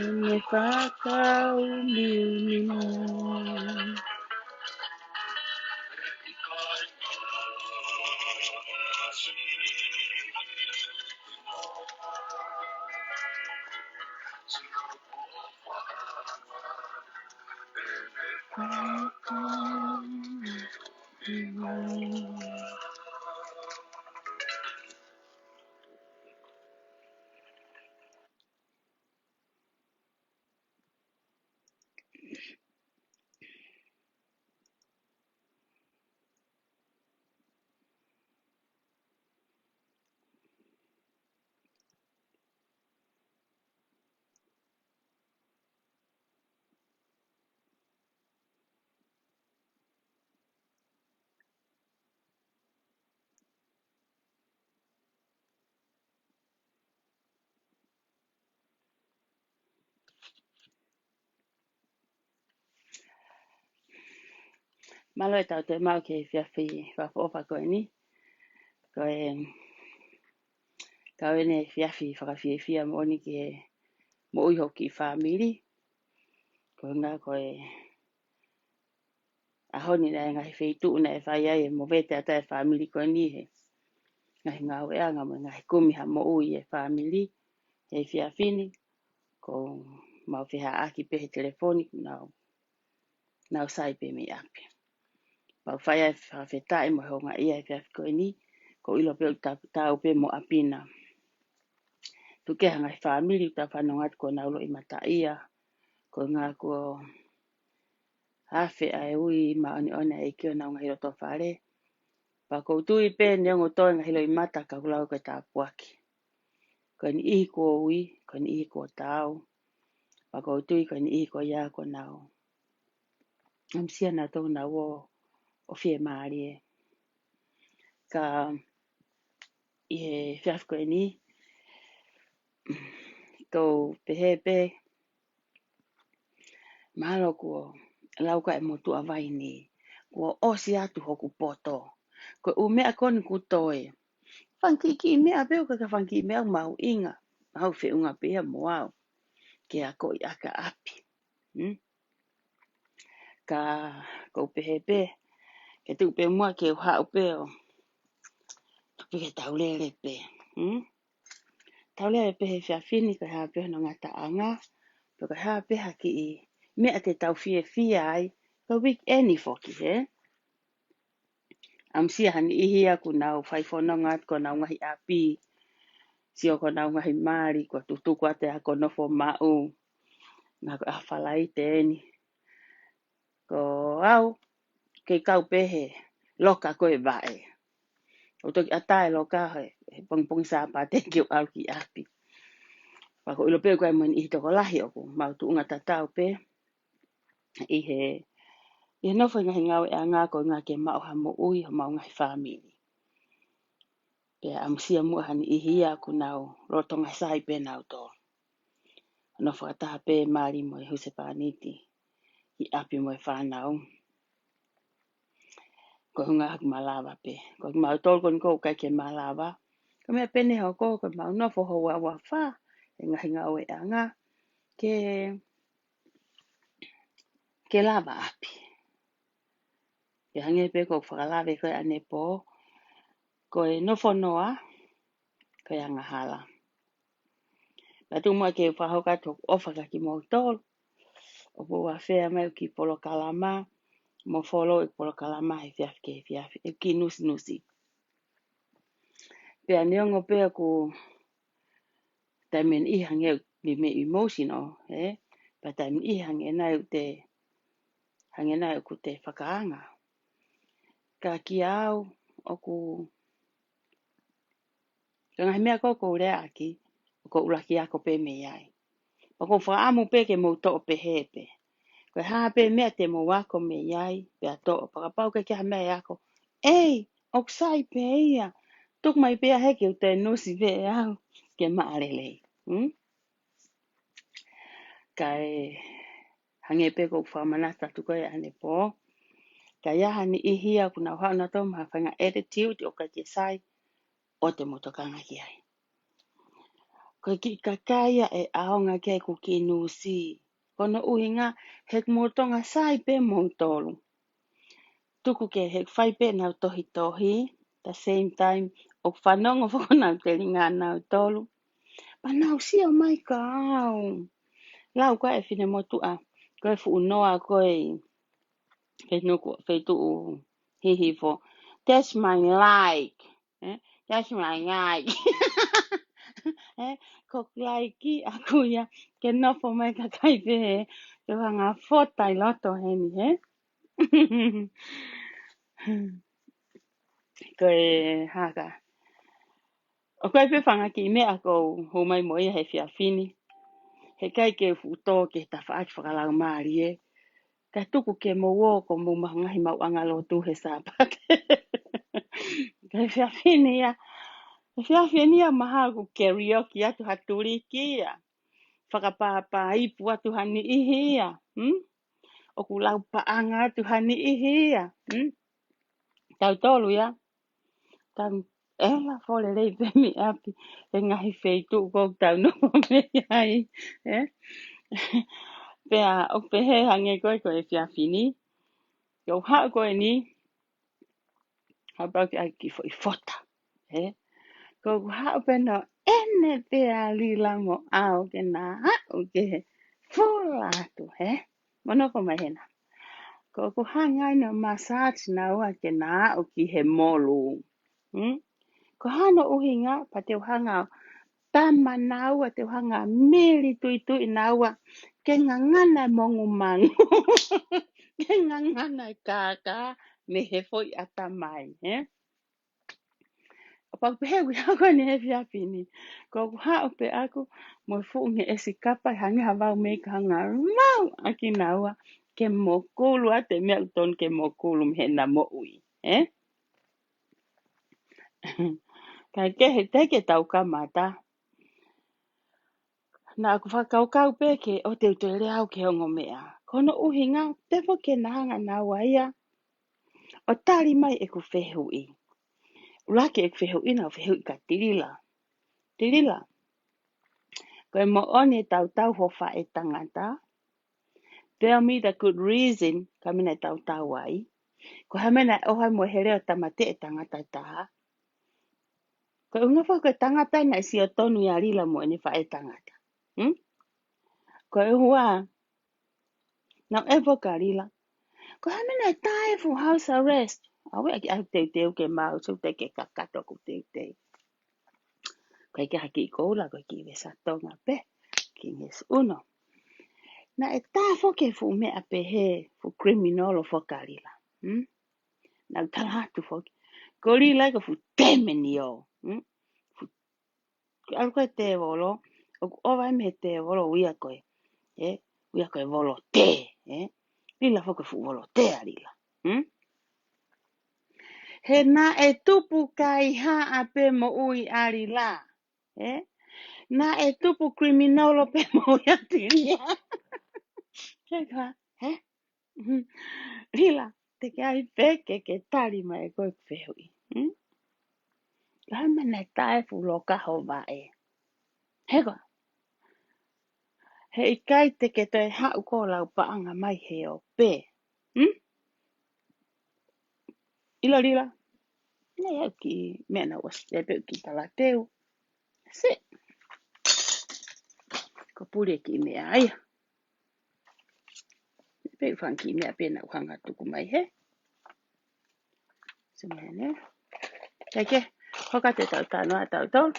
Imefaka umilimo Malo e tau te mau ke whiawhi whapopa koe ni. Koe kau ene whiawhi whakawhiawhia moni ke mo ui hoki whamiri. Koe ngā koe ahoni na e ngahi wheitu na e whai ai e mo vete ata e whamiri koe ni he. Ngahi ngau e anga mo ngahi kumiha mo ui e whamiri. He whiawhini. Ko mau whiha aki pehe telefoni nau sai pe me api. Pau whai ai whawhetai mo honga ia e whiawhi koe ni. Ko ilo pe tau pe mo apina. Tuke hanga i whamiri ta whanongat ko naulo i mata ia. Ko ngā ko hawhi ai ui maoni ona e kio nau ngahi roto whare. Pa koutu i pe neongo toi ngahi lo i mata ka kulau ka tā puaki. Ko ni ihi ko ui, ko ni ihi ko tau. Pa koutu i ko ni ihi ko ia ko nau. Amsia na tau nau o fie maari e. Ka i he whiawhi koe ni. Kou pehepe. Mahalo ko lauka e motu a vai ni. Ko osi atu hoku poto. Ko u mea koni kutoe. Whankiki mea peo ka whankiki mea mau inga. Hau whiunga pia moau. Ke a ko i aka api. Ka kou pehepe. Ke tu pe mua ke uhau peo. Tupi ke taulere pe. Taulere pe he whiawhini ka haa peo no ngata anga. Pe ka haa pe haki i. Mea te tau fia ai. Ka weekend foki he. Amsia hani ihi aku nau whaifonongat ko nau ngahi api. Sio ko nau ngahi mari ko tutuku ate ako nofo mau. Ngā ko awhalai te eni. Ko au, kei kau pehe, loka koe vae. O toki atae loka he pongpong sāpā te kiu au ki api. Pako ilo peo koe mwen ihi toko lahi oku. Mau tu unga tatau pe. Ihe nofo ngahi ngau e a ngā ko ngā ke mau ha mo ui ho mau ngahi whamiri. Pea amsia mua hani ihi aku nau rotonga sai pe nau tō. Nofo ataha pe mari mo e huse pāniti. I api mo e whanau. Ko hunga haki malawa pe. Ko mau tōl kon kou kai ke malawa. Ko mea pene ho kou ko mau nofo ho wa wha. E ngahi ngau e a ngā. Ke lava api. Pe hange pe ko whakalawe koe ane po. Ko e nofo noa. Ko e anga hala. Patu mua ke whahoka tō ofaka ki mō tōl. O po wa whea mai o ki polo kalama. Mo follow i polo kalama he whiawhi ke whiawhi. E ki nusi nusi. Pea neongo pea ku taimen i hange ni me emotional. Pa taimen i hange nai u te hange nai u ku te whakaanga. Ka ki au o ku ka ngahi mea koko rea aki. O ko ulaki ako pe me iai. O ko whaamu pe ke mo to pe hepe. Ko haa pe mea te mo wako me iai. Pe a to pakapau ke kia mea ako. Ei, oksai pe ia. Tuk mai pe a heke u te nusi pe au. Ke maarelei. Kai hange pe ko whamanata tu koe ane po. Ka iaha ni ihia kuna whao na tō maha whanga attitude o ka te sai o te motokanga ki ai. Ko ki kakaya e aonga kia ku ki nusi. Kono uhinga hek motonga sai pe montolu. Tuku ke hek whai pe nau tohi tohi. The same time o whanonga whakanau te ringa nau tolu. Pa nau sia mai ka au. Lau koe e whine motu a. Koe fu noa koe nuku whetu hihi fo. That's my like. That's my like. Ko laiki aku ia ke nofo mai ka kai pehe. Te wanga fotai loto heni he. Koe haka. O koe pe whanga ki mea ko ho mai mo ia he whiawhini. He kai ke futo ke ta whaaki whakalau maari e. Ka tuku ke mo wo ko mo mahangahi mau angalo tu he sāpate. Kai whiawhini ia. Whiawhini ia maha ku karaoke atu haturiki ia. Whakapāpā ipu atu hani ihi ia. O ku lau paanga atu hani ihi ia. Tau tolu ia. Tau ela fole rei pemi api. E ngahi wheitu kou tau no me ai. Pea o pehe hange koe koe whiawhini. Yo hao koe ni. Habau ki ai ki fo I fota. Ko hao pena ene pea lila mo au ke na hao ke fula atu. Mono ko mahena. Ko ku hangai no massage na ua ke na hao ki he molu. Ko hano uhinga pa te uhanga tama na ua te uhanga mili tui tui na ua ke ngangana mongu mangu. Ke ngangana kaka me he foi atamai. Pag pehewi ako ni he whiawhini. Ko hao pe aku mo fuunge esi kapa hangi hawau me ka hanga mau aki na ua ke mokulu ate mea uton ke mokulu me na mo ui. Kai ke he teke tau kamata. Na aku whakaukau peke o te utere au ke hongo mea. Kono uhinga tefo ke nahanga na waia. O tari mai e ku whehui. Urake e ku whehui na whehui ka tirila. Tirila. Koe mo one tau tau ho whae tangata. Tell me the good reason ka mina tau tau ai. Ko hamena ohai mo here o tamate e tangata taha. Koe unga whaka tangata na isi o tonu ia rila mo ene whae tangata. Koe hua. Nau evo ka rila. Ko hamena e tae fu house arrest. Awe aki au te ke mau so te ke kakato ku te. Koe ke haki I koula koe ki vesa tonga pe. Ki nges uno. Na e tae foke fu mea pe he fu criminal o fokarila. Na tala hatu foke. Ko rila ka fu temeni o. Alu koe te volo. O vai me te volo uia koe. Uia koe volo te. Rila foke fu volo te a rila. He na e tupu kai ha a pe mo ui ari la. Na e tupu criminalo pe mo ui atiria. Keka, Rila, te ke ai peke ke tari mai koe whehui. Lai mene tae fu loka ho vae. Heko, he ikai te ke te hau ko lau paanga mai he o pe. Ila rila, nei au ki mena was te pe ki tala teu. Se, ko pure ki mea ai. Pe fan ki mea pena uhanga tuku mai he. Se mene. Keke, hoka te tau tano a tau tau.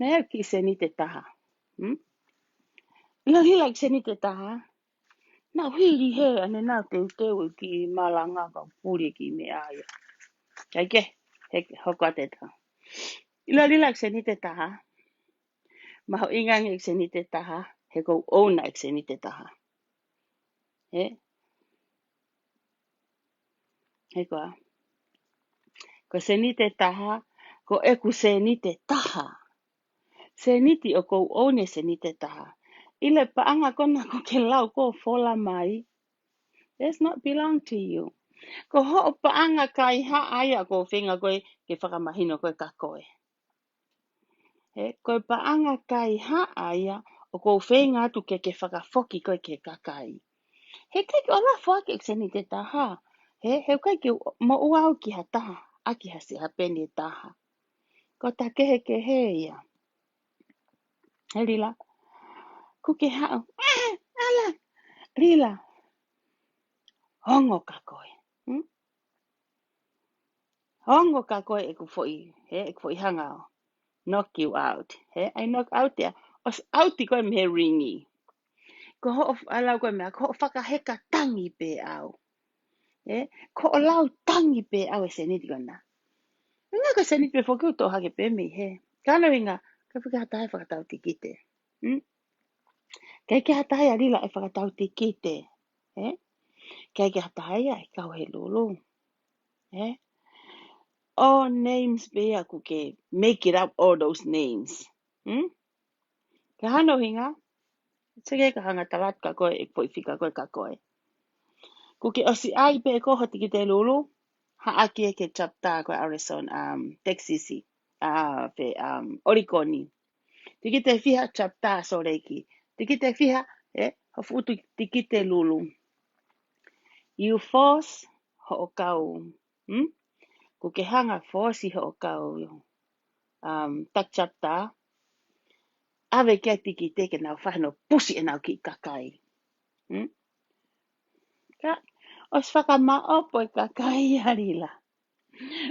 Nei au ki se ni te taha. Ila rila ki se ni te taha. Nau hiri he ane nau teu ki malanga ka pure ki mea ai. Keke, hoka te tau. Ila rila ki se ni te taha. Maho ingang ik se ni te taha. He kou ona ik se ni te taha. He koa. Ko se ni te taha. Ko eku se ni te taha. Se ni ti o kou one se ni te taha. Ile paanga kona ko ke lau ko fola mai. Does not belong to you. Ko ho paanga kai ha aia ko whenga koe ke whakamahino koe kakoe. Koe paanga kai ha aia o ko whenga atu ke whakafoki koe ke kakai. He kei o la whake se ni te taha. He kai ki mo ua ki ha taha. Aki ha se ha peni taha. Ko ta ke he ia. He rila. Kuke hao. Ala. Rila. Hongo ka koe. Hongo ka koe e ku foi. E ku foi hanga o. Knock you out. I knock out ya. Os auti koe me ringi. Ko ho ala koe me ko whakaheka tangi pe au. Ko o lau tangi pe au e se niti kona. Nga ka se niti pe whoki uto hake pe mi he. Kano inga, ka whakahatai whakatau te kite. Kei ke hatai a rila e whakatau te kite. Kei ke hatai a e kau he lulu. All names be a kuke make it up all those names. Ka hano hinga, sege ka hanga talat ka koe e poi fika koe ka koe. Kuke osi ai pe ko hoti ki te lulu, ha aki e ke chapta koe Arizona, Texas, pe Oriconi. Tiki te fiha chapta so reiki. Tiki te fiha, hofutu tiki te lulu. You force ho o kau, kuke hanga force ho o kau, tak chapta, ave kia tiki teke nau whahano pusi e nau ki kakai. Ka, os whakama opo e kakai harila.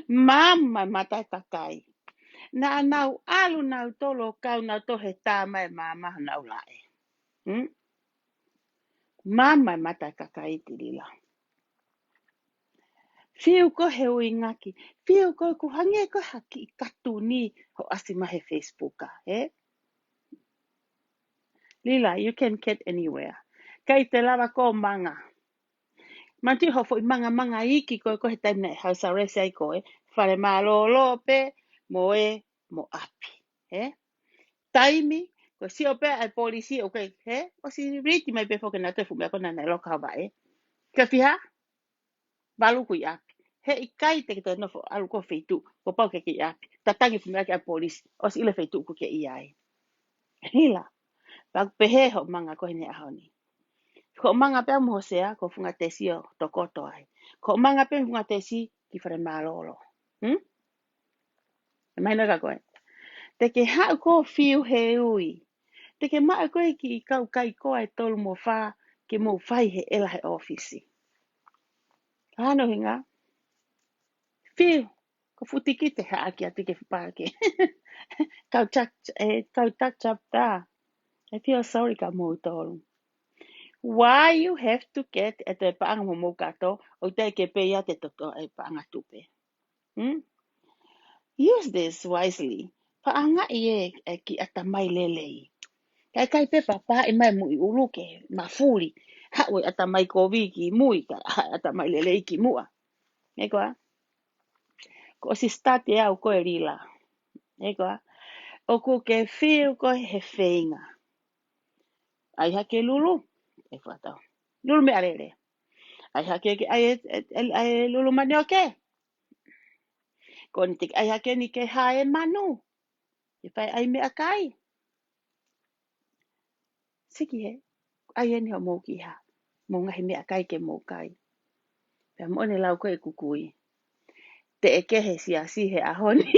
Mama matai kakai. Na nau alu nau tolo kau nau tohe tāma e mama nau lae. Mama matai kakai tirila. Whiu ko he ui ngaki. Whiu ko ku hange ko haki i katu ni ho asima he Facebooka. Lila, you can get anywhere. Kai te lava ko manga. Manti ho fo manga iki ko he taimne house arrest ai ko whare malo lope mo mo api. Taimi ko si ope ai polisi okay o si riti mai pe fo ke na te fu me ko na loka ba ka fiha balu ku api. He i kai te ke no fo alu ko feitu ko pau ke api. Tatangi fu me ke polisi o si ile feitu ku ke ai. Hila. Ba pehe ho manga ko ne ahoni. Ko manga pe mo sea ko funga tesio tokoto ai. Ko manga pe funga tesi ki fare malolo. Mai no ka koe. Te ke hau ko fiu he ui. Te ke maa koe ki kau kai koa e tolu mo wha ke mo whai he ela he ofisi. Hano hinga. Fiu. Ko futi ki te haa ki atu ke whipake. Kau tak chap da. I feel sorry ka mo tolu. Why you have to get at the paanga mo kato o te ke pe ia te toto e paanga tupe. Use this wisely. Paanga ie e ki atamai lelei. Kai pe papa e mai mui ulu ke mafuri. Hawe atamai kovi ki mui ka atamai lelei ki mua. Ekoa. Ko si start au ko e rila. Ekoa. O ko ke fiu ko he feinga. Ai hake lulu. E whatau. Lulu me arere. Ai hake ke ai lulu mani o ke. Ko ni te ai hake ni ke hae manu. E whai ai me akai. Siki he. Ai eni ho mō ki ha. Mō ngahi me akai ke mō kai. Pea moone lau ko e kukui. Te e kehe si a si he ahoni.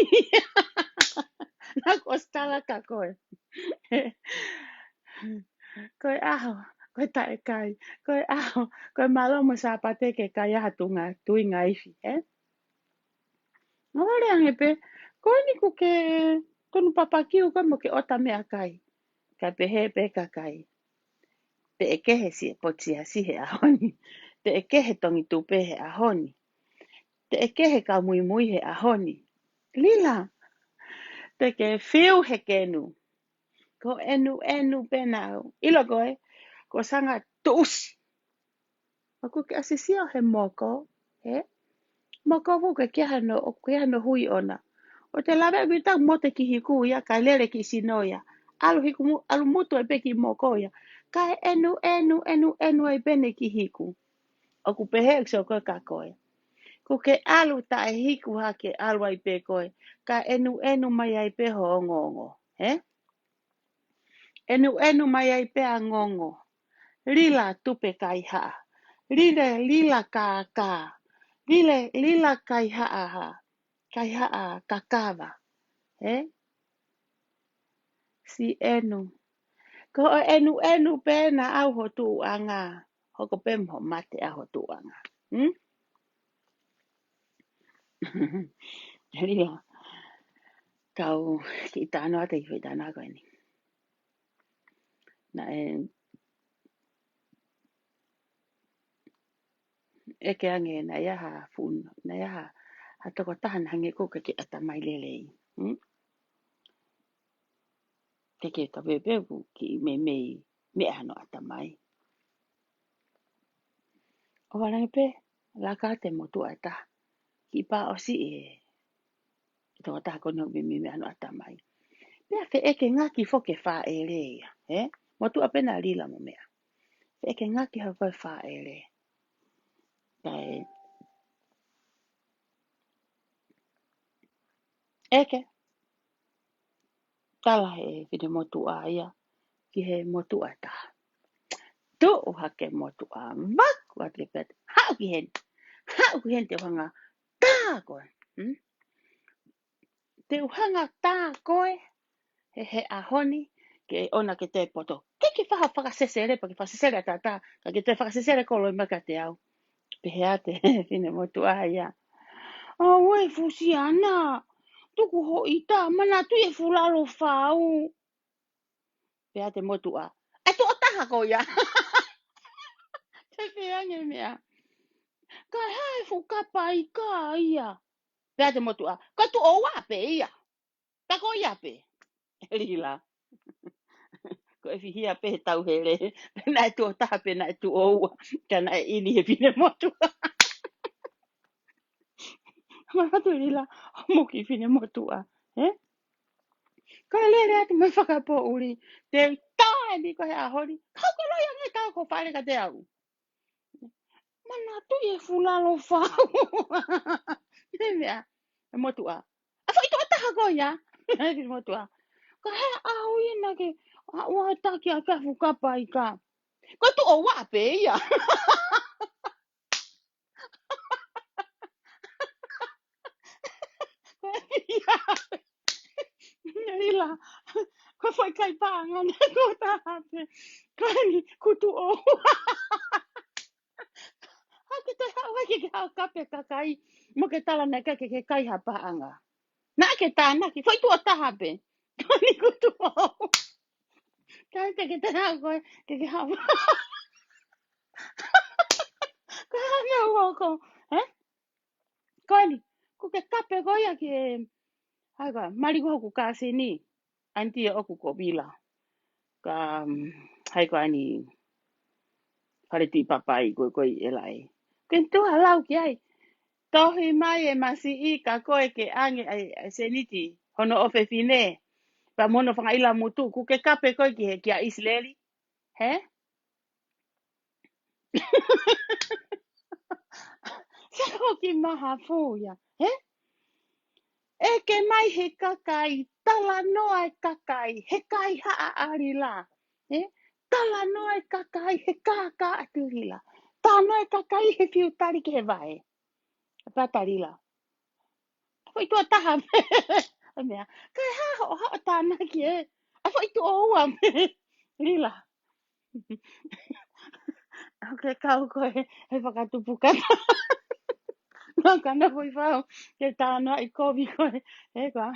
Nā ko stala ka koe. Koe aho. Koe ta e kai. Koe aho. Koe malomo sa pate ke kai aha tunga. Tui ngaifi. Ngaware ange pe. Koe ni ku ke. Tonu papakiu koe mo ke ota me a kai. Ka pehe pe ka kai. Te e kehe si e poti a si he ahoni. Te e kehe tongi tupe he ahoni. Te e kehe ka mui mui he ahoni. Lila. Te ke fiu he kenu. Ko enu penau. Ilo koe. Ko sanga tuusi. Ako ke asisia he moko. Moko wu ke kia no hui ona. O te lawe wita mote ki hiku ya. Ka lere ki sinoia. Alu mutu e pe ki moko ya. Ka enu e pene ki hiku. O ku pehe ekso koe ka koe. Ko ke alu ta e hiku ha ke alu ai pe koe. Ka enu mai ai pe ho ongo. Enu mai ai pe a ngongo. Lila tupe kai ha. Lila ka. lila kai haa kakawa, si enu. Ko enu pena au hotu anga, hoko pem ho mate a hotu anga. Lila, kau ki tano ate i whetana koe ni. Na eke ange na iaha fun, na iaha hatoko tahan hange kuka ki atamai lelei. Ke ka bebebu ki me ano atamai. O warangi pe, la ka te motu ata. Ki pa o si toko taha kono me ano atamai. Pea fe eke ngaki foke wha e rea. Motu apena lila mo mea. Fe eke ngaki hau koe wha e rea. Kai eke tala he whine motu a ia. Ki he motu ata. Tu hake motu a mak. Wate pet. Hau ki hen. Hau ki hen te whanga tā koe. Te uhanga tā koe. He ahoni. Ke ona ke te poto. Ke whakasesere. Pa ke whakasesere tata. Ka ke te whakasesere kolo i maka te au. Pehea te whine motu a ia. Wei fusiana. Tuku ho i tā. Mana tu e fulalo whau. Pehea te motu a. E tu o taha ko ia. Te whiange mea. Ka hae whukapa i ka ia. Pehea te motu a. Ka tu o wape ia. Ka ko ia pe. Lila. Ko e whihia pe tau hele. Pena e tu o taha pena e tu o ua. Kana e ili e whine motu a. Mahatu lila. Muki whine motu a. Ka lere atu me whakapo uri. Te tae ni ko he ahori. Kau ko loia ngai kau ko whaere ka te au. Mana tu e fulalo whau. Te mea. E motu a. A whai toa taha ko ia. E motu a. Ka he au ina ke. A ua taki a ka whukapa i ka. Ko tu o wape ia. Ia. Ila. Ko whai kai pānga na ko taha pe. Ko ni kutu o. Hake te hau hake ke hau kape kakai. Mo ke tala na ke kai ha paanga. Na ke tāna ki. Whai tua taha pe. Ko ni kutu o. Kai te te hau koe. Ke hau. Ko hana ua ko. Ko ni. Ko ke kape koe ia ke. Hai koe. Mari ko hoku kāsi ni. Anti e oku ko bila. Ka. Hai koe ni. Pare ti papai koe e lai. Ken tuha lau ki ai. Tohi mai e masi I ka koe ke ange ai seniti. Hono ofe fine. Pa mono whanga ila mutu. Ku ke kape koe ki he kia Isleli. He? Sako ki maha fūia. He? E ke mai he kakai. Tala noa e kakai. He kai haa ari la. He? Tala noa e kakai. He kaka aturi la. Tano e kakai he fiu tari ke he vai. Patari la. Foi tua taha me. Mea. Kai haho hao tāna ki e. A foi tu o ua me. Lila. Ok, kau koe. He whakatupuka. Nā kana foi whao. Ke tāna I kovi koe. He koa.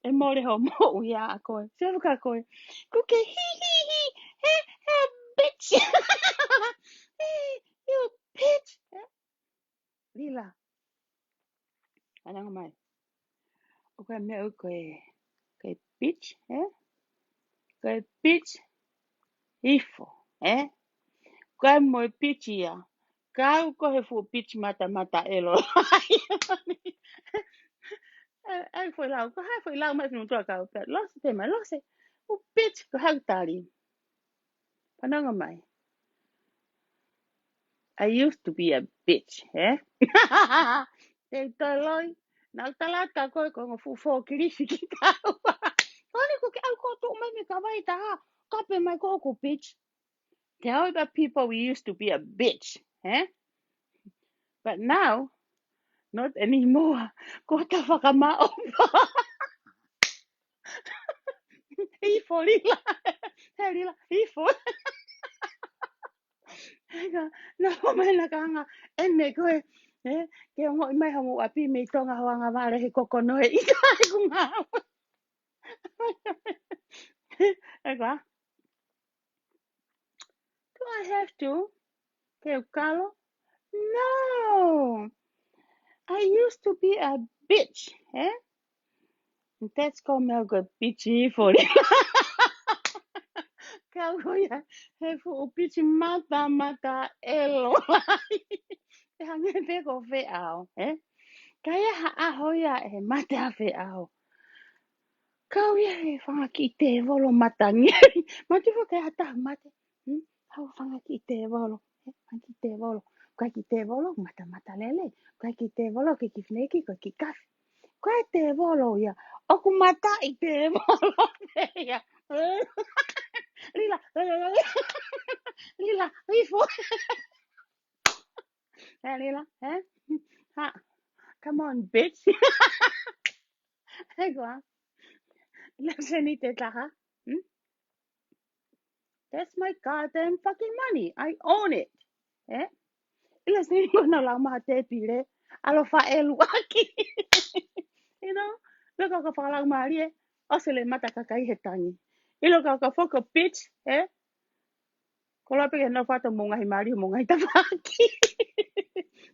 E more ho mo uia a koe. Sewa ka koe. Ku ke hi hi hi. He bitch. Hey, you bitch. Lila. Ananga mai. O koe mea u koe. Koe bitch. Koe bitch. Ifo. Koe moe bitch ia. Kau kohe fu bitch mata elo. Ai foi lau. Ko hai foi lau mai no tua kau. Lose te mai lose. O bitch ko hau tari. Pananga mai. I used to be a bitch, Te taloi. Nau talata koe ko ngo fu fo kirisi ki kau. Kani ko ke au ko tu mai me ka vai ta. Kape mai ko ko bitch. Tell the people we used to be a bitch, But now Not anymore. Ko ta whakamao. Hifo lila. He lila, hifo. Hega, na homena kanga. Ene koe. Ke ongo i mai hangu api me tonga hoanga wale he kokono he ika he kunga. Hega, do I have to? Ke ukalo? No. I used to be a bitch. That's called me a good bitchy for it. Kauya, he fu bitch mata elo. E hange te ko fe ao, Kaya ha ahoya e mata fe ao. Kauya he whanga ki te volo mata ngeri. Mati fo ke hata mate. Hau whanga ki te volo. Whanga ki te volo. Kai ki te volo mata lele. Kai ki te volo ke ki fneki ko ki kafi. Kai te volo ya. Oku mata I te volo ya. Lila, Lila, Lifo. Lila, Ha, come on, bitch. Hey, go on. Listen, that's my goddamn fucking money. I own it. Eh? Listen, no lang mate pile. Alo fa elu aki. You know? Look ako fa lang mari eh. O se le mata kakai hetangi. Ilo ka foko bitch, Kola pe no fa to monga hi mari monga hi tafaki.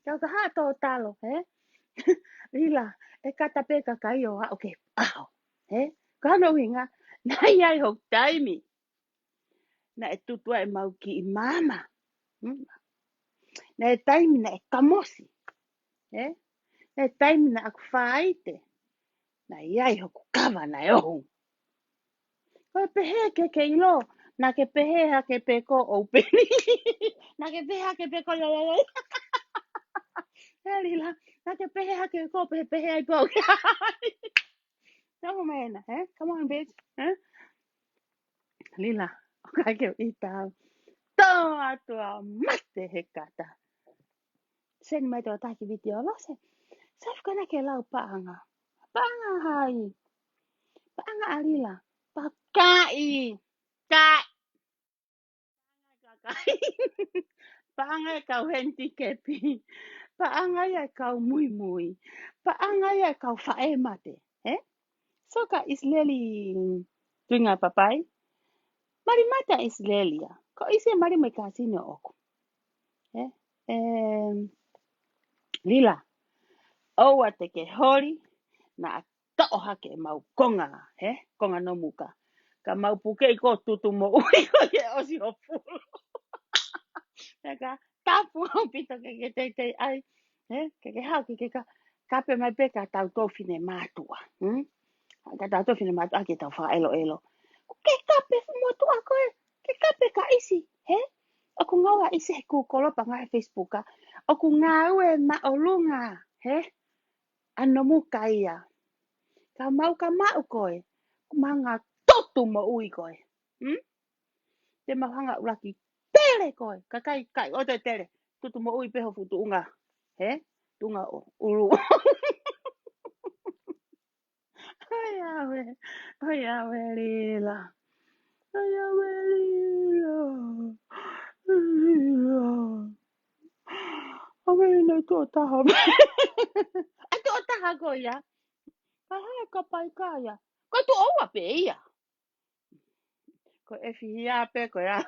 Kau ka ha to talo, Lila, e kata pe kakai o okay. Ow. Kano hinga. Na iai hok taimi. Na e tutua e mau ki I mama. Na e taimi na e kamosi. Na e taimi na aku whaite. Na iai hoku kawa na e ohu. Koe pehe ke ilo. Na ke pehe ha ke peko o peni. Na ke pehe ha ke peko yo. Lila, na ke pehe ha ke ko pehe ai po. Tama mena, Come on, bitch. Lila, okay ke ita. Toa tua mate he kata. Sen mai toa taki video lose. Saf kana ke lau paanga. Paanga hai. Paanga alila. Pakai. Kai. Pakai. Paanga kau henti kepi. Paanga ya kau mui mui. Paanga ya kau fae mate. Soka isleli tunga papai. Mari mata islelia. Ko isi mari me kasino oku. Lila. Oua te ke hori. Na to'o hake mau konga. Konga no muka. Ka mau puke I ko tutu mo ui ko ke osi o pulu. Ka tapu au pito ke te ai. Ke hau ke ka. Kape mai pe ka tau tofine mātua. Ka tau tofine mātua ke tau wha elo. Ke kape motua koe. Ke kape ka isi. Oku ngawa isi he kukolopa ngai Facebook. Oku ngaue ma olunga. Ano muka ia. Ka mau koe. Manga totu mo ui koe. Te mahanga uraki tere koe. Ka kai o te tere. Tutu mo ui peho futu unga. Tunga o uru. Ai awe lila. Ai awe lila. Lila. Awe ina tuo taha. A tuo taha ko ia. Ka hae ka pai kaya. Ko tu oua pe ia. Ko e whihia pe ko ia.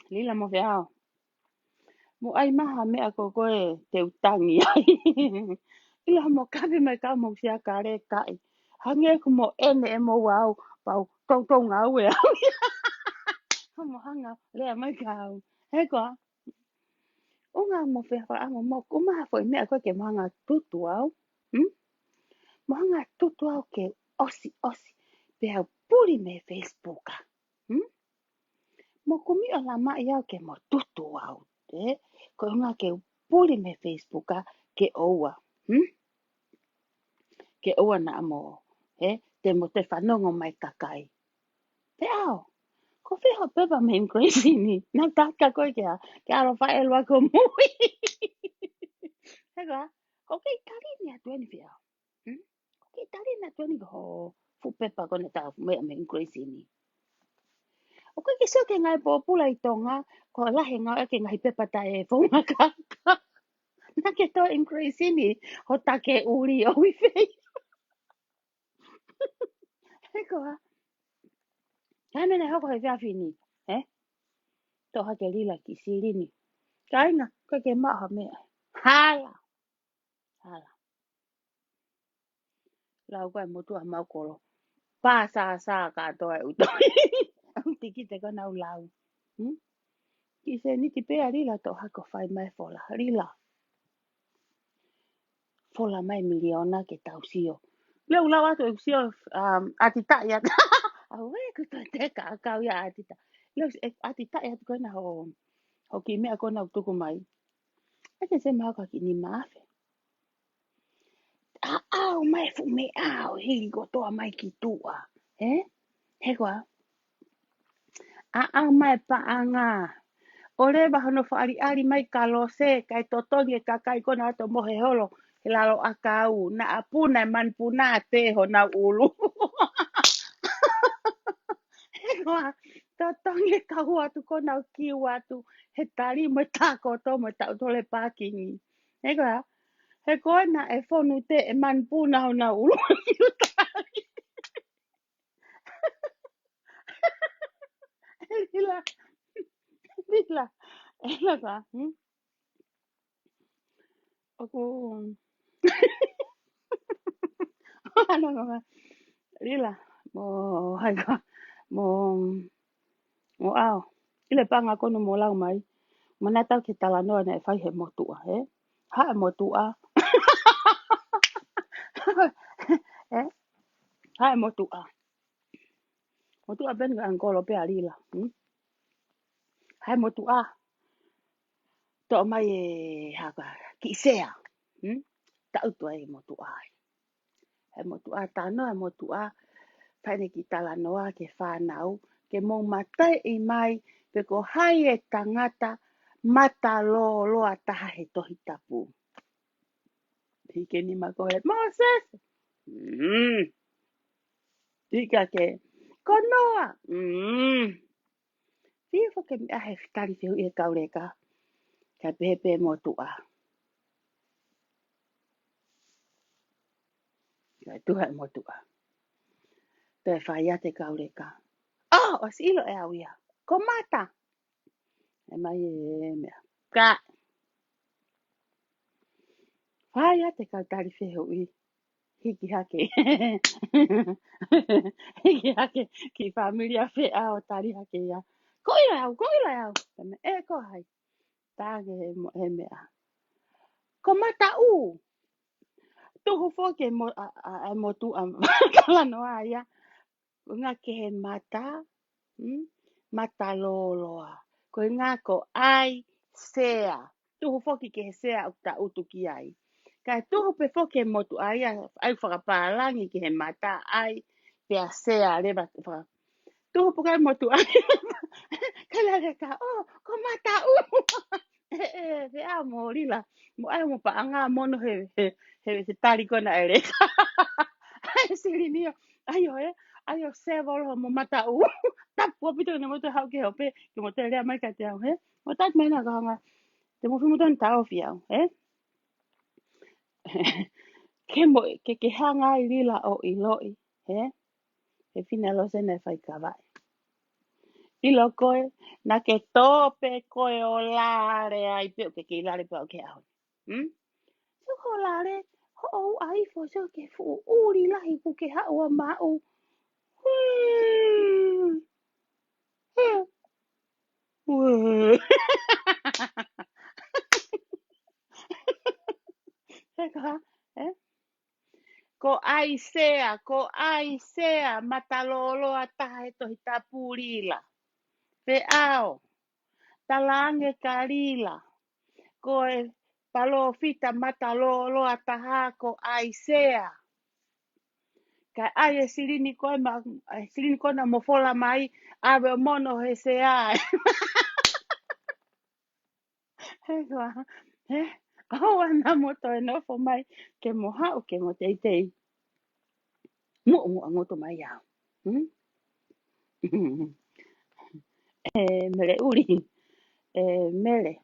Lila mo whiao. Mo ai maha mea ko koe te utangi ai. Ila mo kapi mai ka mo sia kare kai. Hange ko mo ene e mo wau. Pau tau ngau e au. Mo hanga lea mai kau. He koa. Unga mo whia amo mo kumaha foi mea koe ke mohanga tutu au. Mohanga tutu au ke osi. Pe au puri me Facebooka. Mo kumi o la mai au ke mo tutu au. Ko unga ke puri me Facebooka ke oua. Ke oua na mo te mo te whanongo mai kakai. Te ao, ko whiho pepa me crazy ni, nā taka koe ke alo whae elua ko mui. Hega, ko kei tari ni atu ani whiao. Ko kei tari ni atu ani ko fu pepa kone tā mea me crazy ni. O koe ke sio ke ngai po pula I tonga, ko lahe ngau ke ngai pepa ta e whonga kaka. Nā ke to crazy ni, ho take uri o whewhei. Hega, kai mene hoko he whiawhini, to hake lila ki sirini. Kainga, koe ke maha mea. Hala, hala. Lau koe motua maukolo. Pā sā katoa e utoi. Au tiki te kona au lau. Ki se niti pēa rila to hako whai mai fola. Rila. Fola mai miliona ke tau sio. Leu lau ato e sio atita ia. Au e kuto te ka akau ia atita. Leu atita ia kona ho ki mea kona utuku mai. Ake se mahaka ki ni maafe. Au mai fu me au hili kotoa mai ki tua. Hekwa. Au mai paanga. Ore bahano whaari ari mai kalose kai totongi e kakai kona ato mohe holo. He lalo akau. Na apuna e manpuna te ho na ulu. Hekwa. Totongi e kahu atu kona o kiu atu. He tari mo tako to mo tau tole pakingi. Hekwa. He koina e whonu te e manpuna ho na ulu. Lila. Lila. Lila ka. Aku. Ano nga. Lila. Mo haika. Mo ao. Ile panga kono mo lau mai. Mana tau ke tala noa na e whai he motua. Ha e motua. Ha e motua. Motua ben ga angolo pe a lila. Ha e motua. To mai e haka. Ki sea. Tau tua e motua. E motua tano e motua. Whaine ki tala noa ke whanau. Ke mō matai I mai. Pe ko hai e tangata. Mata loa taha he tohi tapu. Hike ni mako he. Moses! Hika ke. Konoa! Whio ke mi ahe whitari whiu I e kaureka. Ka pepe motua. Ka tuha e motua. Te whaia te kaureka. Oh, o silo e awia. Ko mata. E mai e mea. Ka. Whaia te kautari whiu I. Hiki hake. Hiki hake. Ki familia whea o tari hake ia. Koila au, koila au. E ko hai. Tāge he mea. Ko mata u. Tuhu fōke mo tu a kala noa ia. Ngā ke he mata. Mata loloa. Ko ngā ko ai sea. Tuhu fōke ke he sea o ta utu ki ai. Kai tuhu pe fōke mo tu ai ai whakapālangi ki he mata ai. Pea sea reba whaka. Tuhu pukai mo tu ai. Kala reka, oh, ko mata u. He a mo rila. Mo ai mo pa anga mono he tari kona e reka. Siri nio. Ayo ayo se volo mo mata u. Tapu apito ne mo te hau ke hope. Ke mo te rea mai ka te au, Mo tat mena ka hanga. Te mo fimu ton tau fiau, ke hanga I rila o I loi, He fina lo se ne fai kawai. I lo koe, na ke tope koe o lare ai peo ke lare peo ke au. So ko lare, ho o ai fo so ke fu uri lahi pu ke hau a mau. Ko ai sea, matalolo a tahe tohi tapurila. Pe ao, talange karila. Ko e palo fita matalolo a taha ko ai sea. Ka ai silini ko na mofola mai ave mono he se ai. He wa. He. Au ana moto e no fo mai ke moha o ke mo tei. Mo ngoto mai ya. Mele uri. Mele.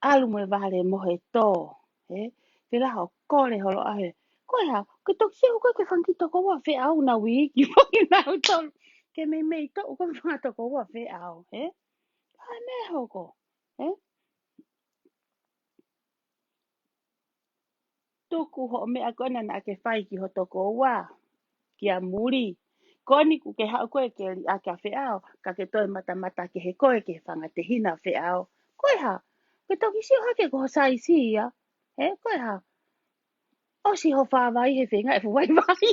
Alu me vale mo he to. Te la ho kore holo ahe. Koe ha, ke toki se koe ke whanki toko wa whe au na wiki. Poki na utolu. Ke me to ko whanga toko wa whe au. Ha me hoko. Tuku ho mea kona na ke whai ki ho toko wa. Kia muri. Koni ku ke hao koe ke li a ka whe au. Ka ke toi mata ke he koe ke whanga te hina whe au. Koe ha. Ke toki si hake ko sai si ia. Koe ha. O si ho whawai he whenga e fuwai vai.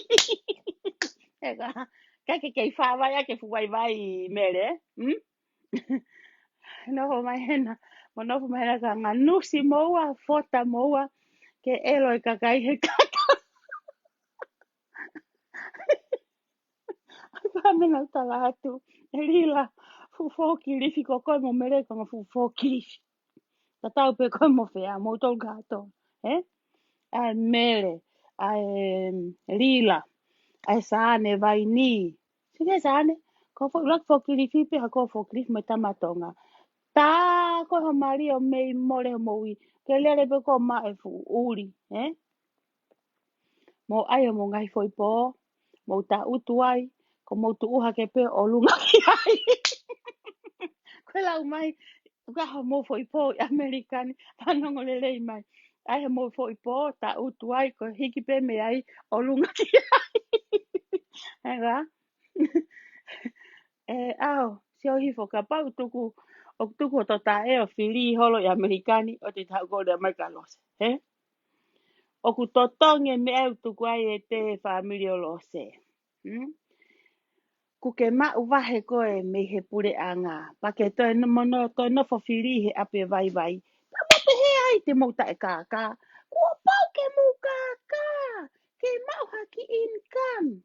Eka. Ka ke kei whawai a ke fuwai vai mere. Noho mai hena. Mo noho mai hena ka ngā nusi moua. Fota moua. Ke elo e kakai he kaka. Ka menga utala atu. E lila. Fufo kirifi ko koe mo mere ka ngā fufo kirifi. Ka tau pe koe mo whea. Mo tau kato. Ai mere. Ai lila. Ai saane vai ni. Sige saane. Ko fo lak fo kirifi pe ha ko fo kirifi me tamatonga. Tā ko ha mari o mei more mo ui. Ke lere pe ko ma e fu uri. Mo ai mo ngai foi po. Mo ta utu ai. Ko mo tu uha ke pe o lunga ki ai. Koe lau mai. Ka ha mo foi po i Amerikani. Panongo le lei mai. Ai ha mo foi po. Ta utu ai. Ko hiki pe me ai. O lunga ki ai. Hega. Ao. Si o hifo ka pau tuku. O tuku o tota e o whiri holo i Amerikani. O te tau kore a mai ka lose. O ku totonge me au tuku ai e te whamiri o lose. Ku ke mau wahe koe me he pure a ngā. Pa ke toi no mono toi no whiri he ape vai vai. Pa mote he ai te mauta e kākā. Kua pau ke mu kākā. Ke mau haki income.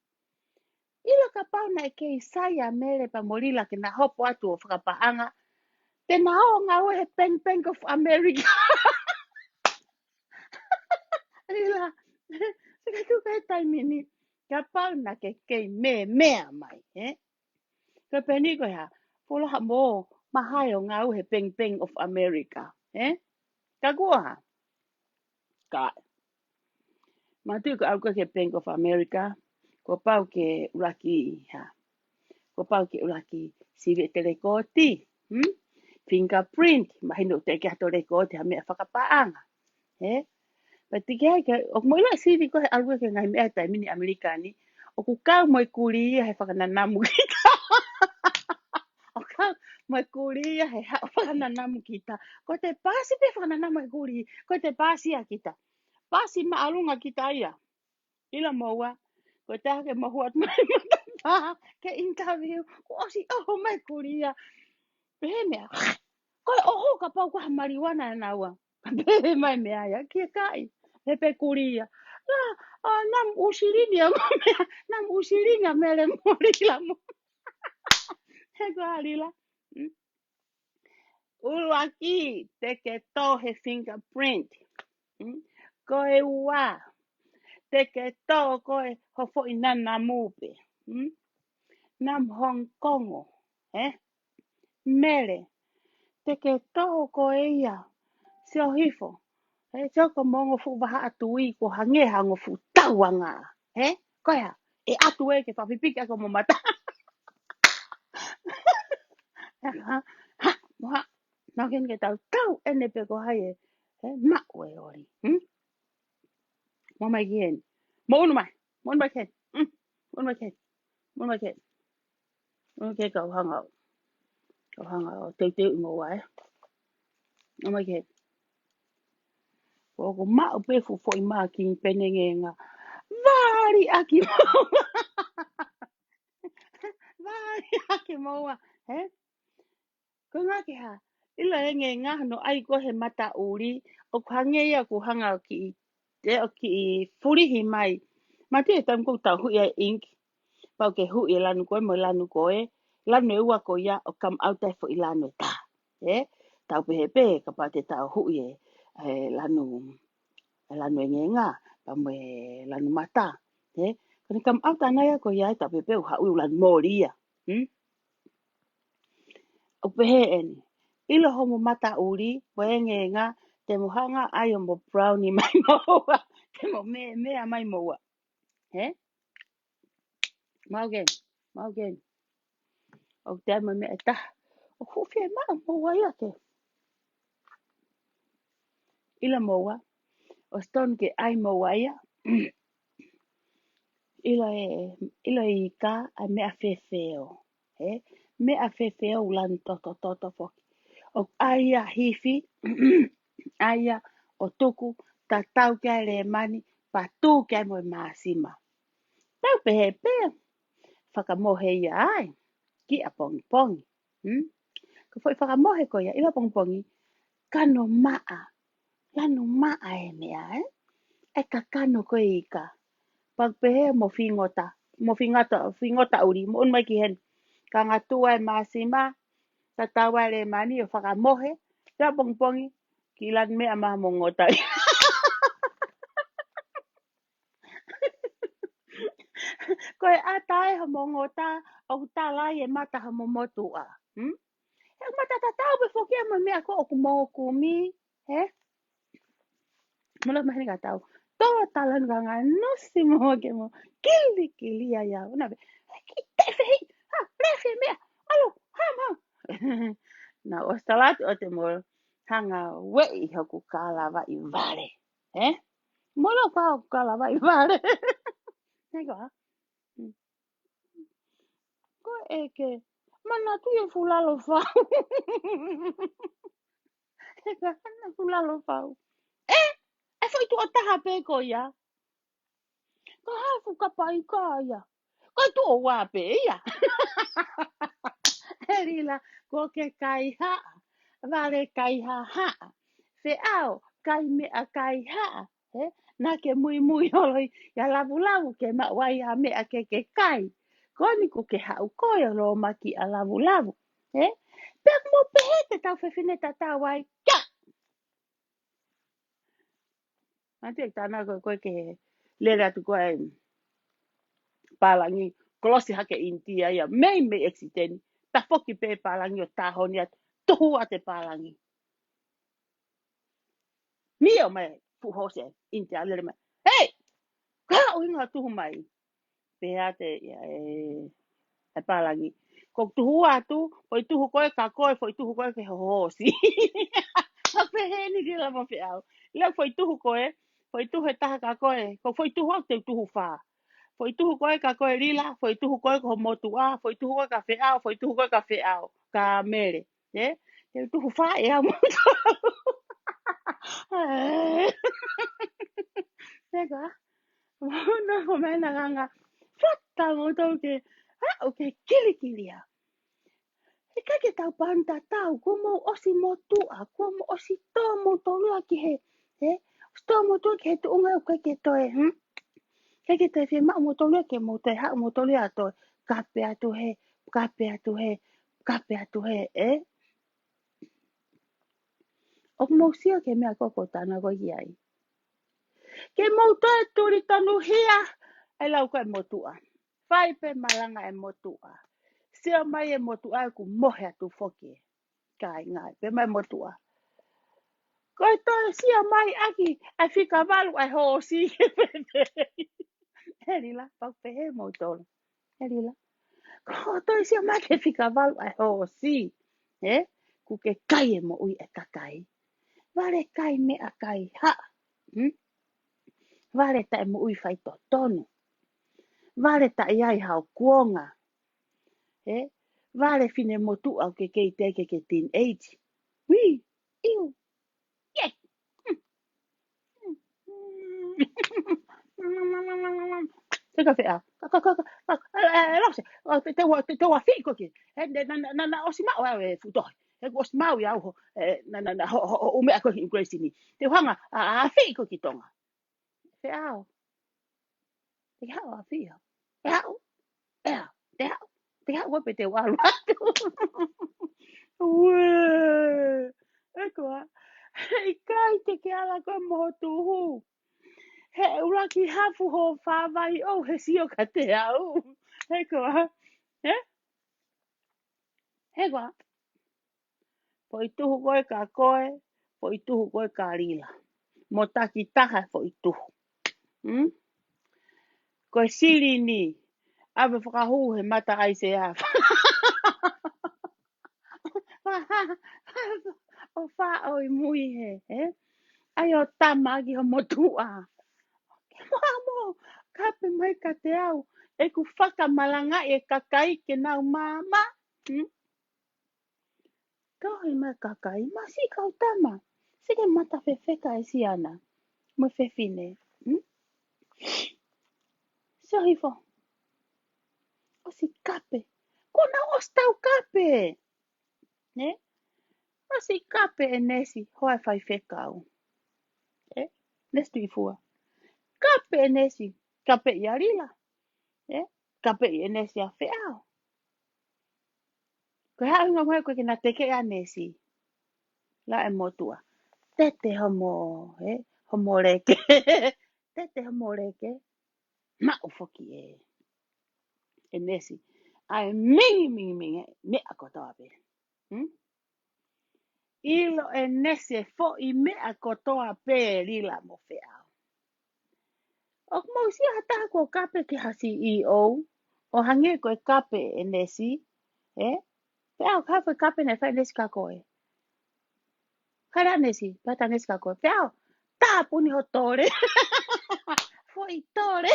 Ilo ka pau na e kei sai a mere pa morila ke na hopo atu o whakapaanga. Te na o ngā he Bank of America. Rila. Sika tu kai taimini. Ka pau na ke kei mea mai. Ka peni ko ha. Pula ha mo. Mahai o ngā he Bank of America. Ka kua ha. Ka. Matu ko au ke Bank of America. Ko pau ke uraki ha. Ko pau ke uraki. Sive te rekoti. Fingerprint. Mahino te ke hato rekoti. Ha mea whakapaanga. Pa tiki hai ke, o mo ila siri ko he alua ke ngai mea tai mini Amerikani, o ku kau mo i kuri ia he whakananamu kita. O kau mo i kuri ia he whakananamu kita. Ko te pasi pe whakananamu i kuri, ko te pasi a kita. Pasi ma alunga kita ia. Ila moua, ko te hake mo huat mai matapa, ke interview, ko osi oho mai kuri ia. Pehe mea, ko oho ka pau kwa mariwana na ua. Pehe mai mea ia, kia kai. Pepe kuria. Nam usiringa mea. Nam usiringa mele morila mo. He alila. Uruaki teke to he fingerprint. Koe ua. Teke to koe hofo inana mupe. Nam Hong Kongo. Mele. Teke to koe ia. Sio hifo. Soko mongo fu baha atui ko hange hango fu tawanga. Koe ha. E atu e ke whawhipiki ako mo mata. Moha. Nā ken ke tau tau ene pe ko hai e. Ma ue ori. Mo mai ki hen. Mo unu mai. Mo unu mai ken. Mo unu mai ken. Mo unu mai ken. Mo unu ke kau hanga o. Kau hanga o. Teu teu mo wai. Mo mai ken. Ko ma o pe fu fo i ma ki penenge nga. Vari aki mo. Vari aki mo wa. Ko ngā ke ha. Ila e nge ngā no ai ko he mata uri. O ku hange ia ku hanga o ki. Te o ki furihi mai. Mati e tam ko tau hui e ink. Pau ke hui e lanu koe mo lanu koe. Lanu e ua ko ia o kam au tai fo i lanu e ta. Tau pehe pe ka pa te tau hui lanu e ngenga. Pa mo lanu mata. Kani kam au tanai a ko ia e tau pehe pe u hau lanu moria. O pehe eni. Ilo homo mata uri, po e ngenga, te mohanga ai o mo brownie mai moa. Te mo mea mai moa. Mau gen. O te ama mea ta. O huwhi e maa moa ia te. Ila moa. O stone ke ai moa ia. Ila I ka a mea fefeo. Mea fefeo ulan toto foki. O aia hifi. Aia o tuku. Ta tau kia le mani. Pa tū kia mo maasima. Tau pehe pe. Whakamohe ia ai. Ki a pongi pongi. Ko foi whakamohe ko ia. Ila pongi pongi. Kano maa. Lano maa e mea E ka kano ko I ka. Pagpehe mo fingota. Mo fingota uri. Mo unmai ki hen. Ka ngatua e maasima. Ta tawa le mani o whakamohe. Ila pongi pongi. Ki lan mea maha mo ngota. Ko e atae ha mo ngota. O talai e mata ha mo motua. E mata ta tau be fokia mo mea ko o kumo kumi. Mula mahini ka tau. Toa talan ka ngā nosi mo ke mo. Kili ya. Una be. Ki te fehi. Ha, refi mea. Alo, ham. Na o salatu o te mo. Hanga wei hoku kālawa I vale. Molo pao kālawa I vale. Neko ha. Ko e ke. Mana tu e fulalo whau. Eka hana fulalo whau. E foi tu o taha pe ko ia. Ko hafu ka pai ka ia. Ko tu o wā pe ia. Herila ko ke kai ha. Vale kai ha. Se ao kai me a kai ha. Na ke mui holoi. Ya lavu ke ma wai ha me a ke kai. Koni ko ke hau koe ro maki a lavu. Pek mo pehe te tau whewhine ta tau wai. Kia! Mati e tāna koe ke lera tu koe palangi. Kolosi hake intia ia. Mei eksiteni. Ta foki pe palangi o tahoni atu. Tuhu a te palangi. Mio mai fuhose intia lere mai. Hei! Ka uinga tuhu mai. Pea te e palangi. Ko tuhu atu. Foi tuhu koe ka koe. Foi tuhu koe ke hohosi. A pehe ni ki lama pe au. Leo foi tuhu koe. Foi tuhu e taha ka koe. Ko foi tuhu au te tuhu wha. Foi tuhu koe ka koe rila. Foi tuhu koe ko motu a. Foi tuhu koe ka whiau. Foi tuhu koe ka whiau. Ka mere. Te tuhu wha e au motu. Nega. Mana ko mena ganga. Whata mo tau ke. O ke kilikilia. E kake tau panta tau. Kua mo osi motua. Kua mo osi tō mo tolua ki he. Sto mo tolua ki he tu unga o kake toe. Kake te whi maa mo tolua ke mo te hao mo tolua toi. Kape atu he. Kape atu he. Kape atu he. O mo sia ke mea koko tana ko iai. Ke mo toe turi tanu hia. E lau koe motua. Whai pe malanga e motua. Sia mai e motua ku mohe atu foki. Kai ngai. Pe mai motua. Koe toi sia mai aki. Ai whika walu ai ho si ke pepe. Herila. Pau pe he mo tolu. Herila. Ko toi sia mai ke whika walu ai ho si. Ku ke kai e mo ui e kakai. Vale kai me a kai ha. Vale ta e mo ui whai to tonu. Vale ta iai hao kuonga. Vale fine motu au ke kei teke ke teen age. Wii. Iu. Ye. Te ka whea. Lause. Te wa whi koki. Na osi mau au e futohi. Osi mau i au. O mea koki in Gracie ni. Te whanga a whi koki tonga. Whea au. Te hao a fia. Te hao. Ea. Te hao. Te hao pe te walu atu. Ue. Eko a. Hei kai te ke ala koe moho tuhu. He uraki hafu ho whawai o he sio ka te au. Eko a. He? He koa. Po i tuhu koe ka koe. Po i tuhu koe ka rila. Mo taki taha po i tuhu. Hmm? Koe siri ni. Awe whakahu he mata ai se a. O wha o i mui he. He? Ai o tama ki ho motua. Mamo, kape mai ka te au. E ku whakamalanga e kakai ke nau mama. Hmm? Kau i mai kakai, ma si kau tama. Sike mata whewheka e si ana. Mo whewhine. Hmm? So hifo. O si kape. Kona os tau kape. Ne? O si kape e nesi. Hoa whai whekau. Eh? Nestu i fua. Kape e nesi. Kape i arila. Eh? Kape i e nesi a wheau. Koe hao inga koe koe kena teke a nesi. La e motua. Tete homo. Eh? Homo reke. Tete homo reke. Ma ufoki e. E nesi. Ai mingi mingi mingi. Me a kotoa pe. Hmm? Ilo e nesi fo i me a kotoa pe rila mo wheau. O mo si hata ko kape ki hasi i o. O hange koe kape e nesi. Eh? Wheau kape kape ne whai nesi ka koe. Kara nesi. Pata nesi ka koe. Wheau. Tā puni ho tore. Fo i tore.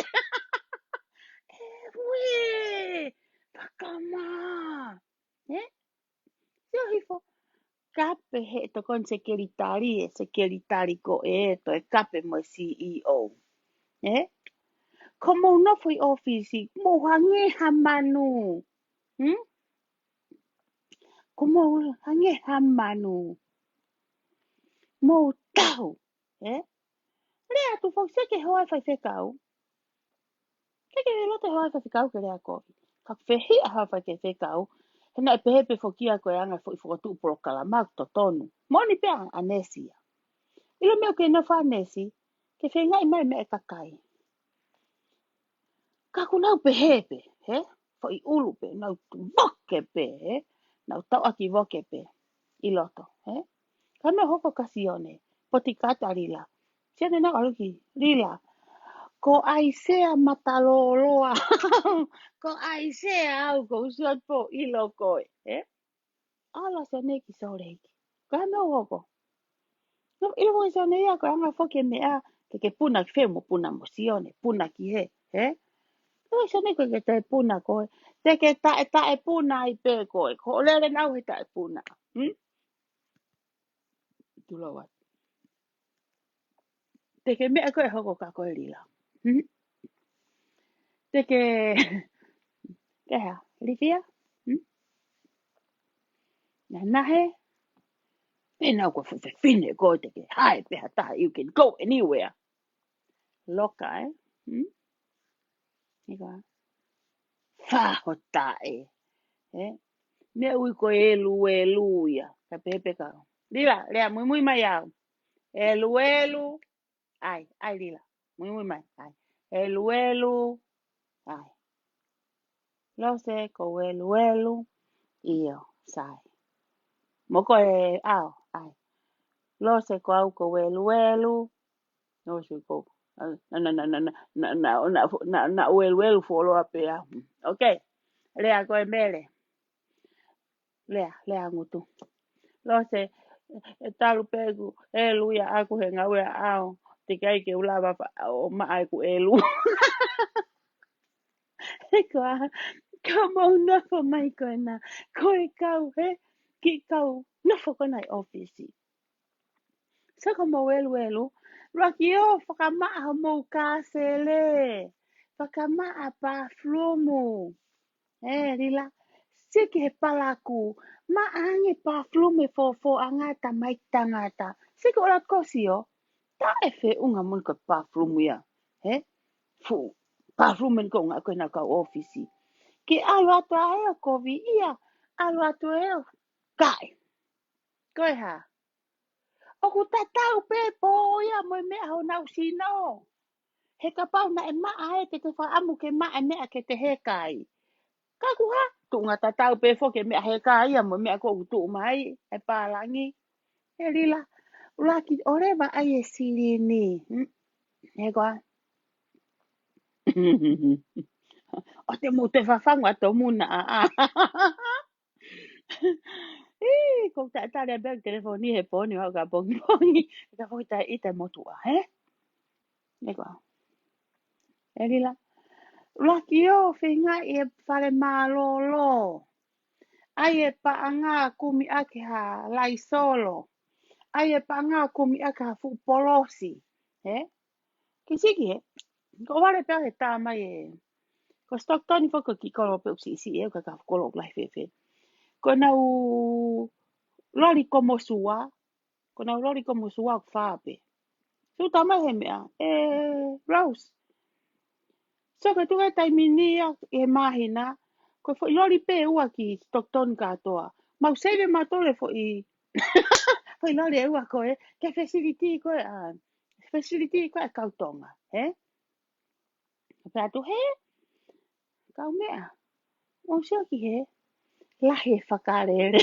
E ue. Pakama. Eh? Sio hifo. Kape he to kon sekeritari e sekeritari ko e to e kape mo CEO. Eh? Komo no fui ofisi. Mo hange hamanu. Hmm? Komo hange hamanu. Mo tau. Eh? Rea tu fo seke hoa fai whekau. Seke he lote hoa fai whekau ke rea kofi. Ka whehi a hoa fai ke whekau. Hena e pehe pe fokia koe anga fo i whakatu pro kalamak to tonu. Moni pe a nesia. Ilo meo ke no wha nesi. Ke whengai mai me e kakai. Ka kunau pehe pe. He? Fo i ulu pe. Nau voke pe. He? Nau tau aki voke pe. I loto. He? Ka mea hoko kasione. Poti kata rila. Siane nau aluki. Rila. Ko aisea mataloloa. Ko aisea au ko usiot po ilo koe. Eh? Ala se neki soreiki. Ka mea hoko. No ilo mo se nei ko anga foke mea. Ke puna ki femo puna mo sione. Puna ki he. Eh? No se nei ko ke te puna koe. Te ke ta e puna i pe koe. Ko lele nau he ta e puna. Hmm? Tulo wat. Te ke mea koe hoko ka koe rila. Hmm? Te ke... Ke hea? Rifia? Hmm? Na nahe? Pena ko fine ko te ke hai pe hata you can go anywhere. Loka Hmm? Ika. Fa hota e. Eh? Me ui ko elu ya. Ka pepe ka. Lila, lea muy mai au. Elu. Ai lila. Muy mai. Ai. Elu. Ai. Lo se ko elu. Io, sai. Moko e au. Ai. Lo se ko au ko elu. No se ko. Na uelu follow up ya. Okay. Lea ko mbele. Lea ngutu. Lo se talu pegu elu ya aku he ngawe au. Tikai ke ulava o ma ai ku elu. Ko come on na fo mai ko na. Ko e kau he ki kau na fo ko nai office. Sa ko mo elu. Rocky o whakamaa mo kasele. Whakamaa pa flumu. Rila. Siki he palaku. Ma ange pa flume fo angata mai tangata. Siki ora kosi o. Ta e fe unga mun ko pa flumu ya. Fu. rumen ko nga ko na ka office. Ke alo atu ae ko vi ia. Alo atu eo. Kai. Koe ha. O ku tatau pe po ia mo me ho na usino. He ka pau na e maa e te whaamu ke maa e mea ke te he kai. Ka kuha. Tu ngā tatau pe fo ke mea he kai ia mo mea ko utu mai. E pālangi. He rila. Ulaki oreva ai e siri ni. He koa. O te mo te whawhanga tō muna a. Ko ta tare bel telefoni he poni o ka pongi pongi. Ka fo ta ita motua, he? Ne koa. E rila. Laki o whinga i e whare mālolo. Ai e paanga kumi ake ha lai solo. Ai e paanga kumi ake ha fu polosi. He? Kisiki he? Ko wale pia he tā mai e. Ko Stocktoni whaka ki koro pe usi isi e ka kolo lai whewhe. Ko nau lori komo sua. Ko nau lori komo sua ku whāpe. So tā mai he mea. Rose. So ka tukai tai minia e mahina. Ko fo lori pe ua ki Stockton katoa. Mau seve matore fo i fo i lori e ua koe. Ke facility koe a. Facility koe a kautonga. He? Pea tu he? Kau mea. O sio ki he? Lahi e whakarere.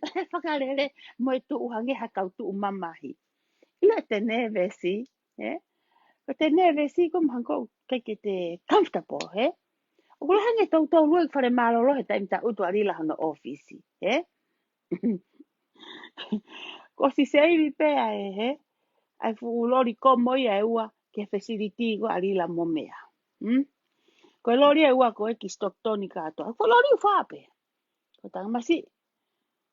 Lahi e whakarere. Mo e tu uhange ha kau tu mamahi. Ila te nevesi. He? Ko te nevesi ko mhanko kei te comfortable. He? O kula hange tau tau lua i whare mālolo he taimi ta utu arila hana ofisi. He? Ko si seivi pea e he? Ai fu lori ko moi e ua ke facility ko arila mo mea. Ko lori e ua ko e ki Stocktoni katoa. Ko lori u whape. Ko tanga masi.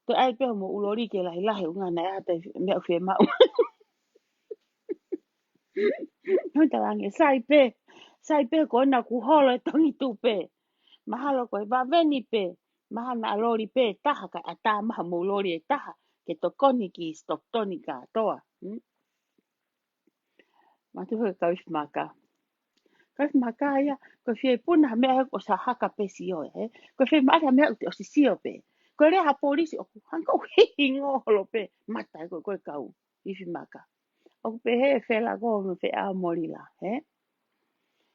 Ko ai pea mo ulori ke lahi lahi unga na e hata mea uwhia mau. Nui tawange sai pe. Sai pe ko na ku holo e tongi tu pe. Mahalo ko e waweni pe. Mahana a lori pe taha ka a tā maha mo lori e taha. Ke tokoni ki Stocktoni katoa. Matu hoi kawis maka. Kawis maka ia. Ko fie puna mea o sa haka pe sio e. Ko fie maata mea uti o si sio pe. Ko rea ha polisi o ku hanga uhihi ngolo pe. Mata ko koe kau. Ifi maka. O pe he whela ko me whi a morila. He?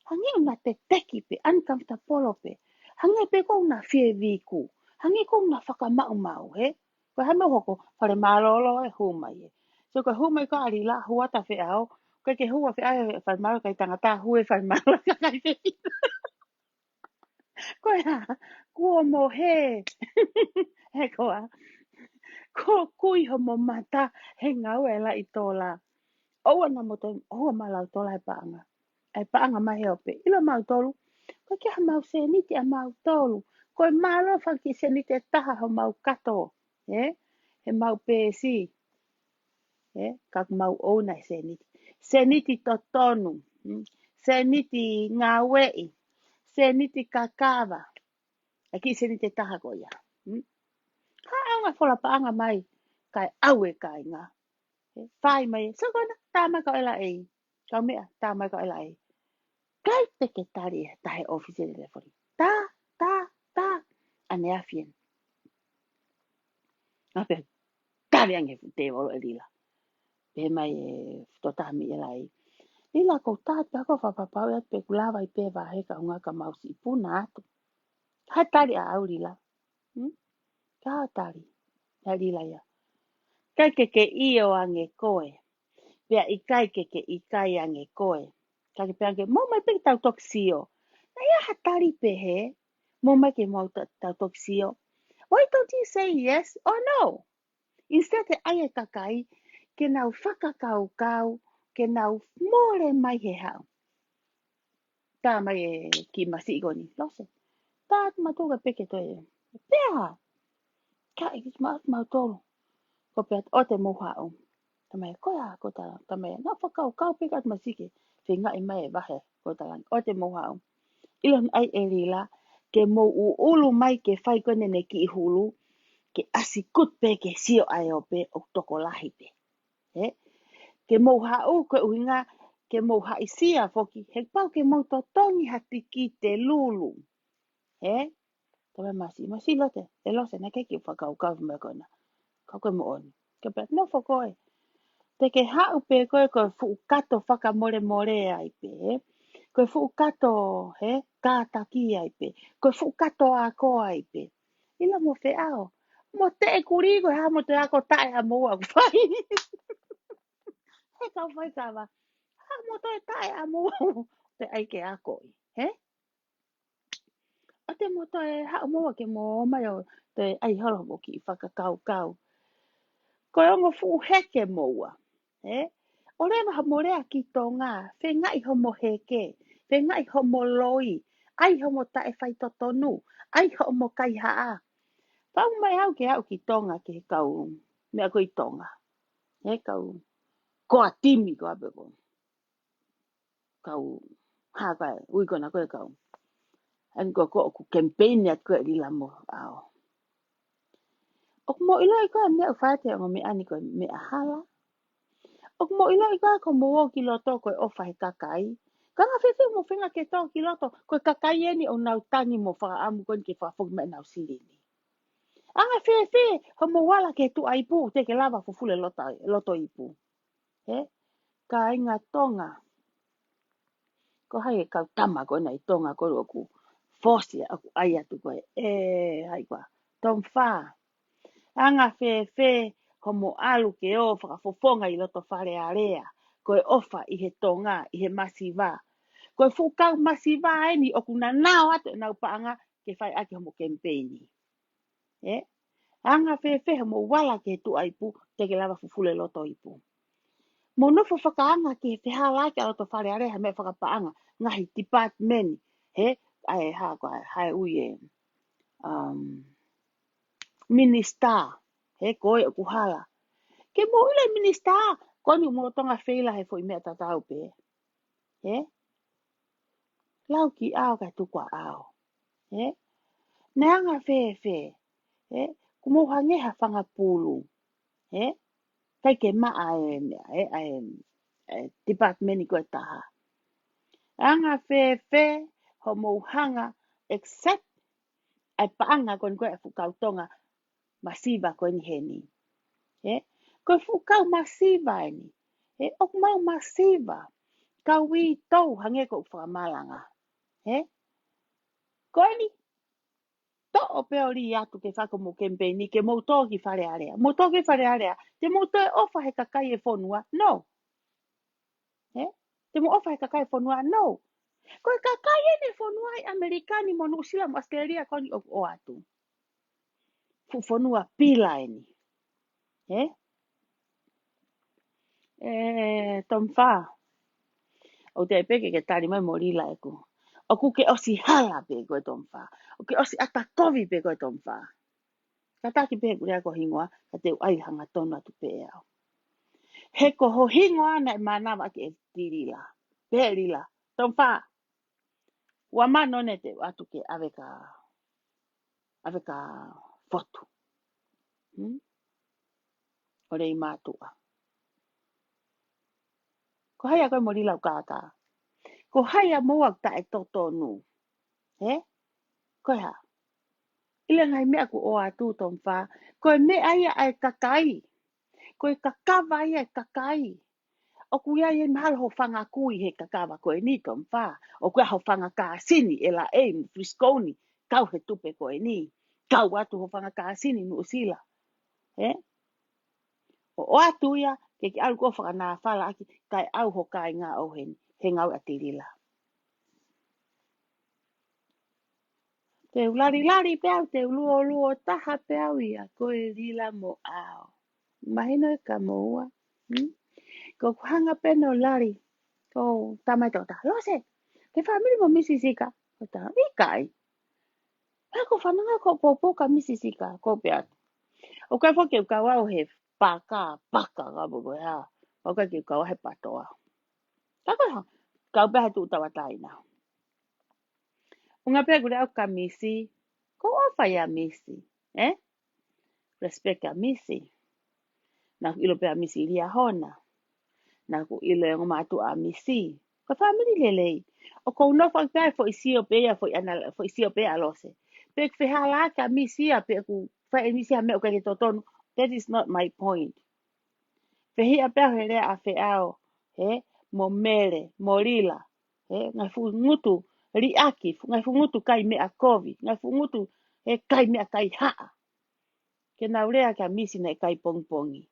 Hangi una te teki pe. Ankamta polo pe. Hangi pe ko una fie viku. Hangi ko una whaka mau mau. He? Ko hame hoko. Whare malolo e humai e. So ko humai ko ari la huata whi ao. Ko ke hua whi ae whare malo kai tangata hue whare malo kai whi. Ko ea. Kua mo he. He koa. Ko kui ho mo mata. He ngau e la i tōla. Oua na mo te. Oua malau tōla e paanga. E paanga mai ope. Ila mau tolu. Ko kia mau se niti a mau tolu. Ko e malo whaki se niti e taha ho mau kato. He mau pēsi. Kak mau ona se niti. Se niti to tonu. Se niti ngā wei. Se niti kakava. Aki se niti taha ko ia. Ka anga whola paanga mai. Kai aue kai ngā. Whai mai. So kona tāma ka ela ei. Kau mea tāma ka ela ei. Kai te ke tari e tahe ofisi de telefoni. Tā. Ane awhien. Ape, tari ange te wolo e lila. Pe mai e totami e lai. Lila ko tāti ako whapapau e pe kulawa i pe waheka unga ka mausi i puna atu. Hai tari a au lila. Ka tari. Hai lila ia. Kai ke io ange koe. Pea i kai ke i kai ange koe. Kai ke pe ange, mo mai pe tau toksio. Na ia ha tari pe he. Mo mai ke mau tau toksio. Why don't you say yes or no? Instead de aia kakai, ke nau whakakau kau, ke nau more mai he hau. Tā mai e ki masi igoni. Lose. Tā matoga peke to e. Pea. Ka e kis mau tolu. Ko pea o te moha o. Tamai koia ko tala. Tamai na whakau kau peka at masike. Whi ngai mai e wahe ko tala. O te moha o. Ilon ai e rila. Ke mo u ulu mai ke whai kone ne ki i hulu. Ke asi kut pe ke sio ai o pe o toko lahi pe. Ke mo hau ko uhinga ke mo haisia foki, he pau ke mo totongi hati ki te lulu. He? Tawe masi lote, e lose na ke ki whakaukau me kona. Kau koe mo oni. Ke pe, no whakoe. Te ke hau pe koe koe fukato whakamore more ai pe. Koe fukato, he, kātaki ai pe. Koe fukato a ko ai pe. Ila mo fe ao. Mo te e kuri koe ha mo te ako tae ha mo au whai. He kau whai kawa. Ha mo te tae a mo au. Te aike a koi. He? A te mo te ha mo ke mo mai o te ai holo mo ki whakakau kau. Koe ongo fu heke moua. He? O rewa ha morea ki tō ngā. Whe ngai homo heke. Whe ngai homo loi. Ai homo tae whai totonu. Ai homo kai haa. Pau mai au ke au ki tonga ke kau. Mea koe tonga. He kau. Koa timi koa bebo. Kau. Ha koe. Ui kona koe kau. Ani koe koe ku campaign at koe li lamo. Ao. O mo ilo i koe mea ufate o me ani koe mea hala. O mo ilo i koe ko mo ki loto koe ofa he kakai. Kanga fefe mo whenga ke tō ki loto. Koe kakai eni o nau tangi mo whaka amu koe ki whafoki me nau sirini. Anga fefe ho mo wala ke tu aipu. Te ke lava fufule loto ipu. He? Ka inga tonga. Ko hai e kau tama koe nei tonga koe oku. Fosi aku ai atu koe. Hai koa. Tom wha. Anga fefe ho mo alu ke o whakafofonga i loto whare area. Koe ofa i he tonga, i he masiva. Koe fukau masiva eni o kuna nao atu nau paanga ke whai ake homo campaigni. Anga fefe ho mo wala ke tu aipu te ke lava fufule loto ipu. Mo nofo whakaanga ki he whihala ke loto whare area me whakapaanga ngahi department. Ai ha koe, hai uie. Minister. Koe o kuhala. Ke mo ile minister. Koni mo tonga wheila he fo i mea tatau pe. Lau ki ao ka tukua ao. Neanga fefe. Kumo hangeha whanga pulu. Kai ke maa department i koe taha. Anga fefe ho mo hanga except ai paanga kon koe fukau tonga masiva koe ni heni. Koe fukau masiva eni. Ok mau masiva. Kau wi tau hange ko whakamalanga. Koe ni to o peo li atu ke whako mo campaigni ke mo tō ki whare area. Mo tō ki whare area. Te mo tō e ofa he kakai e whonua. No. Te mo ofa he kakai e whonua. No. Koe kakai e ne whonua i Amerikani mo Nusila mo Australia koni o atu. Fu whonua pila eni. Tom wha. O te peke ke tari mai mo rila e ku. O ku ke osi hala pe koe tom wha. O ke osi atakovi pe koe tom wha. Ka taki pe kure ako hingoa. Ka te ai hanga tonu atu pe e au. He ko ho hingoa na e manawa ke e tirila. Pe rila. Tom wha. Wa mano ne te atu ke ave ka fotu. O rei mātua. Ko hai a koe mo rila u kāka. Ko hai a mua ta e totonu. Koe ha. Ile ngai mea ku o atu tom wha. Koe me aia ai kakai. Koe kakawa ia e kakai. O ku ia e mahalo ho whanga kui he kakawa koe ni tom wha. O ku ia ho whanga kāsini e la e Frisconi. Kau he tupe koe ni. Kau atu ho whanga kāsini nu usila. O atu ia ke ki alu ko whaka nā whala aki kai au ho kai ngā o he ngau atirila. Te lari peau, te luo taha peau ia, koe rila mo ao. Mahino e ka moua. Ko hanga peno lari. Ko tamai tota. Lose, ke whamiri mo misisika. Ko ta, ikai. Ko whananga ko popo ka misisika. Ko peat. O kai whoke u kau au he paka ka bobo ha. O kai ki u kau he patoa. Kako ha, kau peha tu utawa taina. Unga pea kure au ka misi. Ko ofa ia misi. Respect a misi. Na ilo pea misi lia hona. na ku ile ngo matu a misi ko family lele o ko no fa pe fo isi o pe fo ana fo isi o pe alose pe fe hala ka misi a pe ku fa misi a me o ka to ton that is not my point fe hi a pe hele a fe ao he mo mele mo lila he ngai fu ngutu ri aki ngai fu ngutu kai me a kovi ngai fu ngutu e kai me a kai ha ke na urea ka misi na kai pong pongi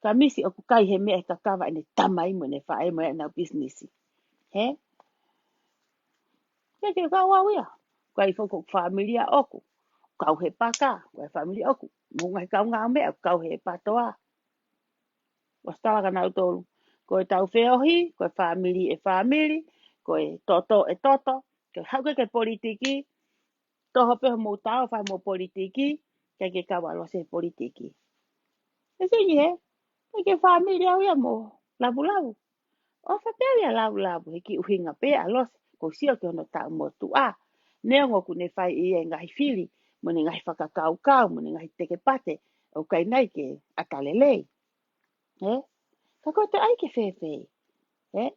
ka misi o ku kai he me ka kava ne tamai mo ne fa e mo na business he ke ka wa wia kai fo ko familia oku kau he paka kai familia oku mo ngai kau nga me kau he patoa wastala ka na utolu ko tau feohi ko family e family ko toto e toto ke hauke ke politiki toho pe mo tao fa mo politiki ke ka wa lo se politiki ese ni he ke familia o ya mo labu labu o fa pe ya labu labu ki uhinga pe a los ko sio ke no ta mo tu a ne ngo ku ne fai e ngai fili mo ne ngai faka kau kau mo ne ngai teke pate o kai nai ke atalele eh ka ko te ai ke fe fe eh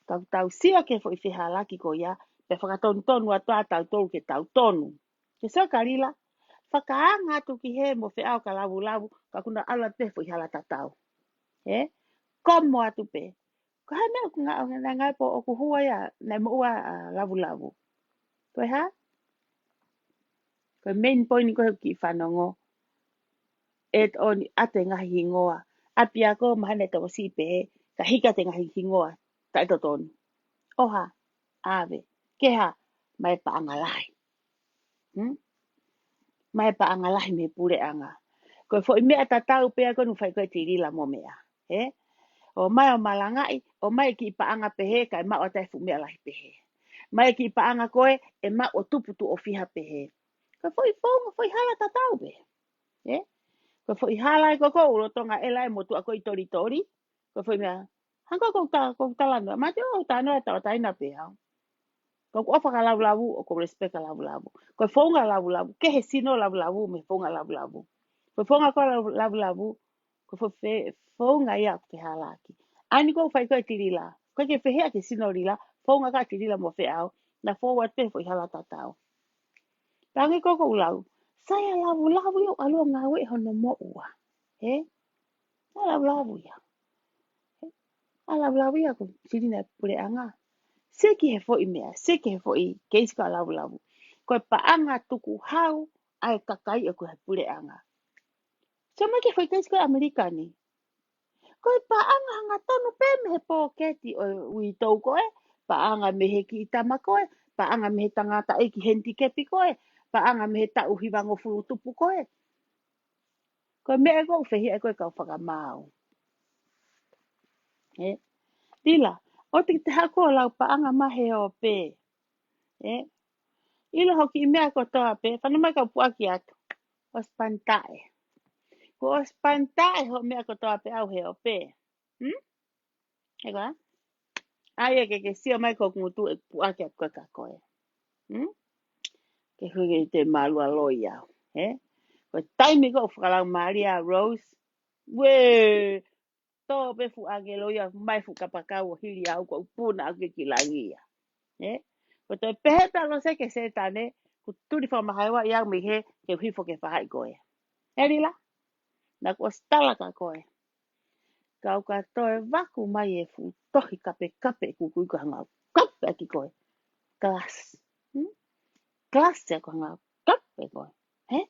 ka tau sio ke fo i fe halaki ko ya pe faka ton ton wa ta tau tolu ke tau tonu ke so kalila whakaanga tu ki he mo fe au ka labu labu ka kuna ala te fo i hala tatau eh komo atu pe ko ha me ku nga nga po o ku hua ya na mo wa labu labu ko ha ko main point ko ki whanongo et on ate nga hingoa apia ko mahane to si pe ka hika te nga hingoa ta to ton oha ave ke ha mai pa angalai hm mai pa angalai me pure anga ko fo me ata tau pe ko nu fai ko tiri la mo mea o mai o malangai o mai ki pa anga pehe kai ma o tai fu me lai pehe mai ki pa anga koe e ma o tupu tu o fiha pehe ko foi fonga foi hala tatau be eh ko foi hala ko ko ro tonga ela e motu a ko tori tori ko foi mea hanga ko ta landa ma jo ta no ta ta ina pe ha ko ko fa la la o ko respect la la ko fonga la la ke he sino la la me fonga la la ko fonga ko la la ko fo fe fonga ya te hala ki ani ko fai ko tirila ko ke fe he ke sino rila fonga ka tirila mo fe au na fo wa te foi hala tatau tangi ko ko lau saya labu labu yo alo ngawe hono mo ua eh labu labu ya labu labu ya ko siri na pure anga seki he fo i mea seki he fo i keisi ka labu labu ko pa anga tuku hau ai kakai e ko he pure anga so ma ke foi keisi ka amerikani ko pa anga hanga tonu pe me he po keti o ui tau ko pa anga me he ki itama ko pa anga me he tangata e ki henti kepi ko pa anga me he ta uhiwango fulu tupu ko ko me e ko fehi e ko ka whakamau eh dila o te hako lau pa anga mahe o pe eh ilo hoki mea ko toa pe whanama ka puaki atu o spantae ko o spantae ho mea ko toa pe au he o pe ega ai ke sio mai ko ngutu e puaki atu ka koe ke hui te malua loia eh ko taimi ko whakalau Maria Rose we to pe fu age loia mai fu kapakau o hili au ko puna au ke kilangia eh ko te peheta lo se ke se tane ku turi fa mahaiwa yang mi he ke hui fo ke fahai koe erila na ko stala ka koe kau ka toe waku mai e fu tohi kape kape ku ku ka ngau kape ki koe klas klas se ko ngau kape koe he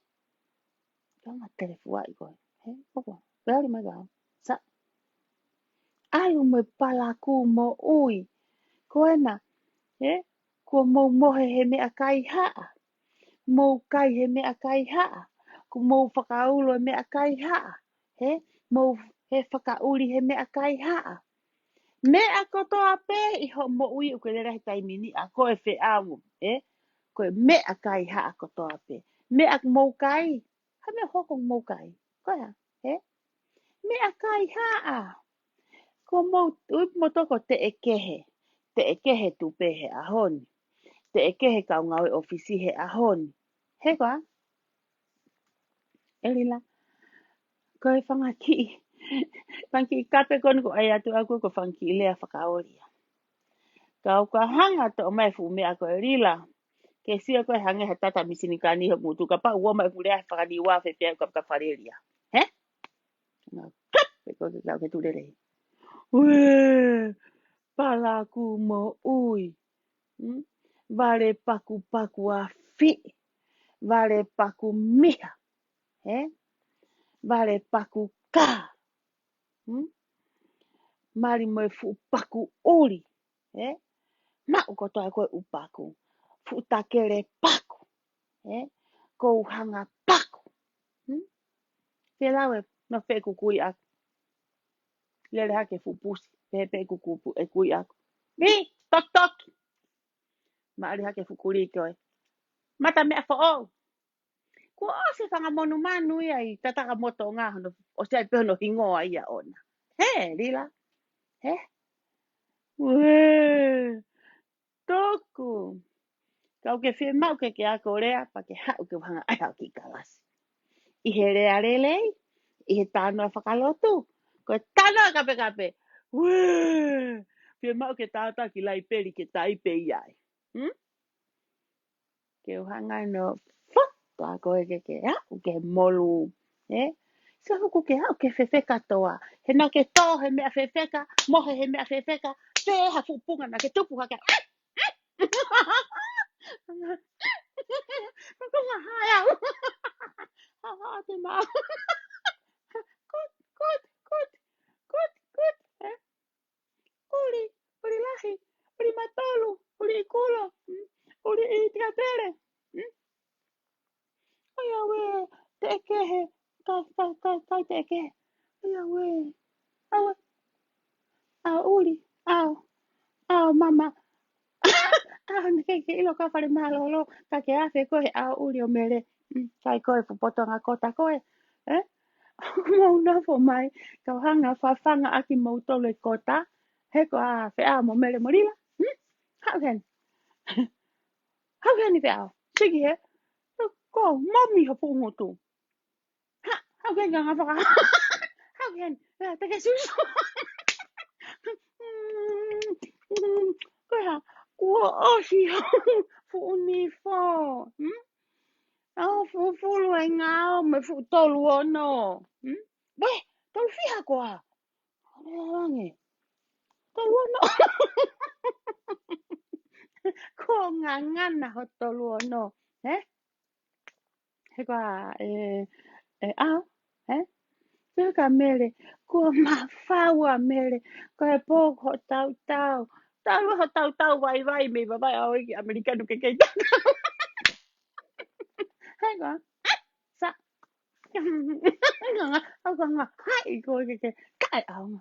ka ma telefua i koe he poko veri mai ga sa alu me pala ku mo ui koe na he ko mo mohe he me akai haa mo kai he me akai haa ko mo whakaulo me akai haa he mo he whakauri he me akai haa me a kotoa pe i ho mo ui o ke lera he taimini a koe whi amu koe me a kai ha a kotoa pe me a mou kai ha me hoko mou kai koe ha me a kai ha a ko mou ui mo toko te e kehe tu pe he a honi te e kehe kau ngawe ofisi he a honi koa elila koe whanga ki Whanki kape kono ko ai atu aku ko whanki lea whakaoria. Ka o ka hanga to o mai fu mea ko e rila. Ke sia koe hange he tata misini ka ni ho mutu. Ka pa ua mai fu lea whakani ua fe pia ka whareria. He? Nga kap pe koe ke kau ke turere. Ue, pala ku mo ui. Vale paku paku a fi. Vale paku miha. He? Vale paku ka. Mari mo fu paku uri. He? Ma o kotoa koe upaku. Fu takere paku. He? Ko hanga paku. Te lawe no fe kukui aku. Lele hake fu pusi. Pe kuku e kui aku. Mi, tok tok. Ma ali hake fu kuri koe. Mata mea fo o. Ko o se whanga monu manu ia i tataka moto ngā hono. O se ai pehono hingoa ia ona. He, lila. He? Ue. Toku. Kau ke whia mau ke ako rea. Pa ke hau ke whanga ai hau ki kalasi. I he rea relei. I he tānoa whakalotu. Ko e tānoa kape kape. Ue. Whia mau ke tāta ki lai peri ke taipe iai. Ke uhanga no. Ka koe ke hau ke molu. Se huku ke hau ke whewheka toa. He nau ke tō he mea whewheka. Mohe he mea whewheka. Te ha fupunga na ke tupu hake. Kunga hai au. Haha te mau. Kot, kot, kot, kot, kot. Uri, uri lahi. Uri matolu. Uri ikulo. Uri i tiatere. Oia we. Te kehe. Kai te kehe. Oia we. Au, au uri. Au mama. Neke ke ilo ka whare malolo. Ka ke awhe koe au uri o mere. Kai koe pupotonga kota koe. Mau nafo mai. Kau hanga whawhanga aki mau tole kota. He ko a whe a mo mere morila. Hau hen. Hau hen i whe au. Siki he. Ko mami ha pungotu. Hau hen ka ngawhaka. Hau hen. Take susu. Koe ha. Kua osi hau. Funi fo. Au fulu e ngao me fu tolu ono. We, tolu fiha koa. Rangi. Tolu ono. Ko ngangana ho tolu ono. He koa au. Se ka mere. Ko mawhaua mere. Ko e pōk ho tau tau. Tau ho tau tau vai me vai au iki Amerikanu ke kei tau. He koa. Sa. Au ka ngā. Hai ko ke kai au.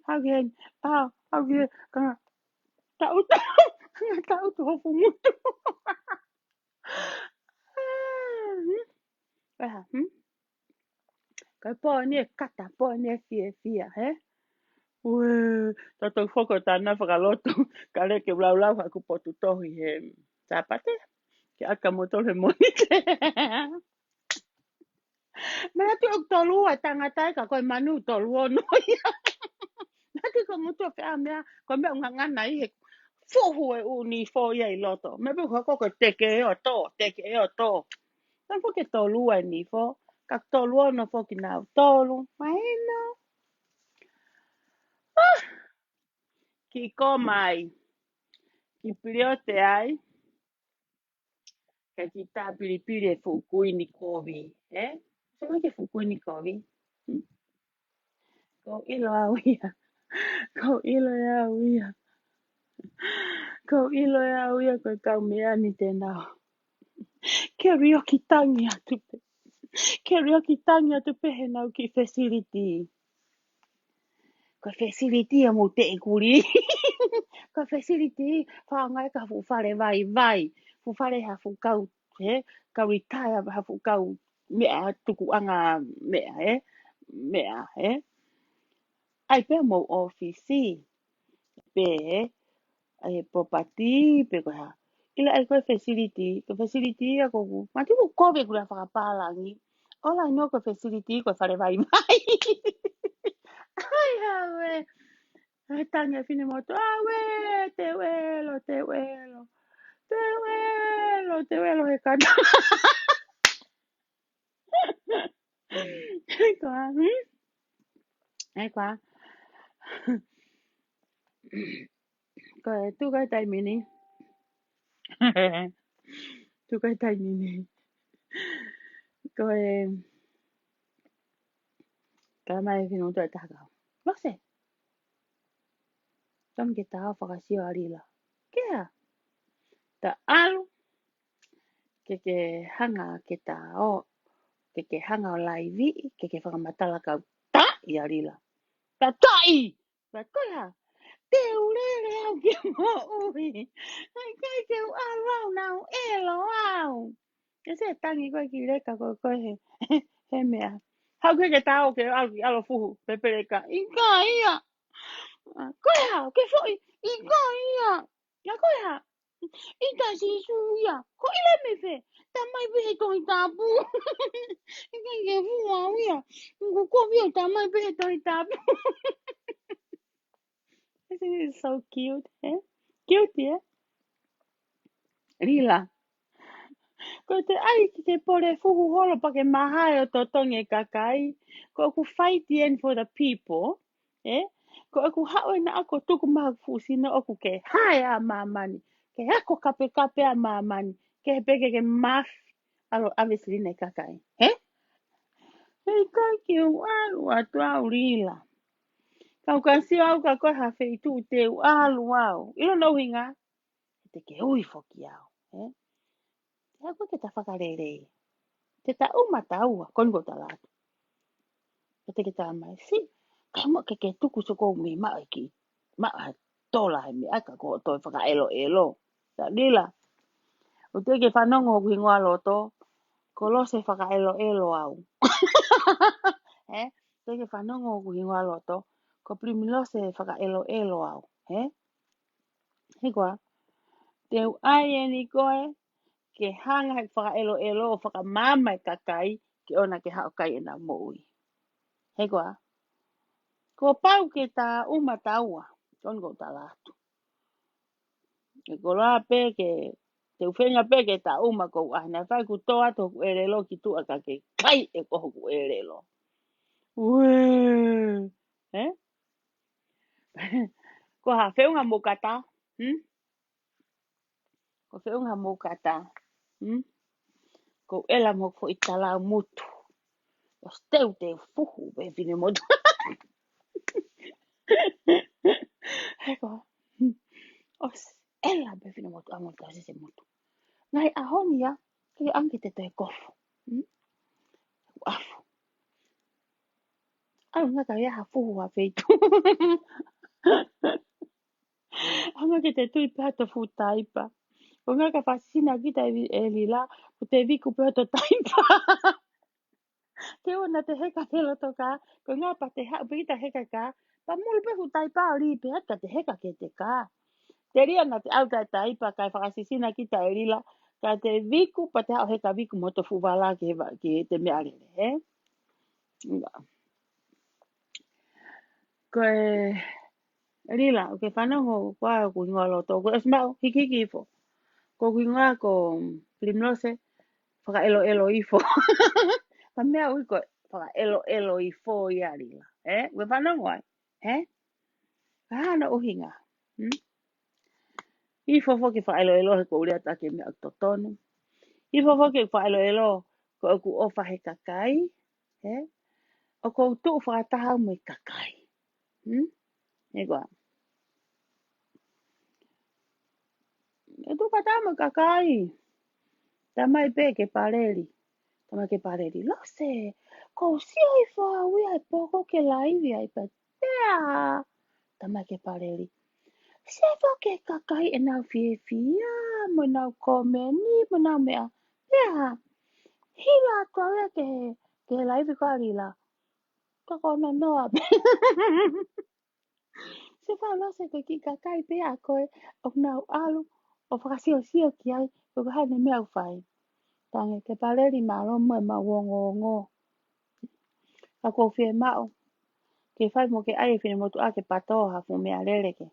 Hau gen. Hau gen. Ka ngā. Tau tau. Tau tu hofu mutu. Aha. Ka po ni kata po ni fia. Ue, tatou whoko tāna whakalotu. Ka reke lau haku potu tohi he tāpate. Ke aka motole monite. Mea tu ok tolu a tangatai ka koe manu tolu ono ia. Nati ko mutu pe a mea. Ko mea ngangana i he fuhu e uni fo ia i loto. Mea pe ko teke e o to. Teke e o to. Tan fo ke tolu e ni fo. Ka tolu ono fo ki nau tolu. Maena. Ki ko mai. Ki prio te ai. Ka ki tā piripiri e fukui ni kovi. So mai ke fukui ni kovi. Ko ilo au ia. Ko ilo e au ia. Ko ilo e au ia koe kau mea ni tēnā. Ke rioki tangi atu pe. Ke rioki tangi atu pe he nau ki facility. Ko facility a mo te e kuri. Ko facility whaangai ka whare vai. Whare ha whukau. Ka retire ha whukau. Mea tuku anga mea. Mea. Ai pe mo office. Pe. Ai property. Pe ko ha. Ila ai koe facility. Ko facility a koku. Mati ko kowe kura whakapalangi. Ola no ko facility ko fare vai mai. Ai hawe. Ai tanga fine moto. Awe, te welo, te welo. Te welo, te welo he kata. Ai kwa. Ai kwa. Ko tu kai tai mini. Tu kai tai mini. Ko ka mai fine moto ta ka. Lo se. Tom ke ta fa ka si ari la. Ke a. Ta alu ke hanga ke ta o ke hanga o laivi ke whakamatala kau ta i arila. Ta tai! Ta koia! Te urere au ki mo ui. Ai kai ke u alu au nau elo au. Ke se tangi koe ki reka koe he, he mea. Hau ke tau ke au ki alo fuhu pepereka. Ika ia! Koia! Ke foi! Ika ia! Ia koia! Ita si suia. Ko ile me fe. Ta mai be to tapu. Ika ke fua ia. Ko ko vi ta mai be to tapu. This is so cute, eh? Cute, yeah? Rila. Ko te ai ki te pore fuhu holo pa ke mahai o to tonge kakai. Ko aku fighting for the people, eh? Ko aku hao na ako tuku maha fusina oku ke hai a mamani. Ke ako kape kape a mamani. Ke peke ke mafi. Alo obviously ne kakai. Eh? Hei kai ki u alu atu au rila. Kau kasi au ka koe ha fei tu te u alu au. Ilo no hinga. Te ke ui foki au. Eh? Te ako ke ta whakarere. Te ta umata ua. Kongo ta latu. Te ke ta mai. Si. Kai mo ke tuku soko mi maa ki. Maa tola he mi aka ko toi whaka elo elo. Ta rila. O te ke whanongo ki ngoa loto. Ko lo se whaka elo elo au. Eh? Te ke whanongo ki ngoa loto. Ko primilo se whaka elo elo au. Eh? Hei te ai e ni koe, ke hanga he whaka elo elo o whaka mamai kakai, ke ona ke hao kai e nā moui. Hei ko pau ke tā uma taua, kon ko tā lātu. E ko rā pē ke, te uwhenga pē ke tā uma ko ahina, whai ku tō ato ku erelo ki tu aka ke kai e koho ku erelo. Ue! Eh? Ko ha whiunga mo kata, ko whiunga mo kata, ko ela mo fo i talau mutu. O steu te fuhu be vine motu. Heko. O ela be vine motu amo ta se motu. Ngai ahonia ke anki te te kofu. Afu. Au nga ka ia ha fuhu ha feitu. Anga ke te tui pata fu taipa. O nga ka fasina kita e lila, ku te viku pata taipa. Te ona te heka te loto ka, ko ngā pa te pita heka ka, pa mulu pehu taipa o li pe haka te heka ke te ka. Te ria na te au kai taipa kai whakasisina ki ta erila, ka te viku pa te hao heka viku moto fuwala ki te mea rere, he? Ko rila, o ke whanongo kua ku ingoa loto, ko esmau hiki hiki ifo. Ko ku ingoa ko limnose, whaka elo elo ifo. Pa mea ui ko whaka elo elo ifo i arila, he? Ue whanongo ai, he? Kahana uhinga, Ifo foki whaelo elo he ko urea take mea totonu. Ifo foki whaelo elo ko aku ofa he kakai. He? O ko tu whakataha mo i kakai. He koa. E tu kataha mo i kakai. Tamai pe ke pareri. Tamai ke pareri. Lose. Ko si ai whaui ai poko ke laivi ai pa tea. Tamai ke pareri. Se foki kakai e nau fie fia. Mo nau komeni. Mo nau mea. Tea. Hila toa ke laivi ko arila. Ka kona noa. Se whala se ko ki kakai pe a koe o nau alu o whakasio ki ai o ka hane mea whai. Tange te paleri maro mo e ma wongo ngo. Ako fie mao. Ke fai mo ke ai fine mo tu ake patoha fu me alele ke.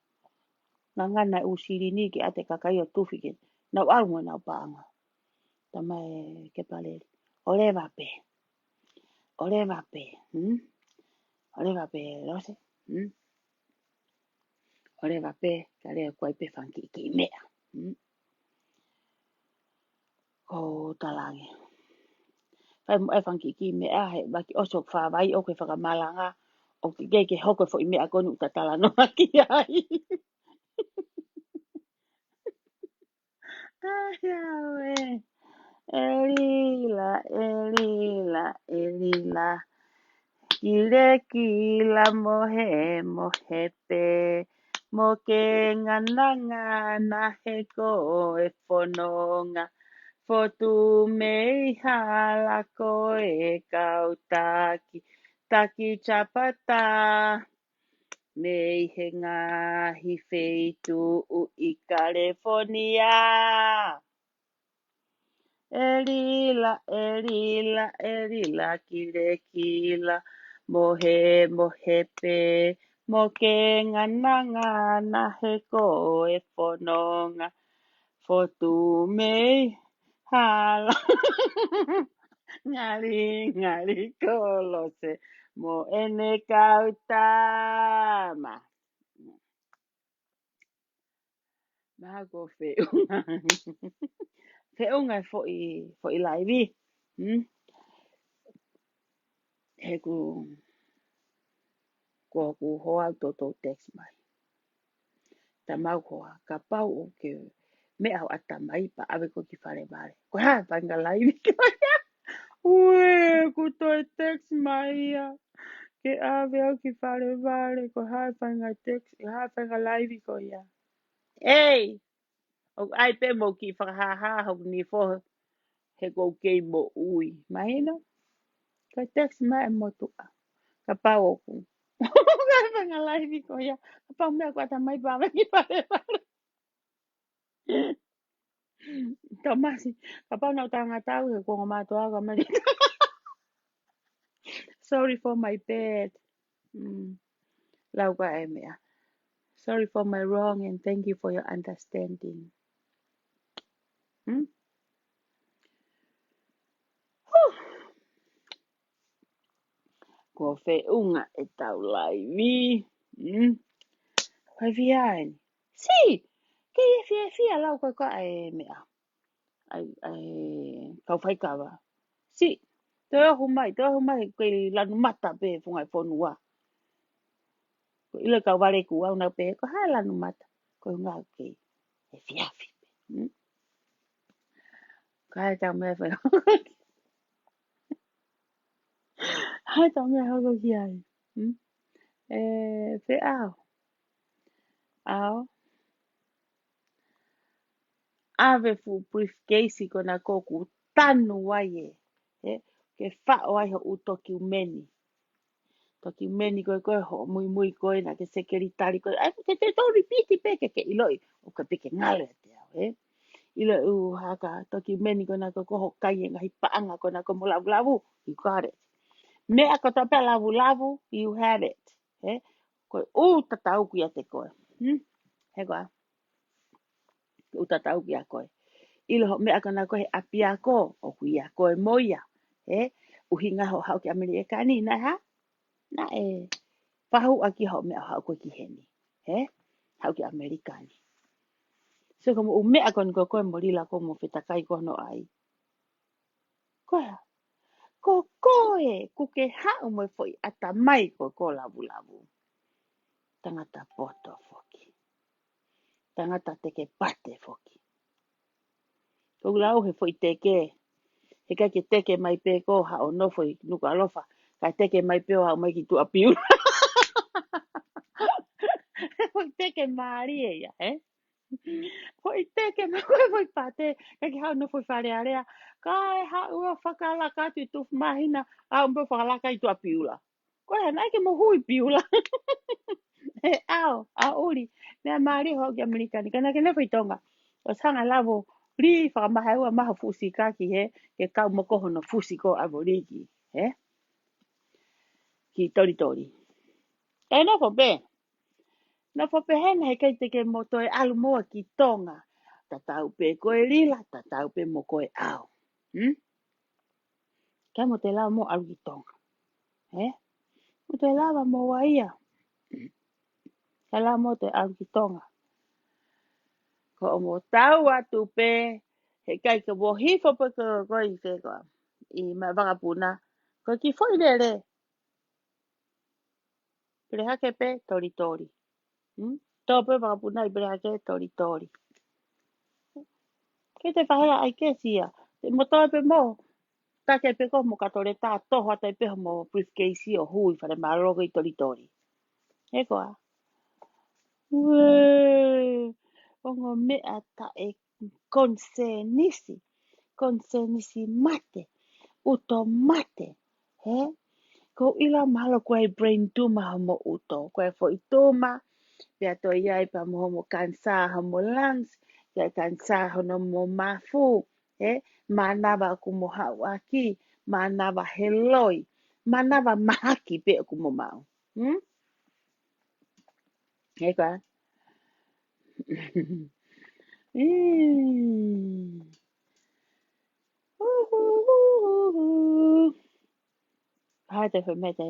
Nga ngana usiri ni ke ate kakai o tufi ke. Nau almo nau paanga. Tama ke palele. Ole vape. Ole vape. Ole vape lose. Ole vape. Kale kuai pe fanki ki mea. Ko talange. Fai mo e fanki ki mea he. Baki osok fa vai o ke whakamalanga. O ke hoko fo i mea konu tatala no aki ai. Ayawe. Elila, elila, elila. Kile kila mohe mohepe. Moke ngana ngana heko e whanonga. Fotu mei hala ko e kautaki. Taki chapata. Mei he ngahi feitu u I California. Elila, elila, elila, kile kila. Mohe, mohepe. Moke ngana ngana he ko e whanonga. Fotu mei hala. Ngari, ngari kolose. Mo ene kautama. Mago feunga. Feunga fo I laivi. He ku hoa toto text mai. Ta mau hoa ka pau o ke me au ata mai pa ave ko ki fare vale. Ko ha panga laivi. Ue ku to text mai ya. Ke ave au ki fare vale ko ha panga text ha panga laivi ko ya. Hey, o ai pe mo ki whakahaha ho ni fo he ko kei mo ui. Mahina? Ka text mai mo tu a. Ka pau o ku. Ka whanga laivi ko ya. Ka pau mea ko ata mai pa ave ki fare vale. Tomasi, ka pau na tanga tau he ko ngamato aga mani. Sorry for my bad. Lau ka e mea. Sorry for my wrong and thank you for your understanding. Ko unga e tau laivi. Kai viaen. Si, ke e fia lau ka e mea. Ai kau whai kawa. Si, te ohu mai kei lanu mata pe fungai whonua. Ko ila kau wale ku au na pe ko hai lanu mata. Ko ngā kei e fiafi. Kai tau mea whai. Hai tau mea hoko ki ai. Whe au. Au. Ave fu briefcase ko na koku tanu wai e. Ke whao ai ho u toki umeni. Toki umeni koe ho mui koe na ke sekeritari koe. Ai te tori piti peke ke iloi. O ka peke ngale te au Ilo u haka toki umeni ko na ko ho kai e ngahi paanga ko na ko mo lavu. You got it. Mea ko tope lavu. You have it. Koe tatau ki a te koe. He koa. Tatau ki a koe. Ilo ho mea kana koe api a ko. O kui a koe moia. Uhinga ho hau ki Amerikani na ha. Na pahu aki ho mea hau koe ki heni. Hau ki Amerikani. So komo u mea kon koe mo lila ko mo whitakai kono ai. Koe. Ko koe. Kuke hau mo foi ata mai ko lavu. Tangata poto foki. Tangata teke pate foki. Ko lau he foi teke. He kai ke teke mai pe ko ha o no foi nuka alofa. Kai teke mai pe o hau mai ki tu apiu. Foi teke maari e ia, Foi teke mai koe foi pate. Kai ke hau no foi whare area. Kai hau ua whakalaka tu tu mahina. Au mbo whakalaka i tu apiula. Koe hanai ke mo hui piula. A uri. Mea maari ho ki Amerikani. Kana ke nefoi tonga. O sanga lavo. Ri whakamaha ua maha fusi kaki Ke kau moko hono fusi ko aboriki. ki tori tori. E no po be. No po pe hena he kei te ke moto e alu moa ki tonga. Ta tau pe koe lila, ta tau pe mo koe au. Kia mo te lao mo alu ki tonga. Mo te lawa mo waia. Ka lao mo te alu ki tonga. Ko o mo tau atu pe. He kai ka wo hifo pe ko i te koa. I ma wangapuna. Ko ki foi lere. Pere hake pe tori tori. Tō pe wangapuna i pere hake tori tori. Ke te whahea ai ke sia. Te motoa pe mo. Take pe ko mo katore tā toho ata pe mo briefcase o hui whare marogo i tori tori. He koa. Ue. Ongo mea ta e konsenisi. Konsenisi mate. Uto mate. He? Ko ila mahalo koe brain tuma mo uto. Koe fo i tuma. Pea to iai pa mo homo kansa homo lungs. Pea kansa hono mo mafu. He? Manawa ku mo hawaki. Manawa heloi. Manawa mahaki pe ku mo mau. He koa. Hai te whi me te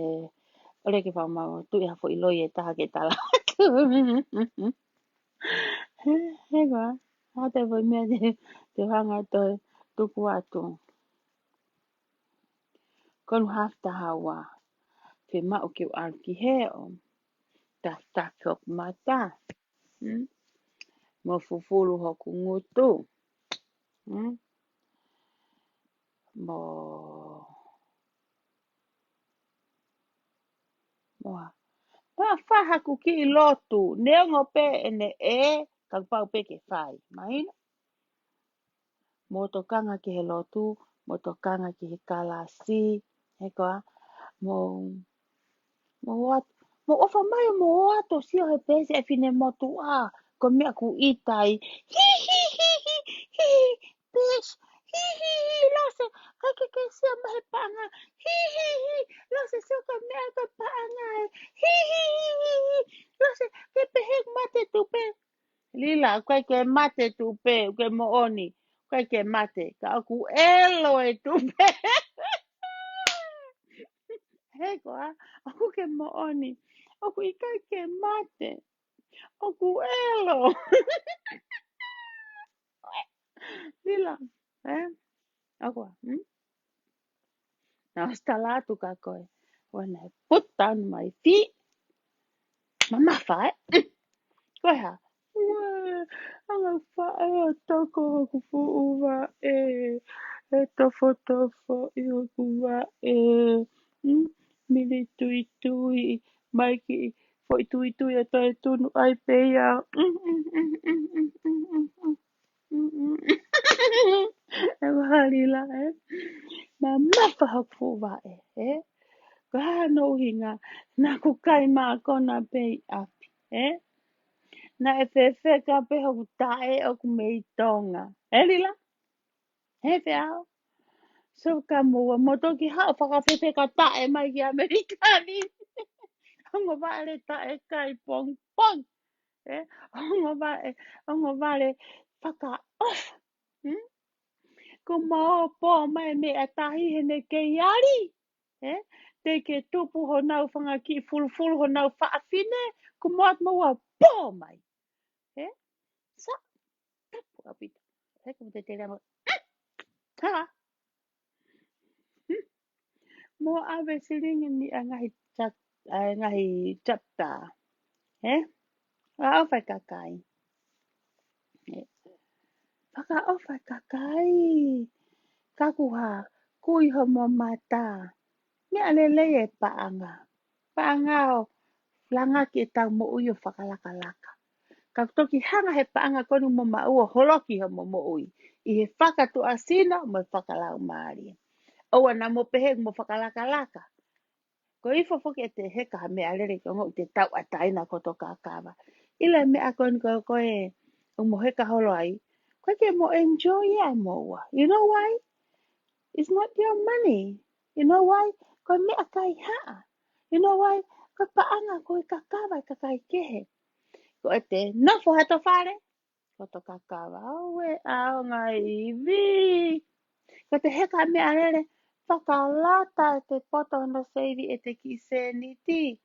ore ke whau mau tui hafo i loi e taha ke tala. He koa. Hai te whi me te hanga toi tuku atu. Konu hafta hawa. Te mao ki o arki heo. Ta takok mata. Mo fufulu hoku ngutu. Mo moa. Pa whaha ku ki i lotu. Neongo pe ene e. Kau pau pe ke whai. Mahina. Mo to kanga ki he lotu. Mo to kanga ki he kalasi. He koa. Mo wat. Mo ofa mai mo ato sio he pese e fine motu a. Ko mea ku itai. Hi hi hi hi hi. Pes. Hi hi hi. Lose. Kake ke sia mahe panga. Hi hi hi. Lose sio ka mea ka panga. Hi hi hi hi. Lose. Ke pehek mate tupe. Lila. Kai ke mate tupe. Ke mo oni. Kai ke mate. Ka aku elo e tupe. He koa, aku ke mooni. Aku i kai ke mate. Aku elo. Lila. Aku. Now stala tu ka koe. When I put down my feet. Mama whae. Koe ha. Anga whae a tako aku fuuwa e. E tofo i aku wa e. Mili tui tui. Maiki. Foi tui tui a toi tunu ai peia. E wahalila e. Ma mawha haku wa e. Kaha no hinga. Na ku kai mā kona pei api. Na e whewhe ka pe haku tae o ku mei tonga. E lila. He whiao. So ka mua. Moto ki hao whakawhewhe ka tae mai ki Amerikani. Hongo wale tae kai pong pong. Hongo wale whaka off. Ko mao pō mai me a tahi hene ke iari. Te ke tupu ho nau whanga ki fulfulu ho nau whaafine. Ko moat maua pō mai. Sa, tapu apita. Hei ko te te ramo. Haa. Mo awe siringi ni a ngahi chapta. A awhai kakai. Whaka awhai kakai. Kakuha. Kui ho mo mata. Me alele e paanga. Paanga o langa ki e tau mo ui o whakalakalaka. Ka toki hanga he paanga konu mo maua holoki ho mo ui. I he whakatu asina mo whakalau maari. Oua na mo pehe mo whakalakalaka. Ko ifo foki e te heka ha mea lere ki ongo te tau a taina koto kākawa. Ila mea koni koe o mo heka holo ai. Koe ke mo enjoy a moa. You know why? It's not your money. You know why? Ko mea kai haa. Ino wai, ko paanga ko i kakawa i kakai kehe. Ko e te nofo hato whare, ko to kakawa aue ao ngai iwi. Ko te heka mea rere, whakalata e te poto no seivi e te kise ni ti.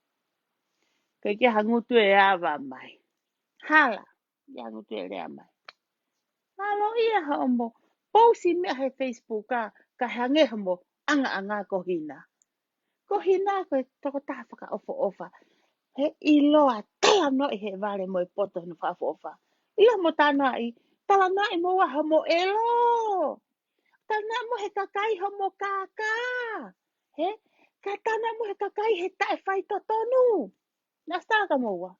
Ko ke hangutu e awa mai. Hala, i hangutu e rea mai. Malo ia ha omo, pousi mea he Facebook ka hange homo, anga ko hina. Ko hina ko e toko taha whaka ofa. He iloa tala no i he vale mo i poto no whafo ofa. Ia mo tāna i, tala na i mo waha mo elo. Tana mo he kakai homo kaka. He, ka tana mo he kakai he tae whai to tonu. Nasta ka mo wa.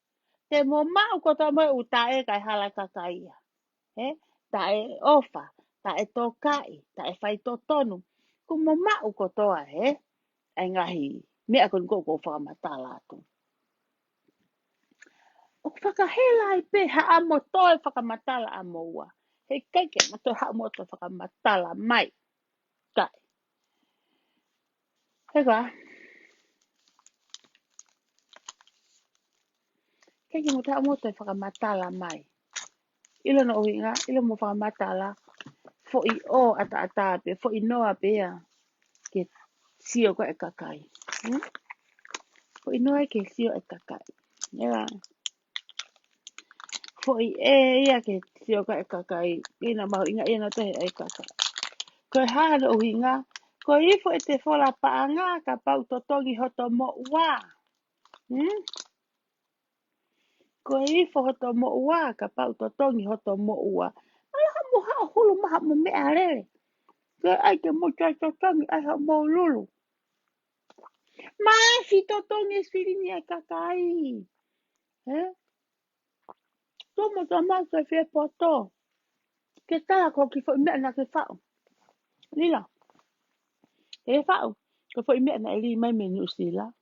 Te mo mau ko ta mo u tae kai hala kakai ia. He, tae ofa, tae tokai, tae whai to tonu. Ku mo mau ko toa he. Ai ngahi, mea kon ko whakamatala atu. O whakahela i pe ha amo toe whakamatala amo ua. He keike ma to ha amo to whakamatala mai. Kai. He ka. Keike mo to ha amo to whakamatala mai. Ilo no uhinga, ilo mo whakamatala. Fo i o ata pe, fo i noa pea. Ke sio ko e kakai. Fo i noa ke sio e kakai. Ea. Fo i e ia ke sio ko e kakai. Ina mahu inga ina te e kakai. Ko haha no uhinga. Ko ifo e te whola paanga ka pau totongi hoto mo ua. Ko ifo hoto mo ua ka pau totongi hoto mo ua. Alaha mo hao hulu maha mo mea rere. Ko ai ke mo tai totongi ai ha mo lulu. Maa si totongi sirini e kakai. Tomo to maa se fie poto. Ke tala ko ki fo i mea na ke whao. Lila. E whao. Ko fo i mea na e li mai me New Zealand.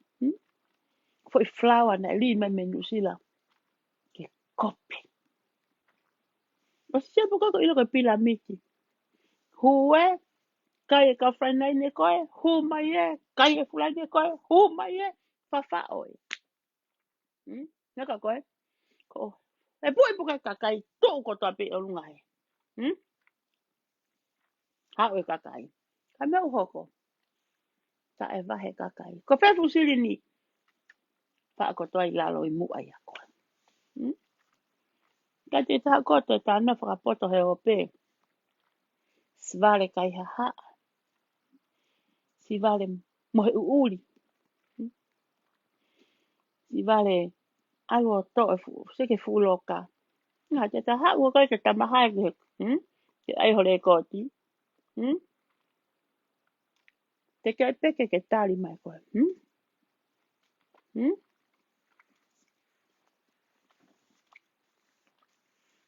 Fo i flower na e li mai me New Zealand. Ke kopi. O se po kako ilo ke pila miki. Hue. Kai e ka whanai ne koe. Hu mai e. Kai e fulai ne koe. Hu mai e. Whawhao e. Naka koe. Ko. E pui puka kakai. Tō ko toa pe o lunga he. Hao e kakai. Ka meu hoko. Ta e wahe kakai. Ko whefu siri ni. Wha ko toa i lalo i mua i a koe. Ka te taha kote tāna whakapoto he o pe. Svare kai ha. Svare mohe uuri. Svare aio to e fu. Seke fuloka. Nga te taha ua kai te tamahai ke. Te ai hore koti. Te kai peke ke tāri mai koe.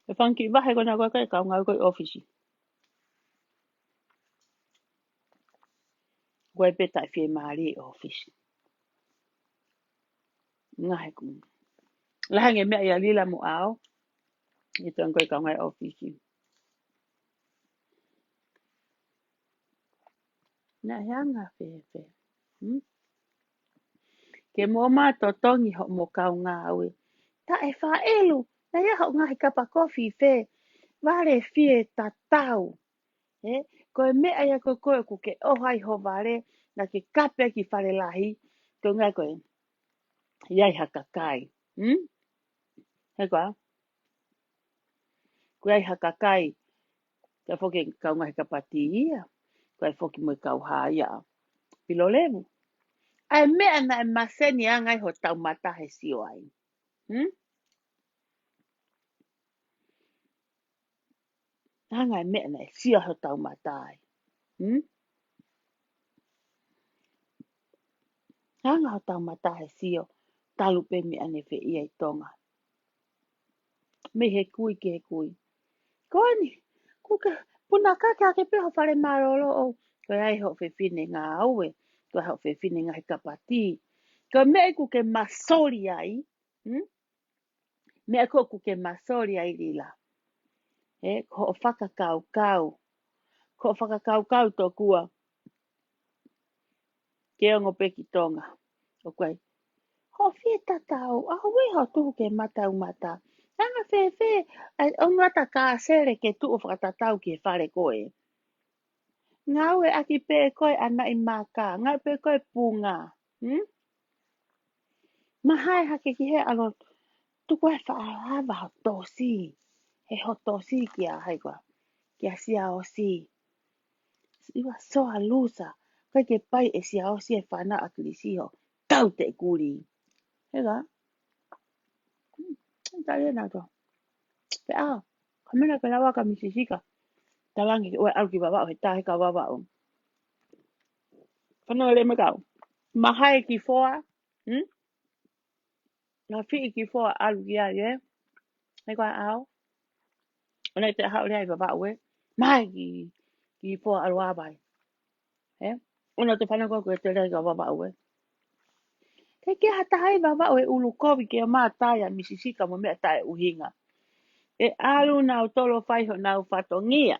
E whanki wahe kona koe kai ka ngau koe ofisi. Koe peta e fie maari e ofisi. Ngahe kum. Lahange mea ia lila mo ao. I tuan koe ka ngai ofisi. Na heanga fefe. Ke mo mato tongi ho mo kau ngā aue. Ta e wha elu. Na ia ho ngahi kapa kofi fe. Vare fie ta tau. Koe mea ia koe koe ku ke ohai ho vare. Na ke kape ki whare lahi. Ko ngai koe. Iai haka kai. He koa. Koe ai haka kai. Ka whoke kau ngahi kapa ti ia. Koe whoke mo kau haia. Pilo levu. Ai mea na e maseni angai ho tau mata he sio ai. Angai mea na e sio ho tau mata ai. Angai ho tau mata he sio. Talu pe me ane fe ia i tonga. Me he kui ke he kui. Koani. Kuka. Puna kake ake pe ho whare maroro o. Koe ai ho fe fine ngā aue. Koe ho fe fine ngā he kapati. Koe mea ku ke masori ai. Mea ku ke masori ai lila. Ko o whakakau kau. Ko o whakakau kau tō kua. Ke ongo pe ki tonga. O koe. Ho fie tatau, a hui ho tuhu ke matau mata. Anga fe, o ngata ka sere ke tu o whakatatau ke whare koe. Ngau e aki pe koe ana i maka, ngau pe koe punga. Hmm? Mahai hake ki he alo, tuku e whaarava ho tosi. He ho tosi ki a haikwa, ki a sia o si. Iwa soa lusa, kai ke pai e sia o si e whana a kilisi ho. Tau te kuri. Hega, tari e nato. Pe a, kamena ka lawa ka misisika. Talangi ke ue au ki wawao he tahe ka wawao. Whanau le makau. Mahai ki foa, na fi ki foa alu ki ai e. Hei kwa au. Ona te hao lea i wawao e. Mahai ki foa alu abai. He? Ona te whanau kwa te lea ka wawao e. Ke ke hata hai wawao e ulu kovi ke o maa taia misisika mo mea tae uhinga. E alu nau tolo whaiho nau whatongia.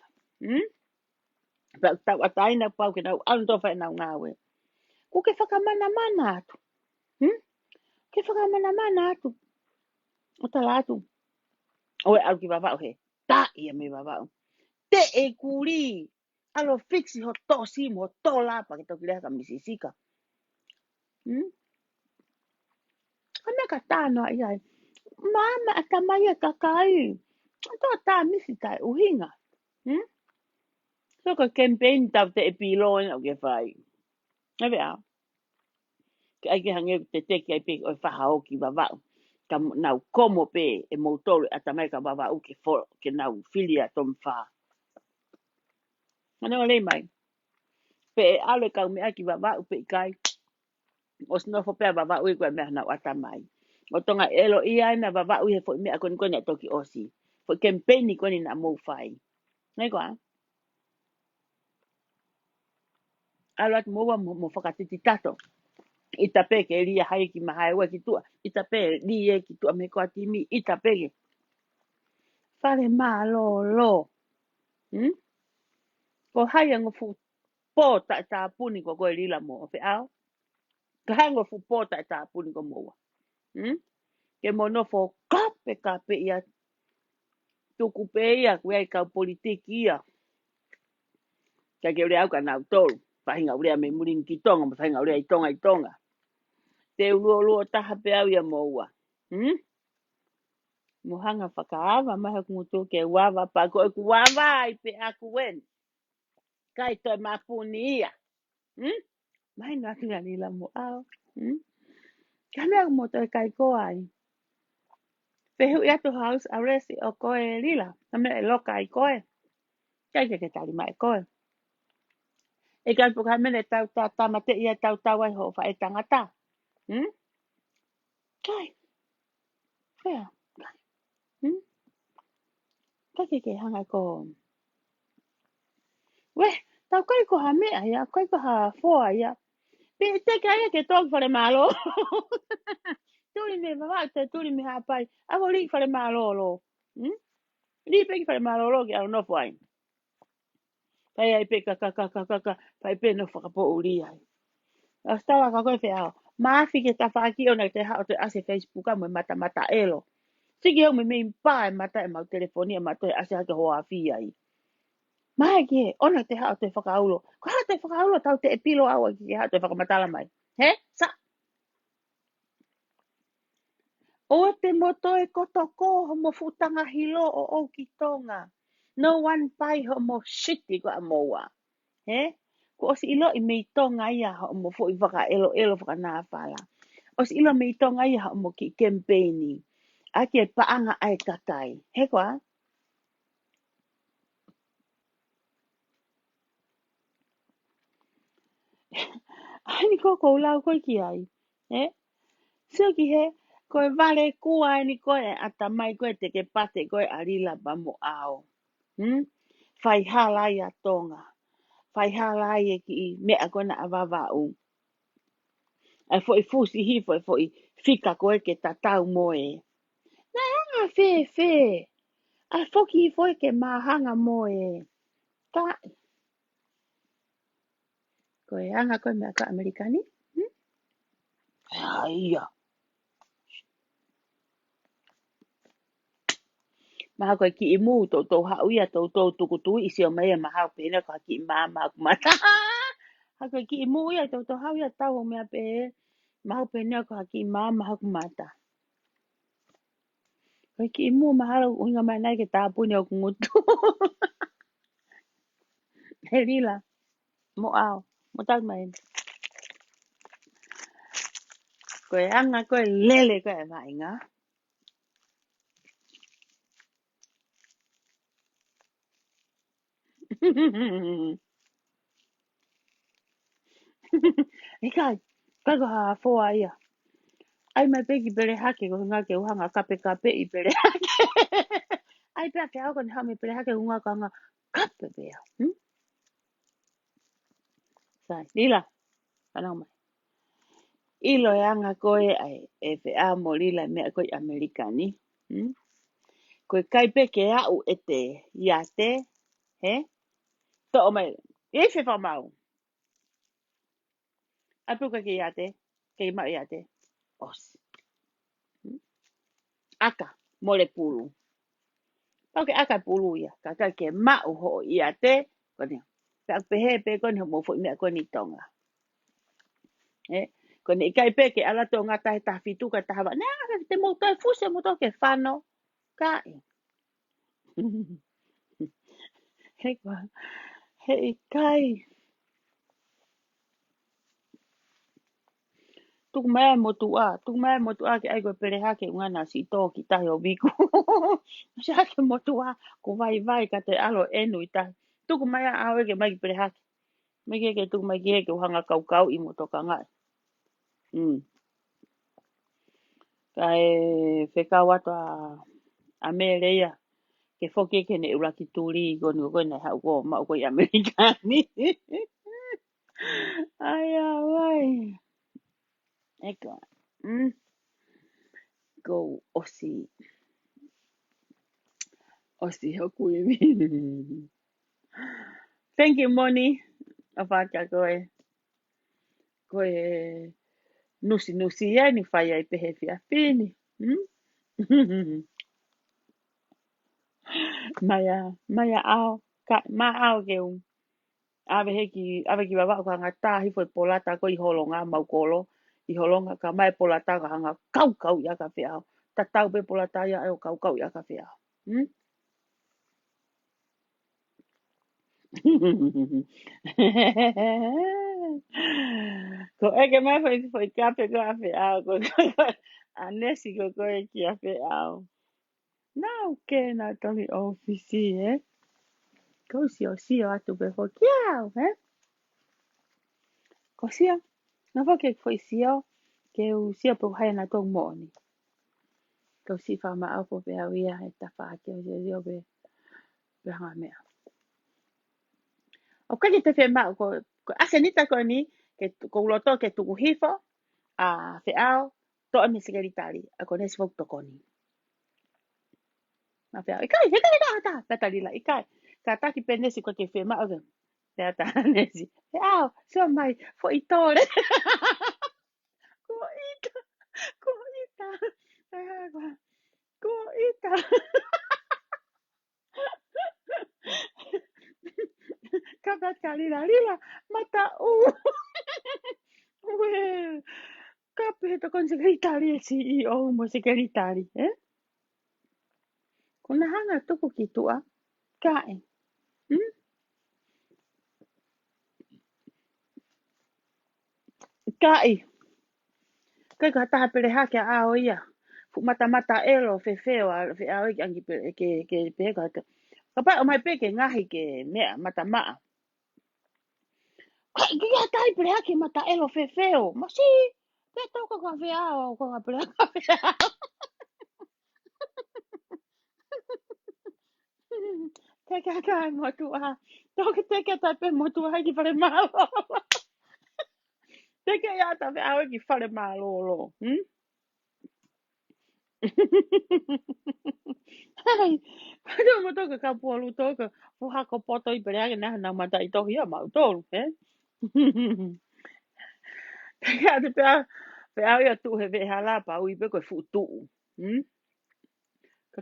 Pau tau ataina pau ke nau alu tofa e nau ngawe. Ko ke whakamana mana atu. Ke whakamana mana atu. O tala atu. Oe au ki wawao he. Ta ia me wawao. Te e kuri. Alo fixi ho to sim ho to lapa ke toki lea ka misisika. Kana ka tāno ai ai. Mama a tamai e kakai. Tō tā misi tai uhinga. So ka campaign tau te e piloin au ke whai. Nā wea. Ke ai ke hange te teki ai pe oi whahao ki wawao. Ka nau komo pe e moutoro a tamai ka wawao ke foro ke nau filia tom wha. Mana o lei mai. Pe e ale kau me aki wawao pe kai. O snofo pe a wawao i koe mea nau atamai. O tonga elo i ai mea wawao i he fo mea koni koni a toki osi. Fo campaign ni koni na mou whai. Nei koa. Alat moa mo whakatiti tato. I tape ke ria hai ki mahai ua ki tua. I tape ria ki tua me koa timi. I tape ke. Whare maa lo lo. Ko hai ango fu pō ta puni ko koe lila mo. Pe au. Ka hai ango fu pō ta puni ko moa. Ke mono fo kape ia. Tuku pe ia kue ai kau politiki ia. Ka ke ure au ka nau tolu. Whahinga ure me muring ki tonga. Whahinga ure i tonga. Te uruo taha pe au ia moa. Mohanga whakaawa maha kungutu ke wawa pa ko ku wawa i pe aku wen. Kai toi mapuni ia. Mai no aki ngani la mo au. Kame aku mo toi kai ko ai. Pehu ia tu house arrest o koe lila. Kame e loka i koe. Kai ke tali mai koe. E kai po kame ne tau tamate ia tau ai ho fa e tangata. Kai. Kai. Kai ke hanga ko. Weh, tau kai ko ha mea ia, kai ko ha foa ia. Pe te kai ke tog fare malo. Tuli me mama te tuli me hapai. Avo li fare malo lo. Li pe fare malo lo ke au no fai. Pai ai pe ka. Pai pe no whakapo uri ai. Astawa ka koe whea. Maafi ke ta whaaki ona te hao te ase Facebook a mo mata elo. Siki au me me impa e mata e mau telefonia mata e ase hake hoa fi ai. Mai ke ona te hao te whakaulo. Ko hao te whakaulo tau te epilo au ki ke hao te whakamatala mai. He? Sa? O te moto e kotoko ho mo futanga hilo o o ki tonga. No one pai ho mo shiti ko a moa. He? Ko o si ilo i mei tonga ia ho mo fu i waka elo waka nā whala. O si ilo mei tonga ia ho mo ki campaigni. Aki e paanga ai kakai. He koa? Ani ko lau koe ki ai. He? Sio ki he? Koe vale kua ni koe ata mai koe te ke pate koe arila ba mo ao. Whai halai a tonga. Whai halai e ki mea koe na awawa u. Ai fo i fusi hi fo i fika koe ke tatau moe. Na anga fe. Ai foki fo i ke mahanga moe. Ka. Koe anga koe mea koe Amerikani. Aia. Maha koe ki imu tau hau ia tau tuku tui isi o mea maha pēna ko ki mama aku mata. Ha koe ki imu ia tau hau ia tau o mea pē. Maha pēna ko ki mama aku mata. Koe ki imu maha uinga mai nai ke tāpuni o kungutu. He rila. Mo ao. Mo tau mai. Koe anga koe lele koe mai ngā. Ikai. Kai ko ha foa ia. Ai mai peki pere hake ko ngā ke uhanga kape I pere hake. Ai pea ke au koni hame pere hake unga ka ngā kape pea. Sai, lila. Anau mai. Ilo e anga koe ai e pe a mo lila mea koe Amerikani. Koe kai peke au e te iate. He? To o mai. E fe wha mau. Apuka ke iate. Ke mau iate. Os. Aka. Mole pulu. Pau ke aka pulu ia. Kaka ke mau ho iate. Kone. Pea pehe pe kone ho mo fo mea kone tonga. Eh? Kone I kai peke ala to ngata he tafitu ka tahawa. Nā, te mo toi fuse mo to ke whano. Kai. He kwa. He kai. Tuku mai mo tua ke ai ko pere hake ngana si to ki tahi o viku. Si hake mo tua ko vai ka te alo enu I tahi. Tuku mai a awe ke mai ki pere hake. Mai ke tuku mai ke ke uhanga kau I mo toka ngai. Kai wheka wata a mereia. Ke whoke ke ne ura ki tūri I koni o koe nei hau ko mau koe Amerikani. Ai a wai. Eka. Go osi. Osi hoku I mi. Thank you, Moni. A whaka koe. Koe nusi ia ni whai ai pehe fia whini. Maya ao. Ma ao ke un. Ave ki wawa ko hanga tahi foi polata ko I holonga mau kolo. I holonga ka mai polata ka hanga kau ia ka whiao. Ta tau pe polata ia e o kau ia ka whiao. Ko eke mai foi kape ko a whiao. A nesi ko koe ki a whiao. Nau ke na tongi ofisi Ko sio atu pe fo kiao Ko sio. Na fo ke foi sio. Ke u sio pe hai na tong mo ni. Ko si fa ma au po pe au ia e ta fa ke o sio pe hanga mea. O kake te whema ko asenita ko ni ko uloto ke tuku hifo a whiao to a misigari tari a ko nesi fok toko ni. Na whiao ikai ta petali la ikai ka taki penesi ko te whema o ke te ata nesi whiao so mai fo I tore ko ita ko ita ka pata lila mata well ka pe to kon sekretari si o mo sekretari Kuna hanga tuku ki tua kai kai kai ka taha pere hake a o ia fu mata elo fe feo a fe a o angi ke pe ka ka pa o mai pe ke ngahi ke mea mata maa kai ki a tai pere hake mata elo fe feo ma si pe tau ka fe a o ka pere hake Teka kai motua. Toke teka tape motua hai ki whare malo. Teka ia tape awe ki whare malo lo. Hai. Kado mo toka ka pualu toka. Puhako poto I pere ake naha nang mata I tohi ia mau tolu. Teka te pe awe ia tu he veha la pa ui pe koe futu.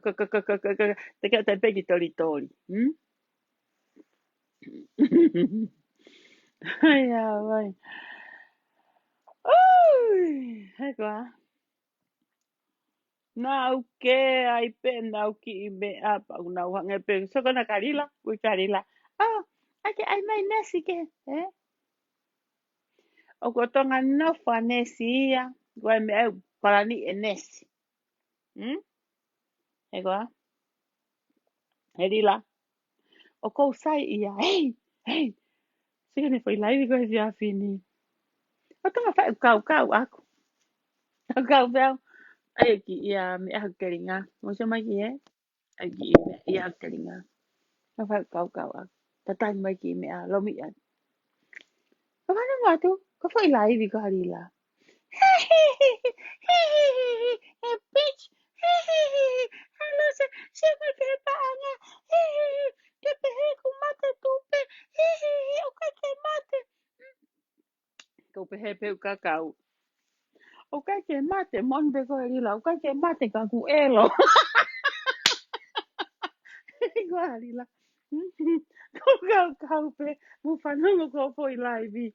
Te kia te peki tori tori. Ai, ai. Ui, hei Nau ke ai pe nau ki I me apa nau hanga pe so kona karila ui karila ah ake ai mai nesi ke eh o ko tonga no fa nesi ia ko me au parani e nesi e ko e rila o ko sai ia hey sika ne foi live ko ia fini o tonga fa kau aku kau fel ai ki ia me a keringa mo se mai ki e ai ki me ia keringa fa kau aku tatai mai ki me a lomi a Kemana tu? Kau foi live ko harila. Bitch. Halo se me pepa anga. Que pehe ku mate tupe. O que mate. Ko pehe pe kakau. O que mate mon be ko harila. O que mate ka ku elo. Ko harila. Kau pe. Mu whanongo ko foi live.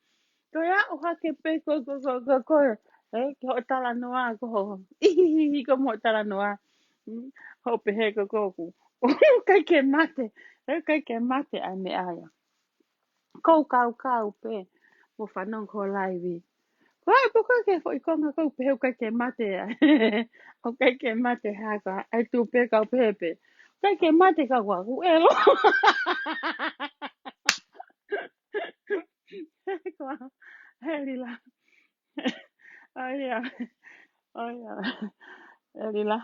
Ko ia o hake pe ko. Ke ho tala noa ko ho. Ihihi ko mo tala noa. Ho pe he ko ku. Kai ke mate. Kai ke mate ai me aya. Kau pe. Mo whanong ko laiwi. Wai po ke fo i konga ko pe he kai ke mate. O kai ke mate haka. Ai tu pe kau pe pe. Kai ke mate ka kwa ku elo. Kwa. Helila. Ai ya. Ai ya. Helila.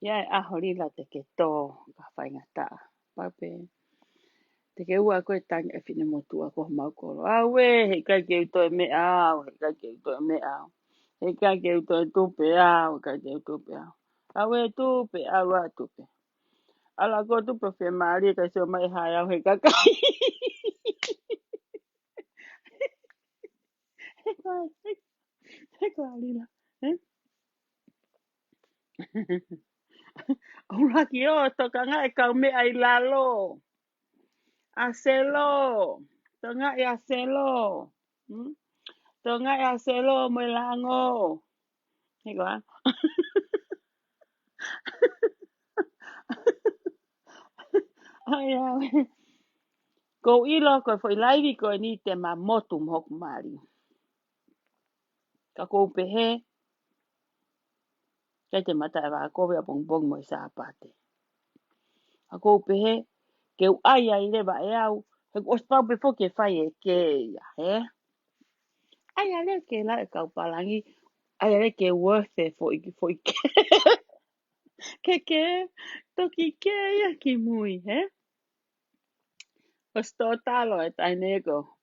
Ia e aho rila te ke tō ka whainga tā. Pape, te ke ua koe tangi e whine motua ko maukoro. Awe, he kai ke uto e me au, he kai ke uto e me au. He kai ke uto e tupe au, he kai ke uto tupe au. Awe tupe, awa tupe. Ala ko tupe whi maari kai seo mai hai au he kakai. He kai rila. Uraki o, toka ngai kau me ai lalo. Aselo. Tonga i aselo. Tonga i aselo mo lango. Hego a. Ai ai. Ko ilo ko foi live ko ni te ma motu mok mari. Ka ko pehe. Ka te mata e wa ko vea bong bong mo sa pate. Ka ko pehe. Ke u ai ai le ba e au. He ko spau pe fo ke fai e ke ya. He. Ai ale ke la e kau palangi. Ai ale ke worth it foi ke. Toki ke ya ki mui. He. O sto talo e tai nego.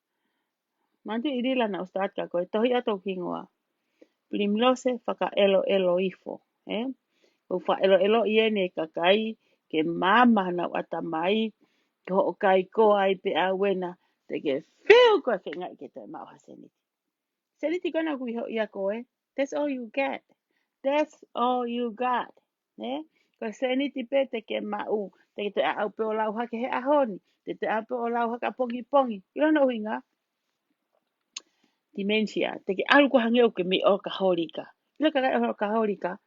Manti irila na ustaat ka koe tohi ato kingoa. Plimlose whaka elo ifo. O wha elo iene kakai ke mama na wata mai ko o kai ko ai pe a wena te ke whiu koe whenga i ke te mauha seniti. Seniti kona kui ho ia koe. That's all you get. That's all you got. Ko seniti pe te ke mau. Te ke te a au pe o lau hake he ahoni. Te a pe o lau haka pongi pongi. Ilo no hinga. Dementia. Te ke alu ko hange o ke mi o ka horika. Ilo ka kai o ka horika.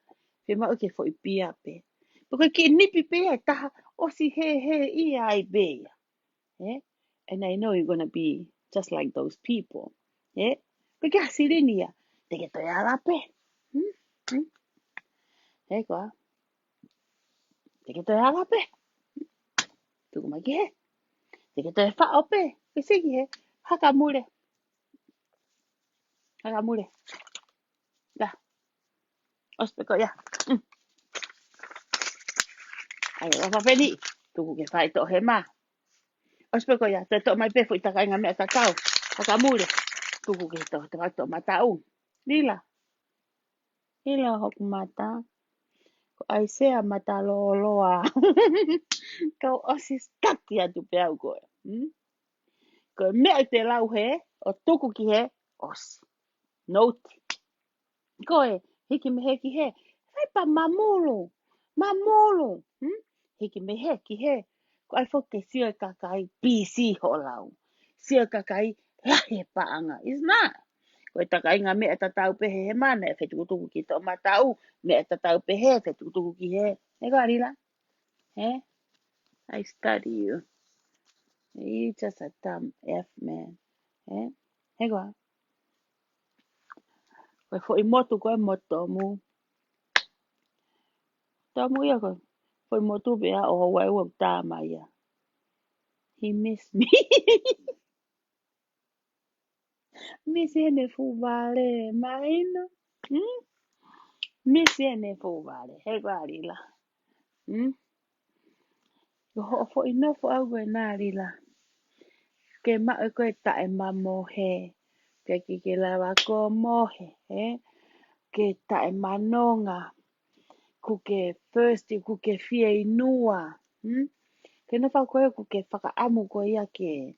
Pe mau ke fo i pia pe. Porque ke nipi pe ai taha o si he I ai be. And I know you're going to be just like those people. Porque asirinia. Te ke toi ala pe. He koa. Te ke toi ala pe. Tuku mai ki he. Te ke toi wha o pe. Ke siki he. Haka mure. Haka mure. Da. Ospe ko ya. Ai wapa peni. Tuku ke whai to he ma. Ospe ko ya. Te to mai pe fu i taka inga mea kakao. Haka mure. Tuku ke to. Te whai to mata u. Lila. Lila hoku mata. Ko ai sea mata loa. Kau osi skati atu pe au koe. Ko mea te lau he. O tuku ki he. Osi. Noti. Koe. Hiki me heki he. pa mamulu. Mamulu. Hiki me he ki he. Ko ai fo ke sio kakai PC ho lau. Sio kakai lahe paanga. Is not. Ko takai ngā mea tatau pehe he mana e whetukutuku ki tō matau. Mea tatau pehe e whetukutuku ki he. E kā rila? Eh? I study you. You just a dumb F man. Eh? He kā? Koe fo I motu koe moto mu. Tā mu ia koe. Fo I motu bea o hawai wau tā mai ia. He missed me. Miss ene fu vale. Maina. Miss ene fu vale. He kā rila? Ho fo I no fo au koe nā rila. Ke mao koe tae ma mohe. Ke lawa ko mohe. Ke tae manonga. Ku ke first ku ke fia inua. Ke no whau koe ku ke whakaamu koe ia ke.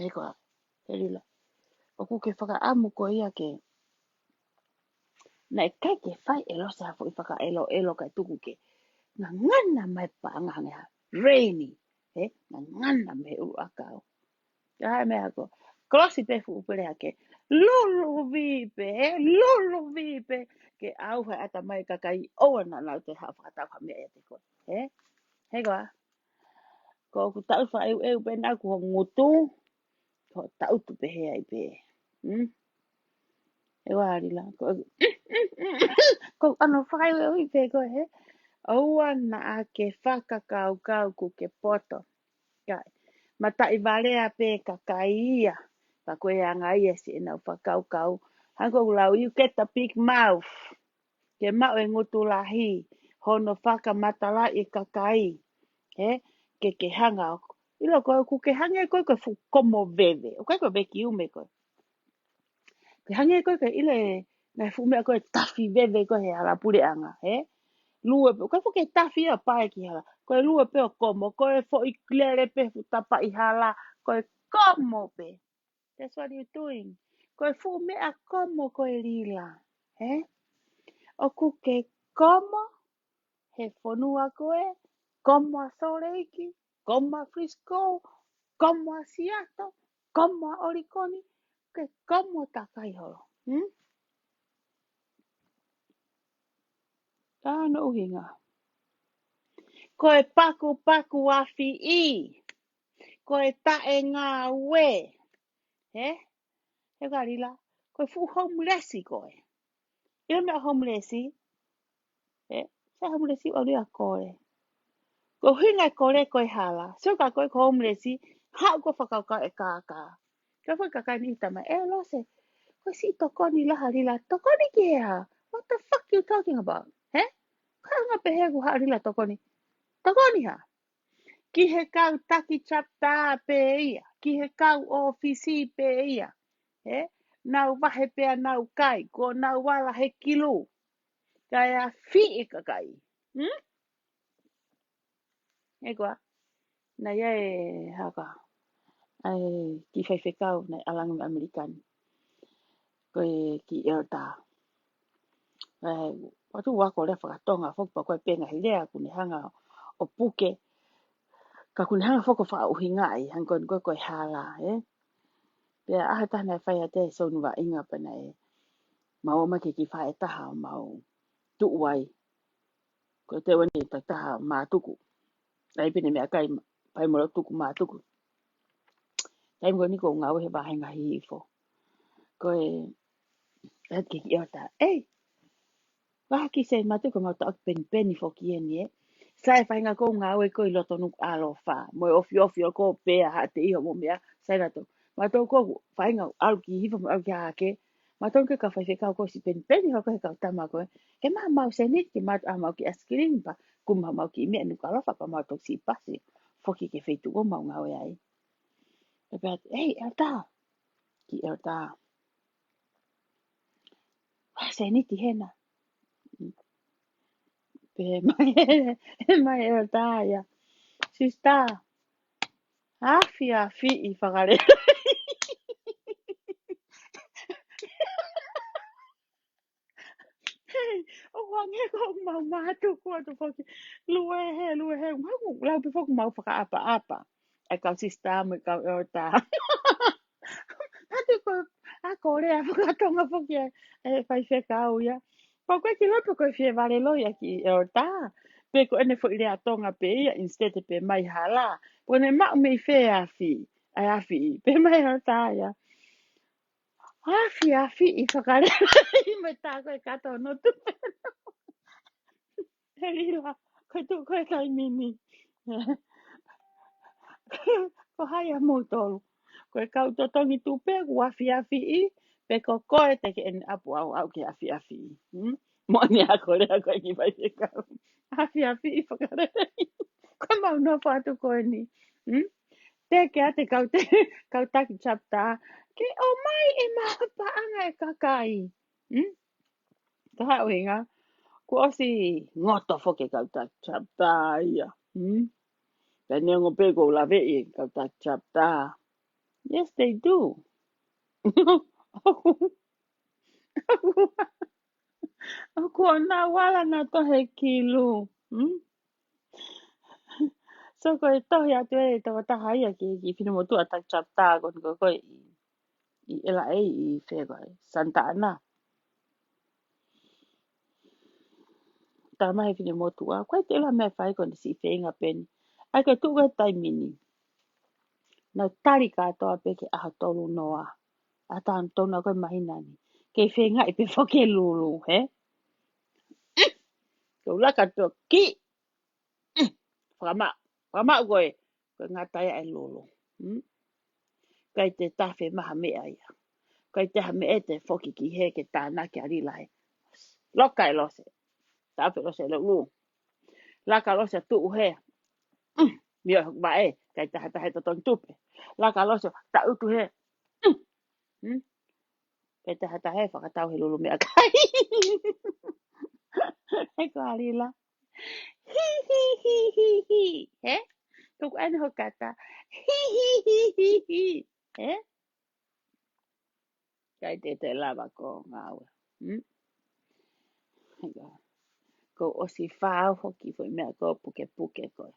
Koa, he rila. O ku ke whakaamu koe ia ke. Na kai ke whai e losa hafo I whaka elo kai tuku ke. Nga ngana mai paanga hanga. Rainy. Nga ngana me u akau. Ai me ako. Klosi pe fu upere ake. Lulu vipe, lulu vipe. Ke au hai ata mai kakai oa na nau te hawha tau ha mea e te koe. He koa. Ko ku tau wha eu pe nau ku ho ngutu. Ko tau tu pe hea I pe. E koa harila. Ko ano whai eu I pe koe he. Oua na a ke whakakau kau ku ke poto. Kai. Mata I varea pe kakai ia. Pa koe anga ia si e nau whakau kau. Hanko lau, you get a big mouth. Ke mau e ngutu lahi. Hono whaka matala I kakai. Ke hanga. Ilo koe ku ke hanga koe koe fu komo veve. O koe koe beki ume koe. Ke hanga koe koe ile ngai fu mea koe tafi veve koe he hala pure anga. Lue pe. Koe fu ke tafi a pae ki hala. Koe lue pe o komo. Koe fo I klere pe fu tapa I hala. Koe komo pe. That's what you're doing. Koe fu mea komo koe lila. O ku ke komo. He whanua koe. Komo a Soreiki. Komo a Frisco. Komo a Seattle. Komo a Orikoni. Ke komo takai holo. Tāna uhinga. Koe paku paku a I. Koe tae ngā we. He karila. Koe fu homelessi koe. Io mea homelessi. Sa homelessi o ria koe. Ko hinga kore koe hala. So ka koe ko homelessi. Hau ko whakauka e kāka. Ka whai kakai ni tama. Lose. Koe si tokoni laha rila. Tokoni kia. What the fuck you talking about? Ka ngā pehe ku haa rila tokoni. Tokoni ha. Ki he kau taki chapta pe ia. Ki he kau ofisi pe ia. Nau wahe pea nau kai. Ko nau wala he kilu. Kai a fi I kakai. Koa. Na ia e haka. Ai ki whaiwhekau nei alangu Amerikani. Koe ki Elta. Watu wako rea whakatonga whokpa koe penga hi rea kune hanga o puke. Ka kune hanga whoko whauhi ngai. Hankon koe koe hala. Pea aha tahna e whai a te sonu wa inga pana e. Mau oma ke ki whae taha mau tuu wai. Koe te wani e taha maa tuku. Ai pene mea kai pai mora tuku maa tuku. Taim koe niko ngau he wahenga hi ifo. Koe et ke ki Elta. Waha ki se matuko ngau ta pen peni fo ki eni Sai whainga ko ngā ue koe loto nuk alo wha. Moe ofi ofi o ko pēa ha te iho mo mea. Sai rato. Matou ko whainga alu ki hifa mo alu ki hake. Matou ke ka whaiwhe kau ko si peni peni ho koe kau tama koe. Ke maa mau se nit ki matu a mau ki askirin pa. Kuma mau ki mea nuk alo wha pa matou si pasi. Foki ke whaitu o mau ngā ue ai. E pēat, Elta. Ki Elta. Se niti hena. Pe mai Elta ya. Sista. Afi I whakare. O wange ko Mau tu ko tu foki. Lue he. Mau lau pe foki mau apa. E kau sistema e kau e o tā. Atu ko a ko rea whakatonga foki e whai whekau ia. Pa koe ki lopo koe whie vare loia ki e o tā. Pe ko ene fo i rea tonga pe ia instead pe mai hala. Po ne mau mei whea afi. Ai afi. Pe mai o tā ia. Afi i whakare. I me tā koe kato no tu. He rila. Koe tu koe kai mini. Ko hai a mo tolu. Koe kau to tongi tupe, ku afi i, pe ko koe te ke en apu au ke afi i. Mo ni a kore a koe ki vai te kau. Afi i whakare. Koe mau no whātu koe ni. Te ke a te kau te, kau taki chapta. Ke o mai e maha paanga e kakai. Ka hao hinga. Ku osi ngoto foke kau taki chapta ia. Ka neongo pe ko lave i kau taki chapta. Yes, they do. Ako na wala na to he kilu. So ko to ya te to ta hai ki fino mo tu atak chapta ko i ela i fe ko Santa Ana. Ta mai fino mo tu ko te la me fai ko si fe nga pen. Ai ko tu ko tai mini. Na tari ka to pe ke a tolu noa. Ata tona ko mahina ni. Ke fe nga i pe fo ke lulu he. Ko la ka to ki. Wama koe, koe ngatai ai lolo. Kai te tawhi maha mea ia. Kai te ha mea te whoki ki he ke tāna ki ari lai. Loka e lose. Tawhi lose lo u. Laka lose tu he. Mio ba e. Kai te hata he to ton tupe. Laka lose ta utu he. Kai te hata he whakatau he lulu mea kai. He ko ari la. Hi. He? Tuku ane ho kata. Hi. He? Kai te lava ko ngawe. Ko osi whao hoki fo mea ko puke ko.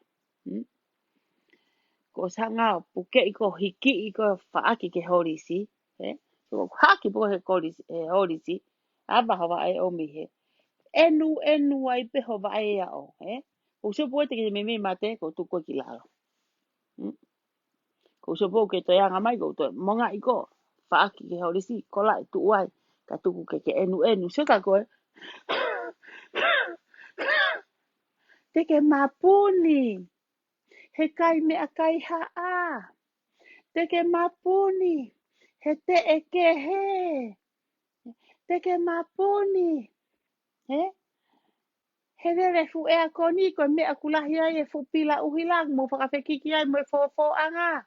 Ko sanga puke i ko hiki i ko whaaki ke horisi. Ko haki po he horisi. Aba hawa ai omi he. Enu ai pe hawa ai a o. Ko so po te ke me mate ko tuko ki lalo. Ko so po ke to yanga mai ko to monga i ko. Whaaki ke horisi ko lai tu ai. Ka tuku ke enu. So ka koe. Te ke mapuni. He kai mea kai haa. Te ke mapuni. He te e ke he. Te ke mapuni. He? He rere fu e a koni ko mea kulahi ai e fu pila uhilang mo whakawhekiki ai mo e fo anga.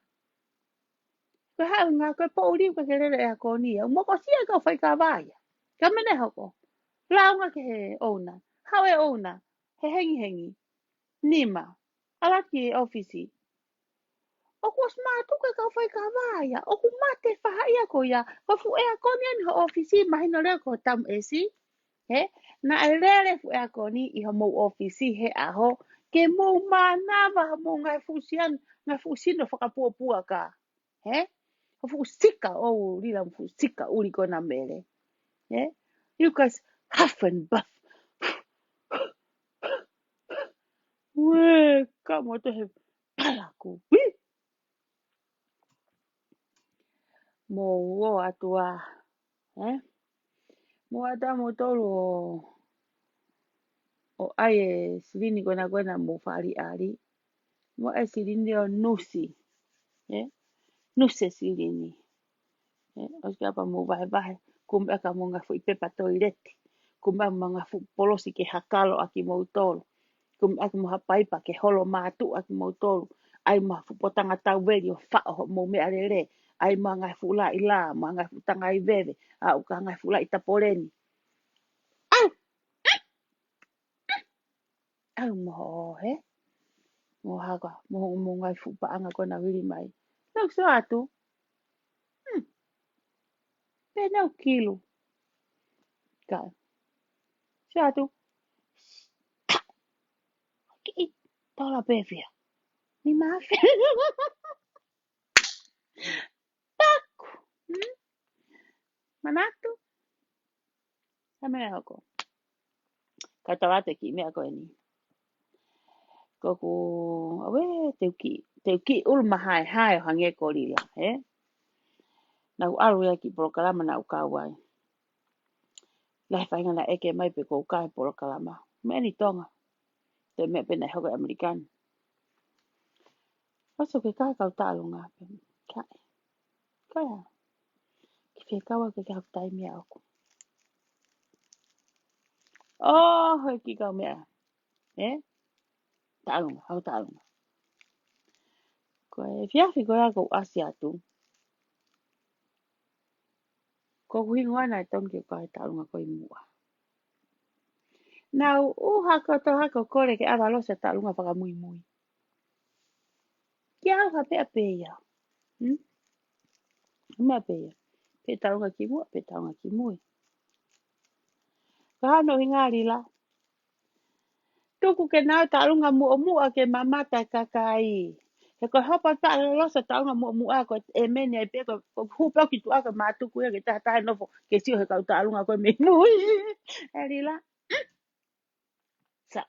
Ko hau ngā koe po uri ko ke rere e a koni. Mo ko sia ka whai ka vaya. Ka mene hoko. Launga ke he ona. Hau e ona. He hengi. Nima. Alaki e ofisi. O ko smart ko ka fai ka vaya. O ku mate whaia ko ia. Ko fu e a koni ani ho ofisi mahina leo ko tam esi. He? Na e rere fu e a koni i ho mo ofisi he aho. Ke mo manawa mo ngai fusian. Ngai fusino whakapua ka. He? Ho fu sika o lila fu sika uri ko na mele. He? You guys huff and buff. Ue, ka mo te he palaku. Mo o atua. He? Mo ata mo tolu o ai e sirini kona mo whari ari. Mo e sirini o nusi. Nuse sirini. O ska mo vahe. Kumbe ka mo nga fui pepa toileti. Kumbe mo nga fu polosi ke hakalo aki mo tolu. Kumbe aki mo hapaipa ke holo matu aki mo tolu. Ai ma fu potanga tauweri o wha o mo me arere. Ai ma nga fu la ila, ma nga fu tanga i veve. Au ka nga fu la itapoleni. Au mo he. Mo haka, mo ngai fupa anga kona wiri mai. Nau so atu, pe nau kilo. Ka, so atu, Tola bevia. Ni mafi. Taku. Manatu. Samea hoko. Katawate ki mea koe ni. Koku, awe, teuki ulma hai o hange korila, Nau aru ia ki porokalama na ukawai. Lai whainga na eke mai pe kou kai porokalama. Mea ni tonga. Te mea pena e hoko Amerikani. Waso ke kai kau tālunga. Kai. Kai a. Ki whea kawa ke kau tai mea oku. Oh, hoi ki kau mea. Tālunga, hau tālunga. Koe whiawhi koe a kou asi atu. Ko hingo ana e tongi ko e tālunga koe mua. Nau hako hako kore ke awa losa tālunga whaka mui mui. Ki au ha pea pea. Mea pea. Pe tālunga ki mua, pe tālunga ki mui. Ka hano hingari la. Tuku ke nau tālunga mua ke mamata kakai. He koe hopa tālunga losa tālunga mua ko e meni ai pe ko hupau ki tu aka mātuku ia ke tahatahe nofo ke sio he kau tālunga koe me mui. Eri la. Sa.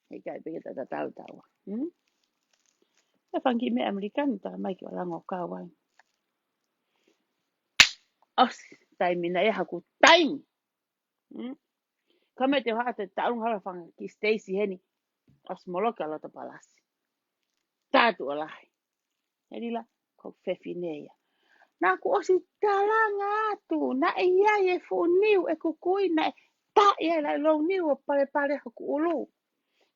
He kai pe ke tata tau taua. E whanki me Amerikani ta mai ki o lango kawai. Osi, taimi na e haku taimi. Kame te hoa te taunga hara whanga ki Stacey heni. Os moloka lota palasi. Tātu o lahi. Heri la, ko whewhineia. Nā ku osi talanga atu. Na e iai e fu niu e kukui na e ta ia la lo niu o pare haku ulu.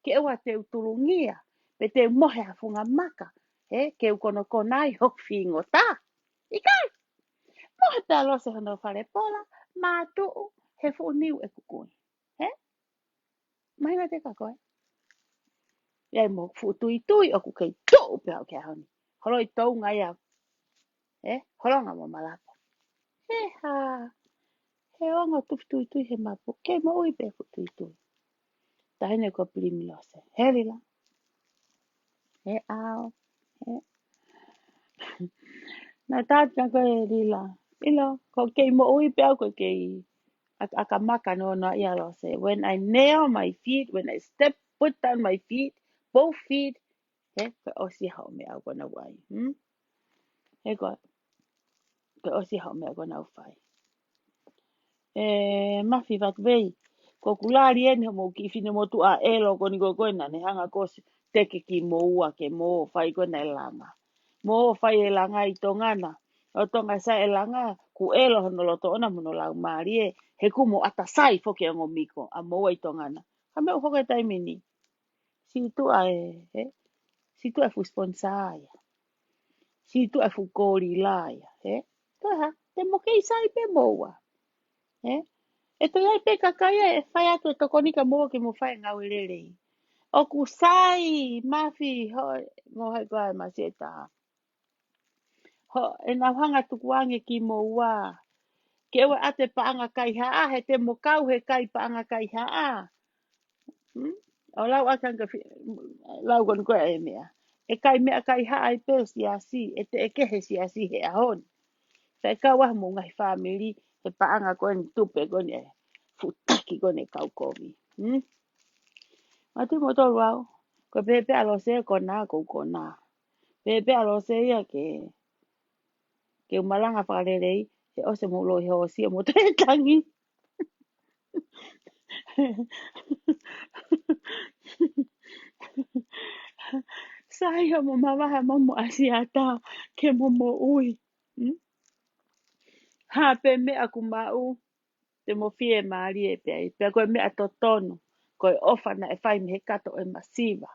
Ke ewa te utulungia. Pe te mohe hafunga maka. Ke ukono konai hok fingo ta. Ikai. Mohe te alose hono whare pola. Mātu he fu niu e kukui. Mahina te kakoe. Iai mo fu tui o ku kei tōu pe au ke honi. Holo i tōu ngai au. Holonga mo malapa. Ha. He ongo tui he mapu. Kei mo ui pe fu tui. Tahine ko primi lose. Heri la. He au. Na tātua koe rila. Ilo. Ko kei mo ui pe au ko kei. Aka maka no na ia lose. When I nail my feet. When I put down my feet. Both feet. Ko osi hao me au kona wai. He koe. Ko osi hao me au kona wai. Mafi wat wei. Ko kulari eni mo ki fine mo tu a elo ko ni ko na ne hanga ko teke ki mo ua ke mo fai ko na langa. Mo fai e langa i tongana. O tonga sa e langa ku elo hono lo to ona mo lau marie he ku mo ata sai fo ke ngo miko a mo i tongana. Ka me ho ke tai mini. Si tu a si tu a fu sponsaya. Si tu a fu kori laia, Toha, te mo ke sai pe mo ua. E to iai pe kakaya e whai atu e tokonika mua ke mo whai ngau lerei. O ku sai, mafi, ho, mo hai koe ma se taha. Ho, e nga hanga tukuange ki mo ua. Ke ewe ate paanga kai haa, he te mo kau he kai paanga kai haa. O lau akanga, lau konu koe e mea. E kai mea kai haa i pe siasi, e te ekehe siasi he ahon. Sai ka wah mo ngai family, he paanga koe ni tupe koe ni futaki koe ni kau komi. Mati mo tolu au, ko pepe alo se kona ko kona. Pepe alo se ia ke umalanga whakarerei, e ose mo lo ho si mo te tangi. Sai ho mo mamaha mo asiata ke mo ui. Ha pe me aku mau te mo fie maari e pe ai. Pe koe me atotono, koe ofa na e whai me he kato e masiva.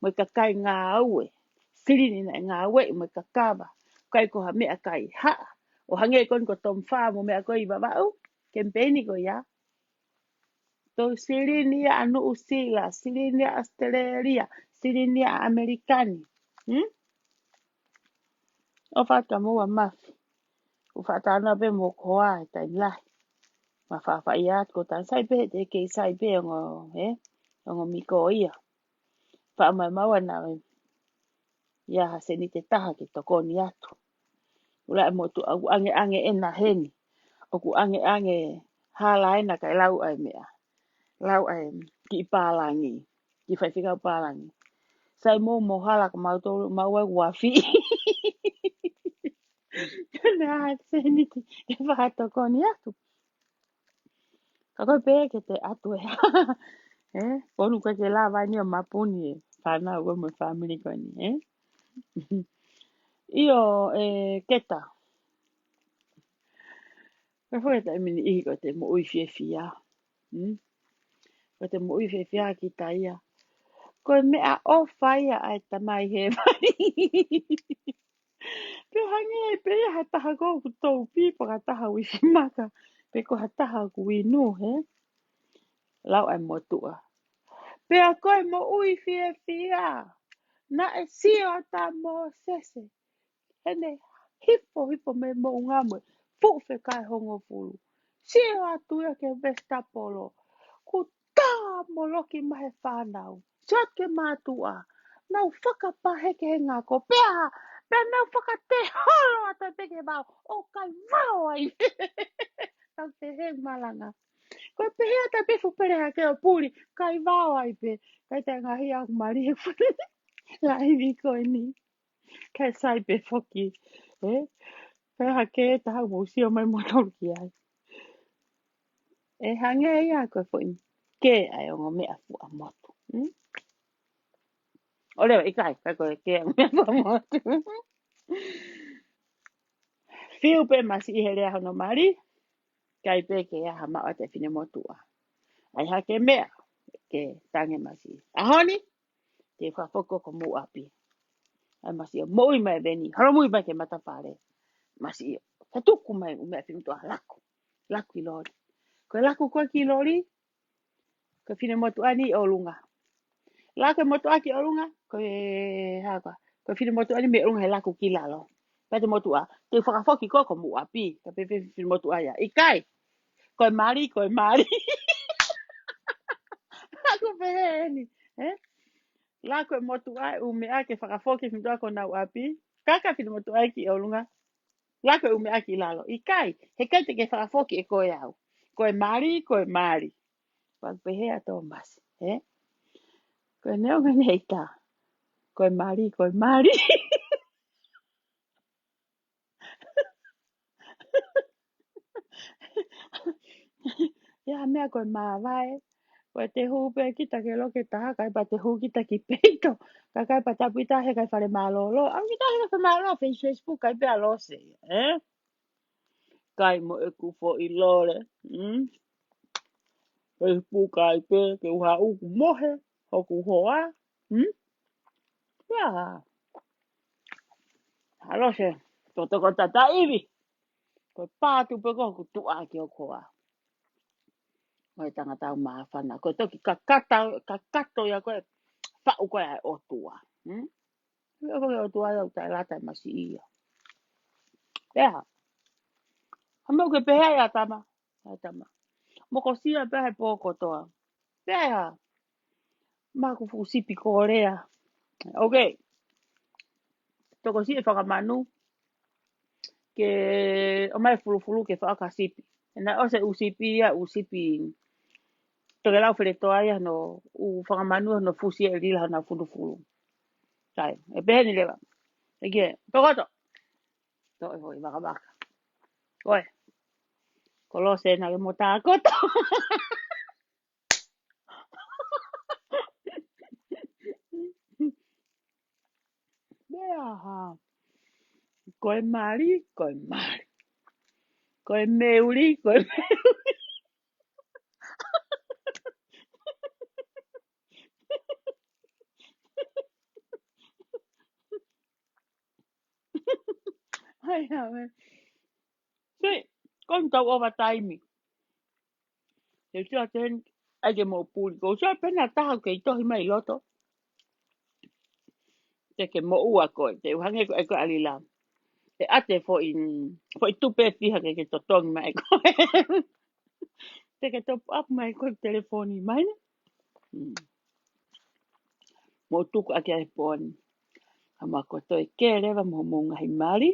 Mo ka kai ngā aue. Sirini na ngā aue mo ka kawa. Kai ko ha mea kai haa. O hange kon ko tom wha mo mea koe i wawau. Kempeni ko ia. To sirini anu usila. Sirini Australia. Sirini Amerikani. O whata mua mafi. O whata ana pe mo koa e tai lahi. Ma whawhai at ko tan sai pe te kei sai pe ngo, ngo miko ia. Whaamai maua na ia se ni te taha ke tokoni atu. Ula e motu au ange ena heni. O ku ange hala ena kai lau ai mea. Lau ai ki pālangi. Ki whaiwhika pālangi. Sai mo hala ka mau e wafi. Nā se ni te whahatokoni atu. Ka koe pēr ke te atu e. Ponu koe ke la vai ni o mapuni e. Whanau koe mo family koe ni. Io keta. Koe whoi ta imini ihi koe te mo ui fie fia. Koe te mo ui fie fia ki ta ia. Koe mea o whaia ai tamai he vai. Pe hangi e pe ha taha ko ku tau pipa ka taha wifi maka. Pe ko ha taha ku inu he. Lau ai motua. Pe a koe mo ui fie fia. Na e sio ta mo sese. Hene hipo me mo ngamwe. Fufe kai hongo fulu. Sio atu ia ke vestapolo. Ku tā mo loki mahe whānau. Siat ke mātua. Nau whakapaheke he ngā ko. Pea nau whakate holo ata peke mau. O kai wao ai. Tau te he malanga. Koe pehe ata pefu pereha ke o puri. Kai wao ai pe. Kai te ngahi aku mari e whare. La iwi koe ni. Kai sai pe whoki. Peha ke taha mo mai motoru ki ai. E hange ia koe fwoi. Ke ai o ngā mea fu a motu. O lewa ikai. Kai koe ke a mea fu a motu. Whiu pe masi i he rea hono mari. Kai pe ke aha maa te whine motua. Ai ha ke mea. Ke tange masi. Ahoni. Te whawhoko ko mu api. Ai masi o moi mai veni. Haramui mai ke matapare. Masi o. Ka tuku mai umea whine motua laku. Laku i lori. Koe laku koe ki lori. Koe whine motua ni o lunga. Laku e motua ki o lunga. Koe haka. Koe whine motua ni me lunga he laku ki lalo. Pete motua. Te whakafoki ko ko mu api. Ka pepe whine motua ia. Ikai. Koe mari. Laku pehe eni. Laku e motua umea ke whakafoki whine motua ko nau api. Kaka whine motua ki o lunga. Laku e umea ki lalo. Ikai. He kai te ke whakafoki e koe au. Koe mari. Wak pehe ato mas. Koe neo ngane heita. Koe mari. Ia mea koe mawai. Koe te hupe kita ke loke taha. Kai pa te hu kita ki peito. Kai pa tapita he kai whare malolo. Au kita he kai malolo. Facebook kai pe alose. Kai mo e kufo i lore. Facebook kai pe ke uha uku mohe. Hoku hoa. Ia. Alose. Totoko tata iwi. Koe pātu pe ko ku tua ki o koa. Koe tangata au maafana. Koe toki kakato ia koe whau koe ai otua. Ia koe otua ia utai lata masi ia. Peha. Hamau ke peha ia tama. Moko sia peha pōko toa. Peha. Maku fusipi korea. Ok. Toko si e whakamanu. Ke o mai fulu ke whakasipi. Na ose usipi ia usipi. Toke lau where toa ia no u whakamanu no fusi e rila na fulu. Sai. E pehe ni lewa. Eke. Tokoto. To e hoi waka. Koe. Kolose na ke mo tākoto. Mea ha. Koe mari. Koe meuri. Hai hawe. Sei. Kon tau overtime. Te tia ten. Ake mo pūri. Ko sia pena taha ke itohi mai loto. Te ke mo ua koe. Te uhange koe koe alila. Te ate fo i tupe piha ke totongi mai koe. Te ke top up mai koe telefoni mai. mo tuku a kia e poni. A ma ko toi ke lewa mo mo ngai mari.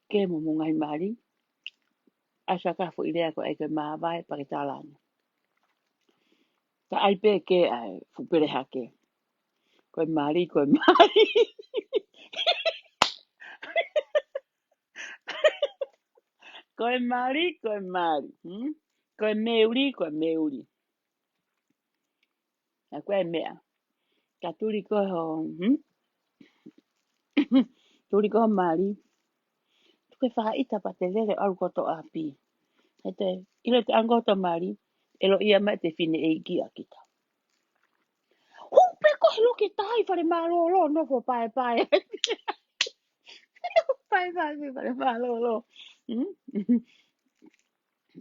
Ke mo mo ngai mari. Asa ka fo ilea ko e ke mawai pa ke talani. Ta ai pe ke ai fupere hake. Koe mari, koe mari. Koe mari, koe mari. Koe meuri, koe meuri. A koe mea. Ka turi koe ho. Turi koe mari. Tuke whaha ita pa te lere alu koto api. Hete, ilo te angoto mari. Elo ia mai te fine e iki a kita. Hupe koe loki tai whare malolo. Nofo pae pae. Pae pae whare malolo.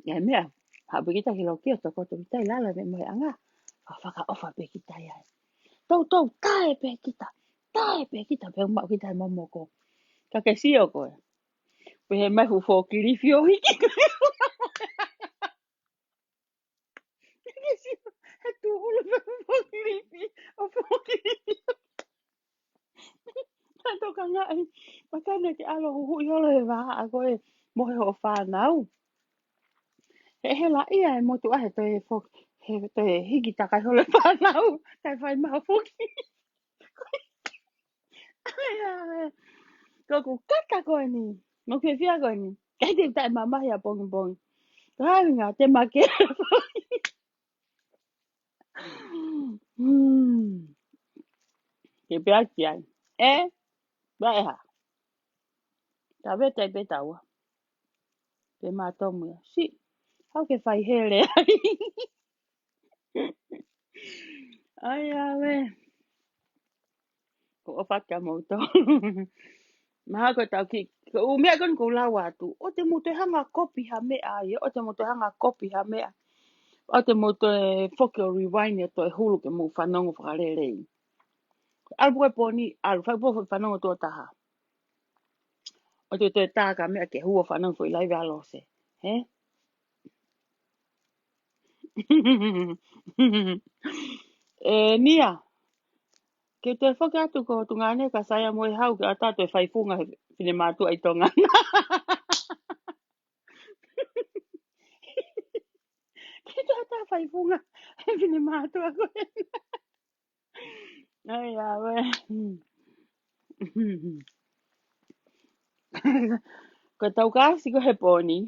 Ia mea. Hape kita ki loki o toko tu tai lala me moe anga. Whaka ofa pe kita iai. Tau tau tae pe kita. Tae pe kita pe umau kita e momoko. Ka ke sio koe. Pe he mai fu fōkiri fio hiki. Ke sio. He tu ulu pe fu fōkiri fi. O fōkiri fi. Tato ka ngai. Makane ke alo huhu i holo he waha a koe. Mohe ho whanau. He la ia e motu ahe to e fōk. He to e hiki takai holo whanau. Tai whai maha fōki. Koko kaka koe ni. No ke fia koe ni. Kai te tai mamahi a pongi pongi. Kai ngā te make. Ke pea ki ai. E? Ba e ha. Ta veta i peta ua. Pe mātomu ia. Si. Hau ke whai here ai. Ai awe. Ko o whaka mauto. Maha ko tau ki. Ko mea kon ko lau atu. O te mo te hanga kopi ha mea ai. O te mo te hanga kopi ha mea. O te mo te whoki o rewind e to e hulu ke mo whanongo whakarerei. Albu e poni. Alu whai po whanongo tō taha. O te tāka mea ke hua whanongo fo i laiwe alose. He? Nia. Ke te whoki atu ko tu ngane ka saia mo e hau ke a tātou e whaifunga whine mātua i tonga. Ke tātou whaifunga whine mātua koe. Ai awe. Ko tau kasi ko he poni.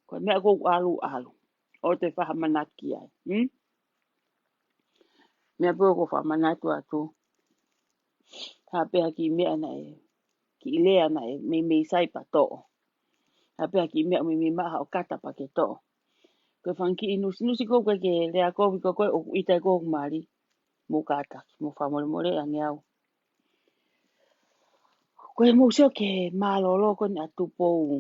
Ko mea ko alu alu. O te whahamanaki ai. Mea pua ko whamanatu atu. Tā pēha ki mea nei. Ki ilea nei. Me sai pa to'o. Tā pēha ki mea me maha o kata pa ke to'o. Ko whanki i nusi kou ke lea kowi ko koe o itai kou mari. Mo kata. Mo whamore more a ngeau. Koe mo seo ke mālolo ko ni a tupou.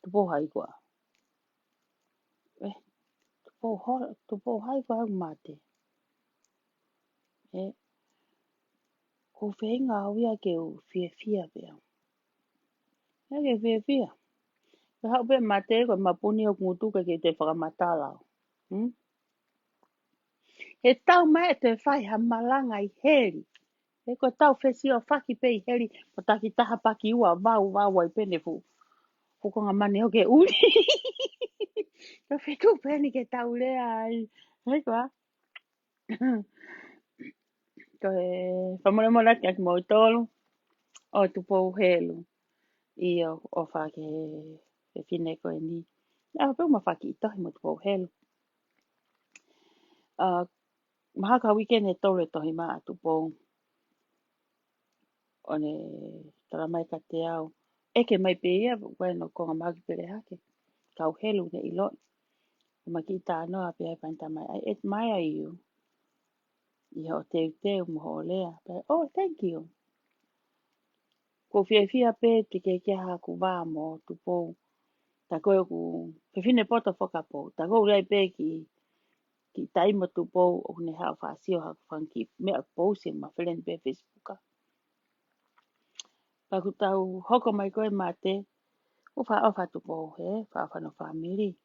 Tupou hai koa. Tupou hai koa au mate. Ko whenga awia ke o fia pia. Ke fia. Ka hau pe mate ko mapuni o ngutuka ke te whakamatalao. He tau mai te whai ha malanga i heri. He ko tau whesi o whaki pe i heri. O taki taha paki ua wau ai pene fu. Fukonga mane o ke uri. Ka whetu peni ke tau lea ai. Hei koa. Ko he whamore mora ki aki mo tolu. O tupou helu. I o whake he whine koe ni. Nā pēu ma whaki i tohi mo tupou helu. Maha ka weekend e tolu e tohi maa tupou. O ne tara mai ka te au. Eke mai pe ia, bueno, konga magi pere hake. Kau helu ne ilon. Ma ki tā noa pe ai panta mai. I admire you. I ho teu mo lea. Oh, thank you. Ko fia pe te ke ha ku wā mo tupou. Ta koe ku whine pota whakapo. Ta koe rei pe ki taima tupou o ne hao whaasio ha whanki. Mea pose ma whilen pe Facebooka. Paku tau hoko mai koe mate. O wha tupo he, wha no family.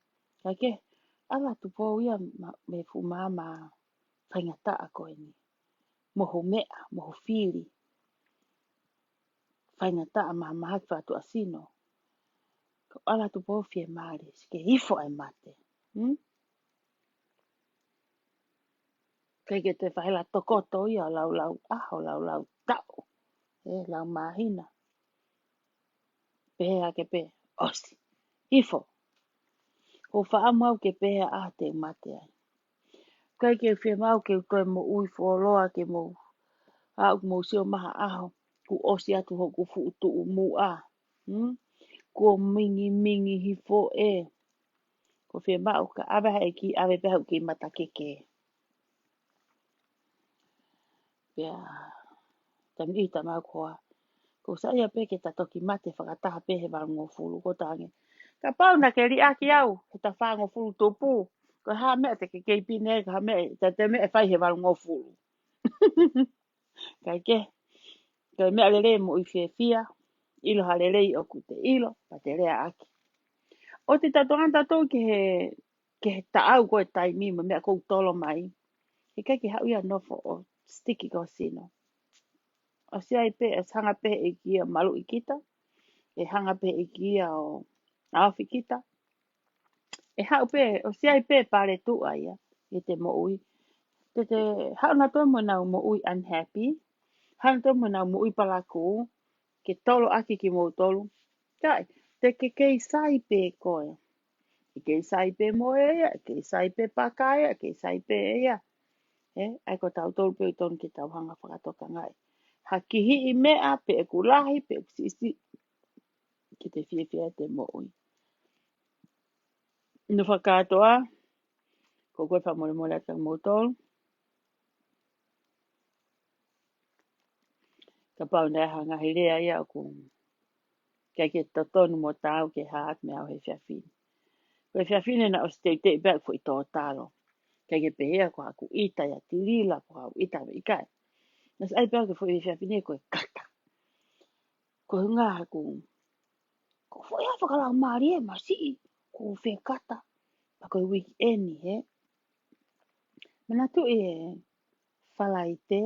Kai ke, ala tupo ia me fu mama whaingata a koe ni. Moho mea, moho whiri. Whaingata a mama haki wha tu asino. Ko ala tupo fie maare, sike hifo ai mate. Kai ke te whaela tokoto ia lau aho, lau tau. Lau mahina. Pehea ke pe, osi. Hifo. Ko wha mau ke pehea a te mate ai. Kai ke whia mau ke koe mo ui wholoa ke mo au mo sio maha aho ku osi atu hoku fu tu mu a ko mingi hifo ko whia mau ka awe hai ki awe peha ki mata keke pia tami i tamau koa ko sa ia pe ke ta toki mate whakataha pe he wala ngofulu ko tange ka pau na ke ri aki au he ta wha ngofulu topu ko ha mea te ke kei pine ka ha mea te mea e whai he wala ngofulu kai ke kai mea lele mo i fia ilo halele i oku te ilo pa te rea aki o te tatoan tatou ke he taau koe taimi mo mea kou tolo mai he kai ki hau ia nofo o sticky ko sino o sia i pe e hanga pe e kia malu i kita e hanga pe e kia o awhi kita e hau pe o sia i pe pare tu aia i te mo ui te hau na toi mo nau mo ui unhappy hau na toi mo nau mo ui palaku ke tolo aki ki mo tolo kai te ke kei sai pe koe ke sai pe mo ia ke sai pe pakaia ke sai pe ia ai ko tau tolu pe ton ki tau hanga whakatoka ngai ha ki hi i mea pe e kulahi pe e kusisi ki te fia te mo ui no whakatoa ko koe whamore mole ata mo tolu ka pau nei hanga hi rea ia ku kia ke totonu mo tau ke haat me au he whiawhini koe whiawhini na o stay take back fo i tō talo kia ke pehea ko haku ita ia tirila ko hau ita me ikai nas ai pēo ke fo i whiawhini koe kata ko hunga haku ko fo ia whakalau maari e masi ko whi kata pa koe weekend he mana tu e whalaite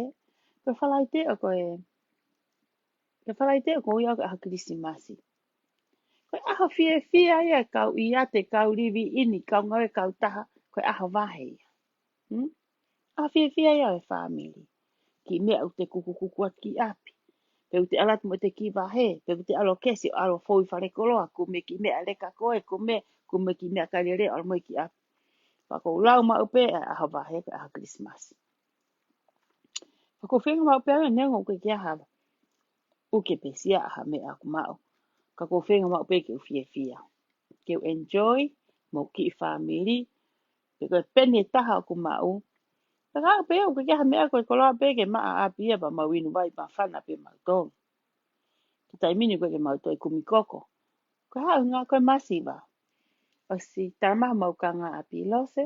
koe whalaite o koe ke whalaite o koe iau ke aha krisimasi koe aha fia ia kau ia te kau rivi ini kau ngawe kau taha koe aha wahe ia aha fia ia e family ki mea u te kuku at ki api pe u te alat mo te ki wahe pe u te alo kesi o alo fōi whare koloa ku me ki mea leka koe ku me ki mea karere o mo ki api pa ko lau ma upe aha wahe koe aha krismasi pa ko whenga ma upe ane nengo koe ki aha u ke pesia aha mea aku mao ka ko whenga ma upe ke u fia ke u enjoy mo ki family pe koe pene taha aku mao taka pe o ke ha mea koe koloa pe ke maa api ia pa mawinu vai pa whana pe mautong ki tai mini koe ke mautoi kumikoko koe hao ngā koe masiva o si tamaha maukanga api lose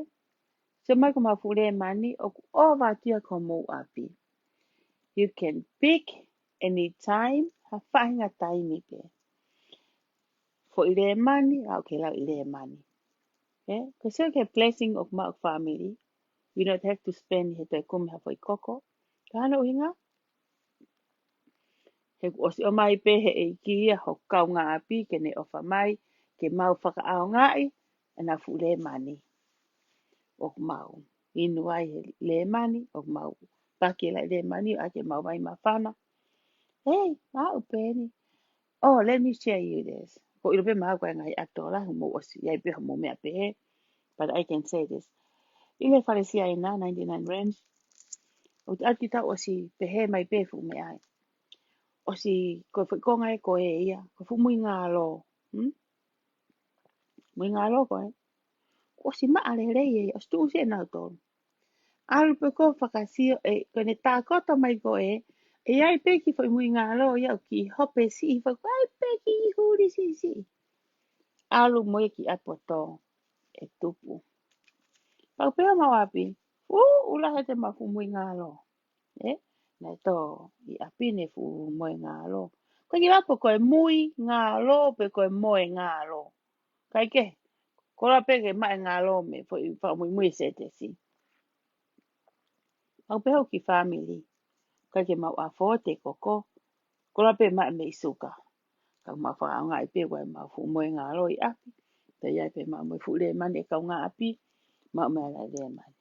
se mai ko mafure mani o ku o vatia ko mo api you can pick anytime ha whahinga taimi pe for ile mani au ke lau ile mani ko se ke blessing of my family we don't have to spend he te kumi ha foi koko ka hana uhinga he o si o mai pe he e kia ho kau ngā api ke ne ofa mai ke mau whaka ao ngai ana fu le mani o mau inu ai he le mani o mau pake la le mani a ke mau mai mawhana hey mau peni oh let me share you this ko ilo pe mau kwa ngai atola mo o si ai pe mo mea pe but I can say this ile whalesia ina 99 rands o te ati ta o si pe he mai pe fu me ai o si ko konga e ko e ia ko fu mui ngā lo mui ngā lo ko o si maa le rei e o stu se na to alu pe ko whakasio e ko ne tā kota mai ko e ai pe ki foi mui ngā lo ia ki hope si fa ai pe ki huri si alu mo ki apoto e tupu pa pe ma wapi ula he te mafu mui ngā lo na to i apine fu mui ngā lo Ko ki wapo ko e mui ngā lo pe ko e moe ngā lo. Kai ke, ko la pe ke mai ngā lo me fo I wha mui se te si. Au pe hau ki family. Kai ke mau a fo te koko. Ko la pe mai me isuka. Ka mau wha au ngai pe wai mau fu moe ngā lo I api. Te iai pe mau moe fu le mani e kau ngā api. Mau mea la le mani.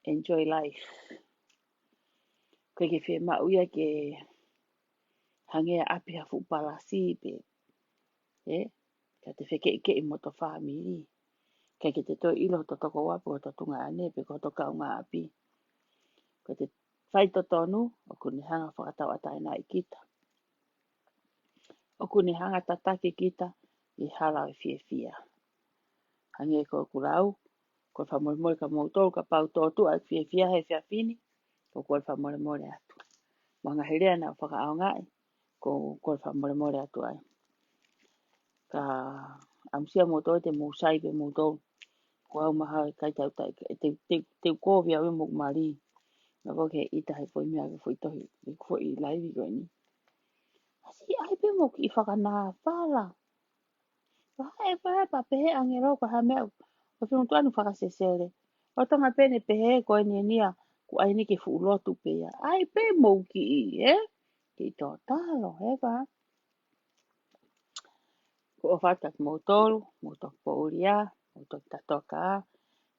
Enjoy life. Kai ke whi mau ia ke hangea api ha fu palasi pe. Ka te wheke ike I moto family. Kai ke te toi ilo to toko wapu o to tunga ane pe ko to kau ngā api. Ko te whai to tonu o kune hanga whakatau atai nā I kita. O kune hanga tataki kita I hala I fia fia. Hange ko kurau, ko whamoremore ka moutou ka pau tōtu ai fia fia hei fia fini, ko koe whamoremore atu. Wanga herea nā whakaao ngai, ko koe whamoremore atu ai. Ka amsia moutou te mousai pe moutou, ko au maha kai tau tai, te kōwi au mok mari. Nā koke ita hei fwoi mea ke fwoi tohi, fwoi laivi koe ni. Asi ai pe mok I whakanā whala. Whae pa pehe angero ko ha mea, o whiungu tuanu whakasesere. O tanga pene pehe koe ni nia, ku ai ni ke fu lotu pe ya. Ai pe mouki I, Ki tō talo, hewa. Ko o whatak motolu, motok pouria, motok tatoka,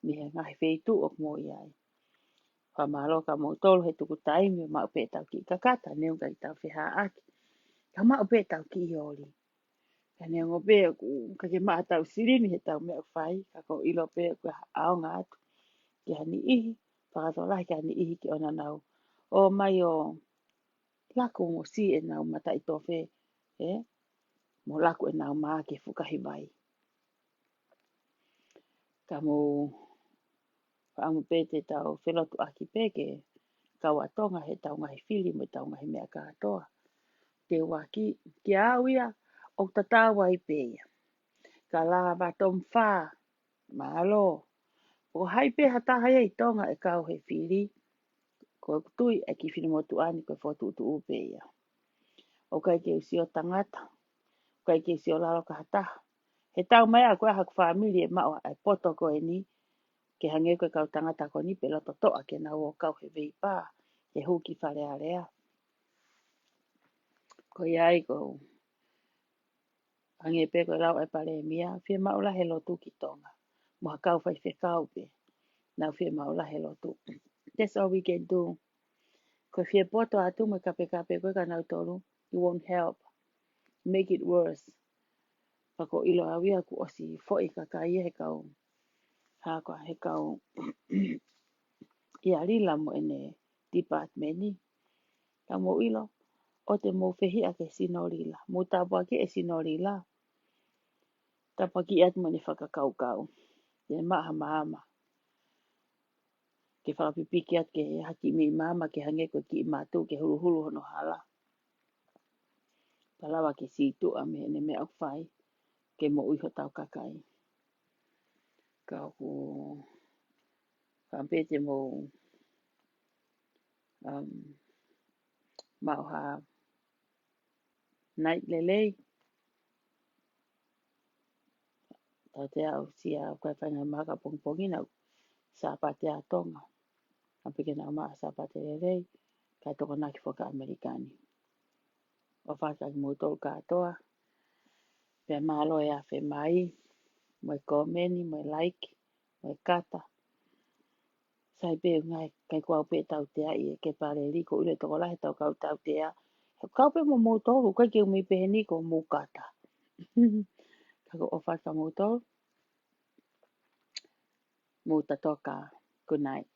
mi he ngahi wheitu o mo iai. Whamaro ka motolu he tuku taimi, mau pe tau ki kakata, neu kai tau whiha aki. Ka mau pe tau ki ioli. Ka neu ngō pe, ka ke maa tau sirini he tau mea whai, ka ko ilo pe, ka ao ngā atu. Ki hani ihi, whakatolai ki hani ihi ki ona nau. O mai o laku mo si e nau mata I tofe, mo laku e nau maa ke fukahi mai. Ka mo whaamu pe te tau whelotu aki peke, kaua tonga he tau ngahi whili mo tau ngahi mea katoa. Te waki, ki awia, o tatawa I peia. Ka la batom wha, malo. O hai pe hataha I tonga e kau he whili, ko tui e ki whinomotu ani ko whotu tu upeia. O kai ke usio tangata, o kai ke usio lalo ka hataha. He tau mai a koe haku whaamili e maua ai poto ko e ni, ke hange koe kau tangata ko ni pe loto toa ke na o kau he veipa, he huki whare area. Ko iai ko hange pe koe lau e pare mia, whia maula he lotu ki tonga. Moha kau whai whekau pe, nau whia maula he lotu. That's all we can do. Ko whia poto atu me kape koe ka nau toru, it won't help. Make it worse. Pako ilo awia ku osi foi ka kai he kau. Haka he kau. Ia rila mo ene departmenti. Ka mo ilo, o te mo whihi a ke sinorila. Mo tāpua ke e sinorila. Tāpua ki atu mo ne whakakaukau. Te maha mahama. Ke whakapipiki atu ke haki mi mama ke hange ko ki mātou ke hulu hulu hono hala. Palawa ke situ a me ne me au whai. Ke mo uiho tau kakai. Ka ku whampete mo mau ha night lelei. Tau te au sia koe whainga maka pongpongi nau sāpate a tonga. Apike nau maa sāpate lelei. Kai toko naki whaka Amerikani. O whakaki mo tolu katoa. Pea malo e a whe mai. Moe komeni, moe like, moe kata. Sai pe ngai kai kua pe tau te ai e ke pare liko ule toko lahe tau kau tau te a. Kau pe mo tolu, kai ke umi pehe ni ko mo kata. Kako o whaka mo tolu. Mo tatoka. Good night.